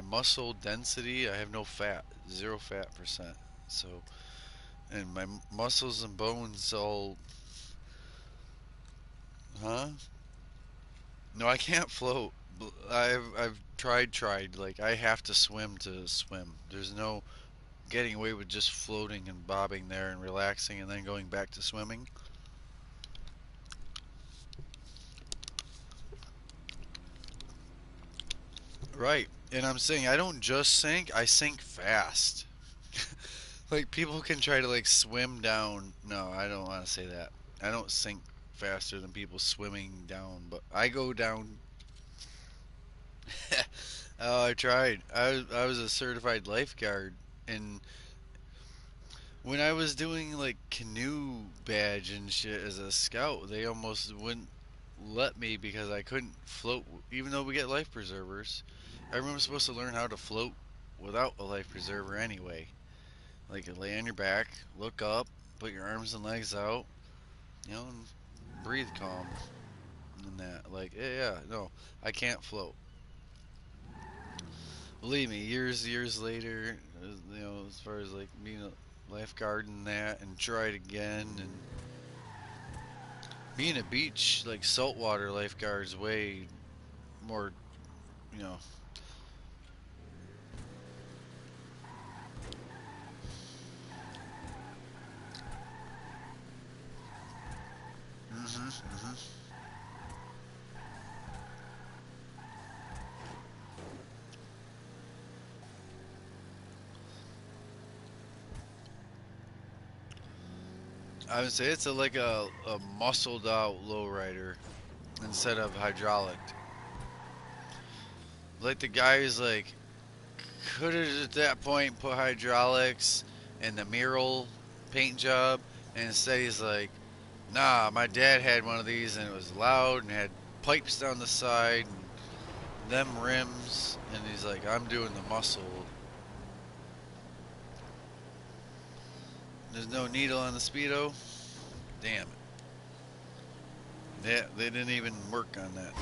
muscle density, I have no fat, 0 fat %. So, and my muscles and bones all, huh? No, I can't float. I've tried. Like I have to swim to swim. There's no getting away with just floating and bobbing there and relaxing and then going back to swimming. Right. And I'm saying I don't just sink, I sink fast. Like people can try to like swim down. No, I don't want to say that. I don't sink faster than people swimming down, but I go down. Oh, I tried. I was a certified lifeguard, and when I was doing like canoe badge and shit as a scout, they almost wouldn't let me because I couldn't float. Even though we get life preservers, everyone was supposed to learn how to float without a life preserver anyway. Like lay on your back, look up, put your arms and legs out, and breathe calm and that. Like, yeah, no, I can't float. Believe me, years later, as far as like being a lifeguard and that, and tried again, and being a beach like saltwater lifeguard's way more, you know. Hmm. I would say it's like a muscled out lowrider instead of hydraulic. Like the guy who's like could have at that point put hydraulics in the mural paint job, and instead he's like, nah, my dad had one of these and it was loud and had pipes down the side and them rims, and he's like, I'm doing the muscle. There's no needle on the speedo. Damn it. They didn't even work on that.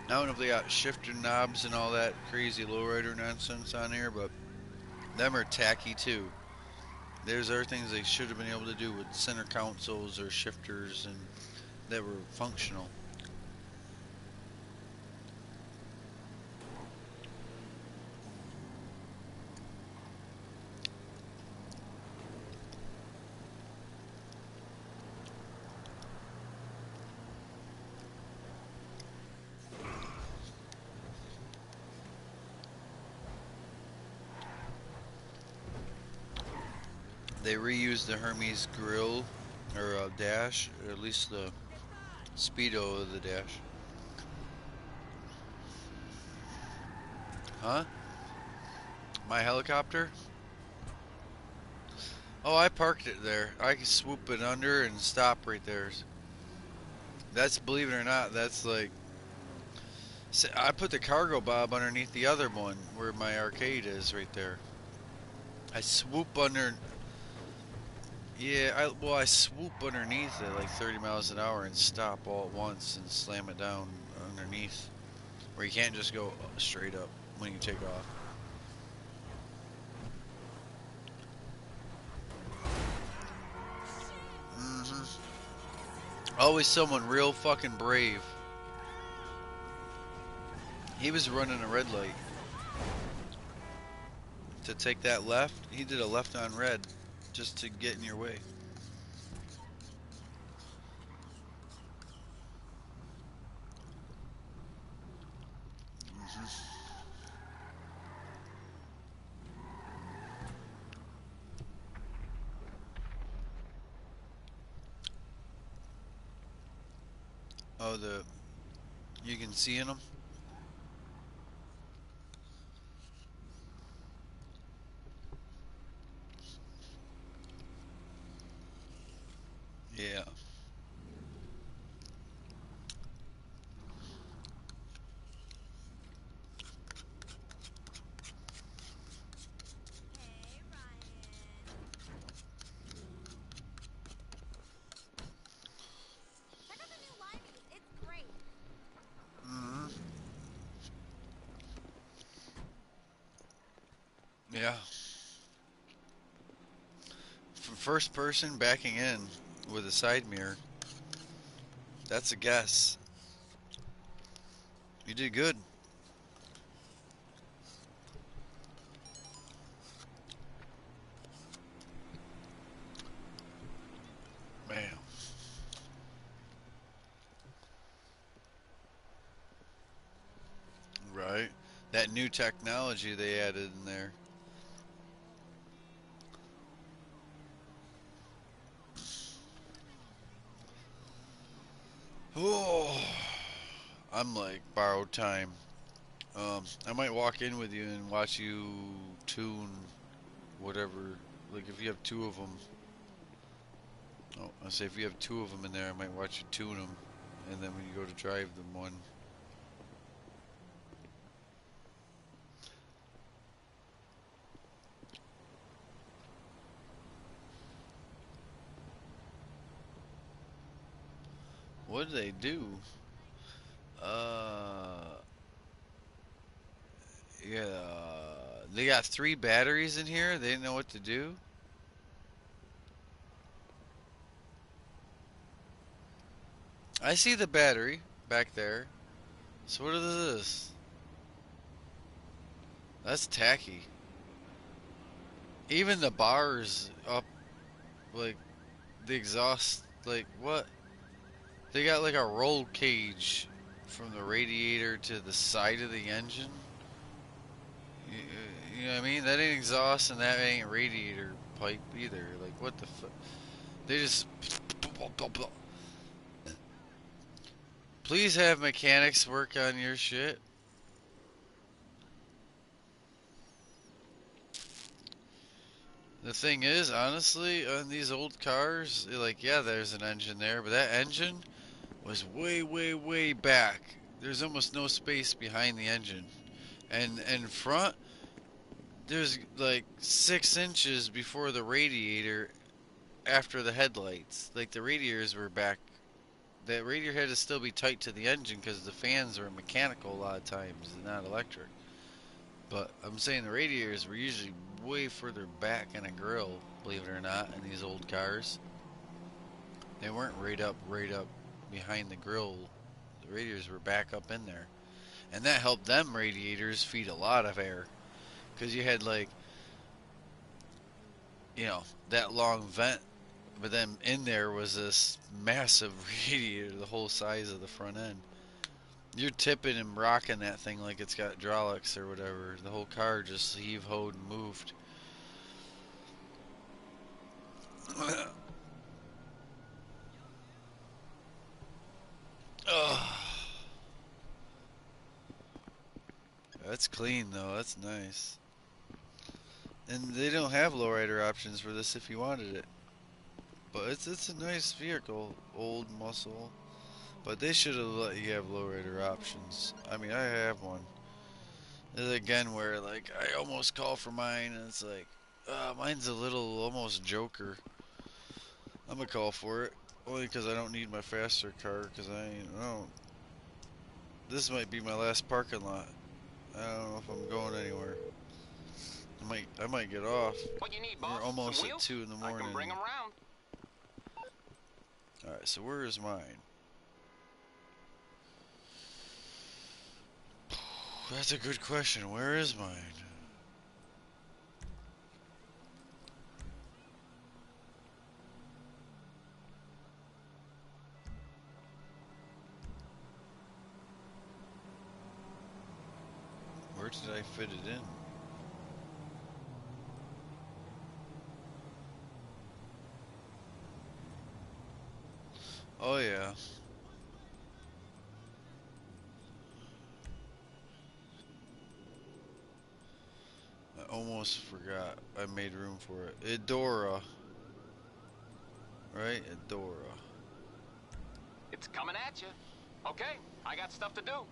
I don't know if they got shifter knobs and all that crazy lowrider nonsense on here, but them are tacky too. There's other things they should have been able to do with center consoles or shifters and that were functional. They reused the Hermes grill or dash, or at least the speedo of the dash. Huh? My helicopter? Oh, I parked it there. I can swoop it under and stop right there. That's, believe it or not, that's like, I put the cargo bob underneath the other one where my arcade is right there. I swoop under. Yeah, I swoop underneath it like 30 miles an hour and stop all at once and slam it down underneath, where you can't just go straight up when you take off. hmm Always someone real fucking brave. He was running a red light to take that left. He did a left on red just to get in your way. hmm Oh, you can see in them. Yeah. hmm Yeah. From first person backing in with a side mirror. That's a guess. You did good. Man. Right. That new technology they added in there. Oh, I'm like borrowed time. I might walk in with you and watch you tune whatever. Like if you have two of them. Oh, I say if you have two of them in there, I might watch you tune them, and then when you go to drive them one. What do they do? Uh, yeah, they got 3 batteries in here. They didn't know what to do. I see the battery back there. So what is this? That's tacky. Even the bars up, like the exhaust, like what? They got like a roll cage from the radiator to the side of the engine. You know what I mean? That ain't exhaust and that ain't radiator pipe either. Like what the fuck? They just. Please have mechanics work on your shit. The thing is, honestly, on these old cars, like, yeah, there's an engine there, but that engine was way, way, way back. There's almost no space behind the engine. And in front, there's like 6 inches before the radiator after the headlights. Like, the radiators were back. The radiator had to still be tight to the engine because the fans are mechanical a lot of times and not electric. But I'm saying the radiators were usually way further back in a grill, believe it or not, in these old cars. They weren't right up behind the grill. The radiators were back up in there. And that helped them radiators feed a lot of air. Because you had, like, that long vent, but then in there was this massive radiator, the whole size of the front end. You're tipping and rocking that thing like it's got hydraulics or whatever. The whole car just heave-hoed and moved. Ugh. That's clean though, that's nice. And they don't have lowrider options for this if you wanted it. But it's a nice vehicle, old muscle. But they should have let you have lowrider options. I mean, I have one. This is again where like I almost call for mine, and it's like, mine's a little almost Joker. I'm gonna call for it only because I don't need my faster car. Because I don't. This might be my last parking lot. I don't know if I'm going anywhere. I might get off. What you need, We're boss? almost Some at wheels? 2 in the I morning. can bring them round. All right, so where is mine? That's a good question. Where is mine? Where did I fit it in? Oh yeah. I almost forgot. I made room for it. Edora. Right? Edora. It's coming at you. Okay, I got stuff to do.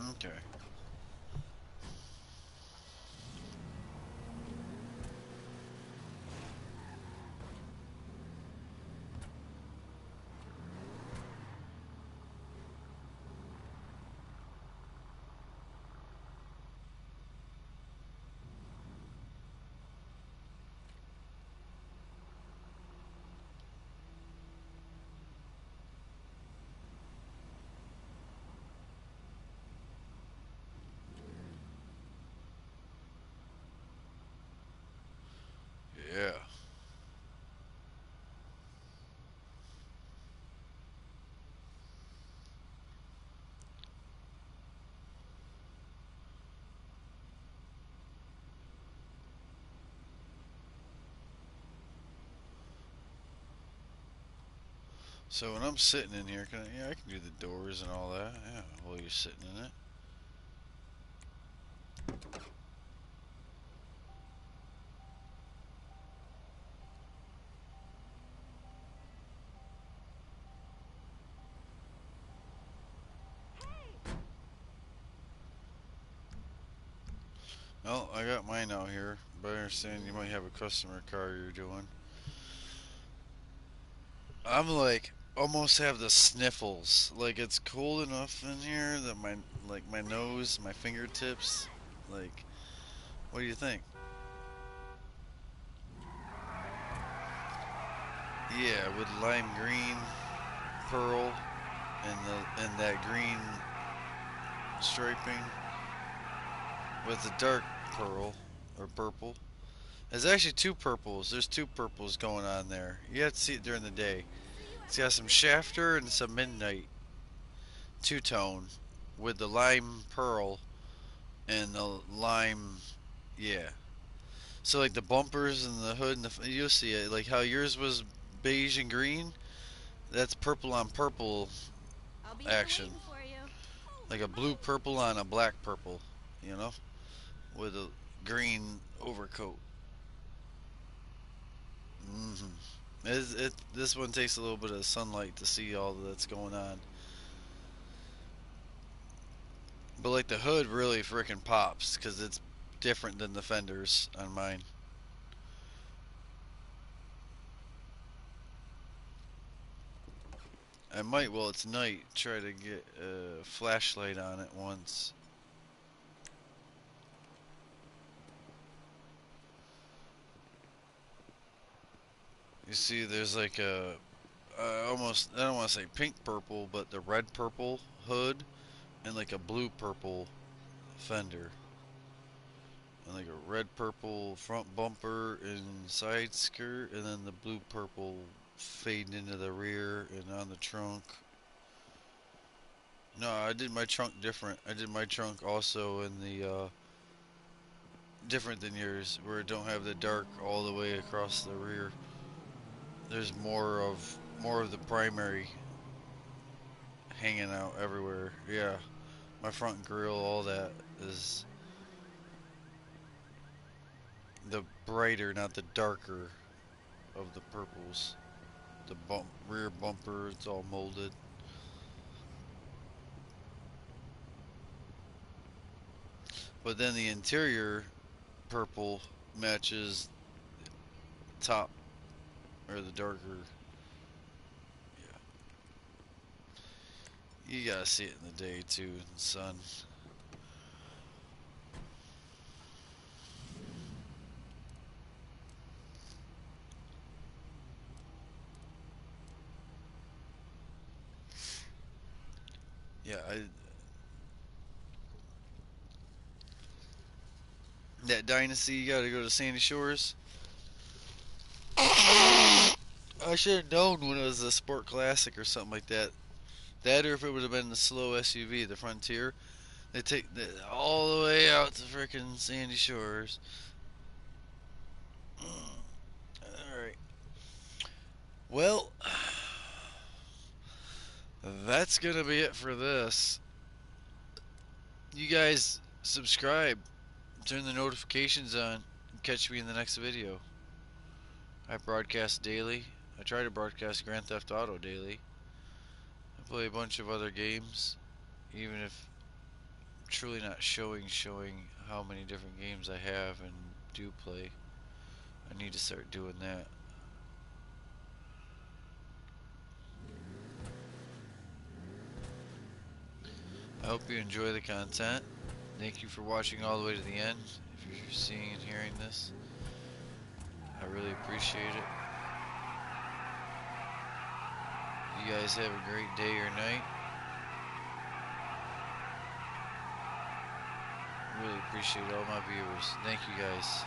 Okay. Yeah. So when I'm sitting in here, yeah, I can do the doors and all that. Yeah, while you're sitting in it. Well, I got mine out here, but I understand you might have a customer car you're doing. I'm like almost have the sniffles. Like it's cold enough in here that my nose, my fingertips, like what do you think? Yeah, with lime green, pearl, and that green striping with the dark pearl or purple. There's actually two purples. There's two purples going on there. You have to see it during the day. It's got some shafter and some midnight two tone with the lime pearl and the lime, yeah. So like the bumpers and the hood and you'll see it like how yours was beige and green. That's purple on purple I'll be here action, waiting for you. like a blue purple on a black purple, you know, with a green overcoat. This one takes a little bit of sunlight to see all that's going on. But like the hood really freaking pops because it's different than the fenders on mine. I might, while it's night, try to get a flashlight on it once. You see, there's like a almost, I don't want to say pink purple, but the red purple hood and like a blue purple fender. And like a red purple front bumper and side skirt, and then the blue purple fading into the rear and on the trunk. No, I did my trunk different. I did my trunk also in the different than yours, where it don't have the dark all the way across the rear. There's more of the primary hanging out everywhere. Yeah, my front grille, all that is the brighter, not the darker of the purples. The rear bumper, it's all molded. But then the interior purple matches top or the darker. Yeah, you gotta see it in the day too, in the sun. Yeah, that Dynasty, you gotta go to Sandy Shores. I should have known when it was a Sport Classic or something like that. That, or if it would have been the slow SUV, the Frontier. They take all the way out to frickin' Sandy Shores. Alright. Well, that's gonna be it for this. You guys subscribe, turn the notifications on, and catch me in the next video. I broadcast daily. I try to broadcast Grand Theft Auto daily. I play a bunch of other games, even if I'm truly not showing how many different games I have and do play. I need to start doing that. I hope you enjoy the content. Thank you for watching all the way to the end. If you're seeing and hearing this, I really appreciate it. You guys have a great day or night. Really appreciate all my viewers. Thank you guys.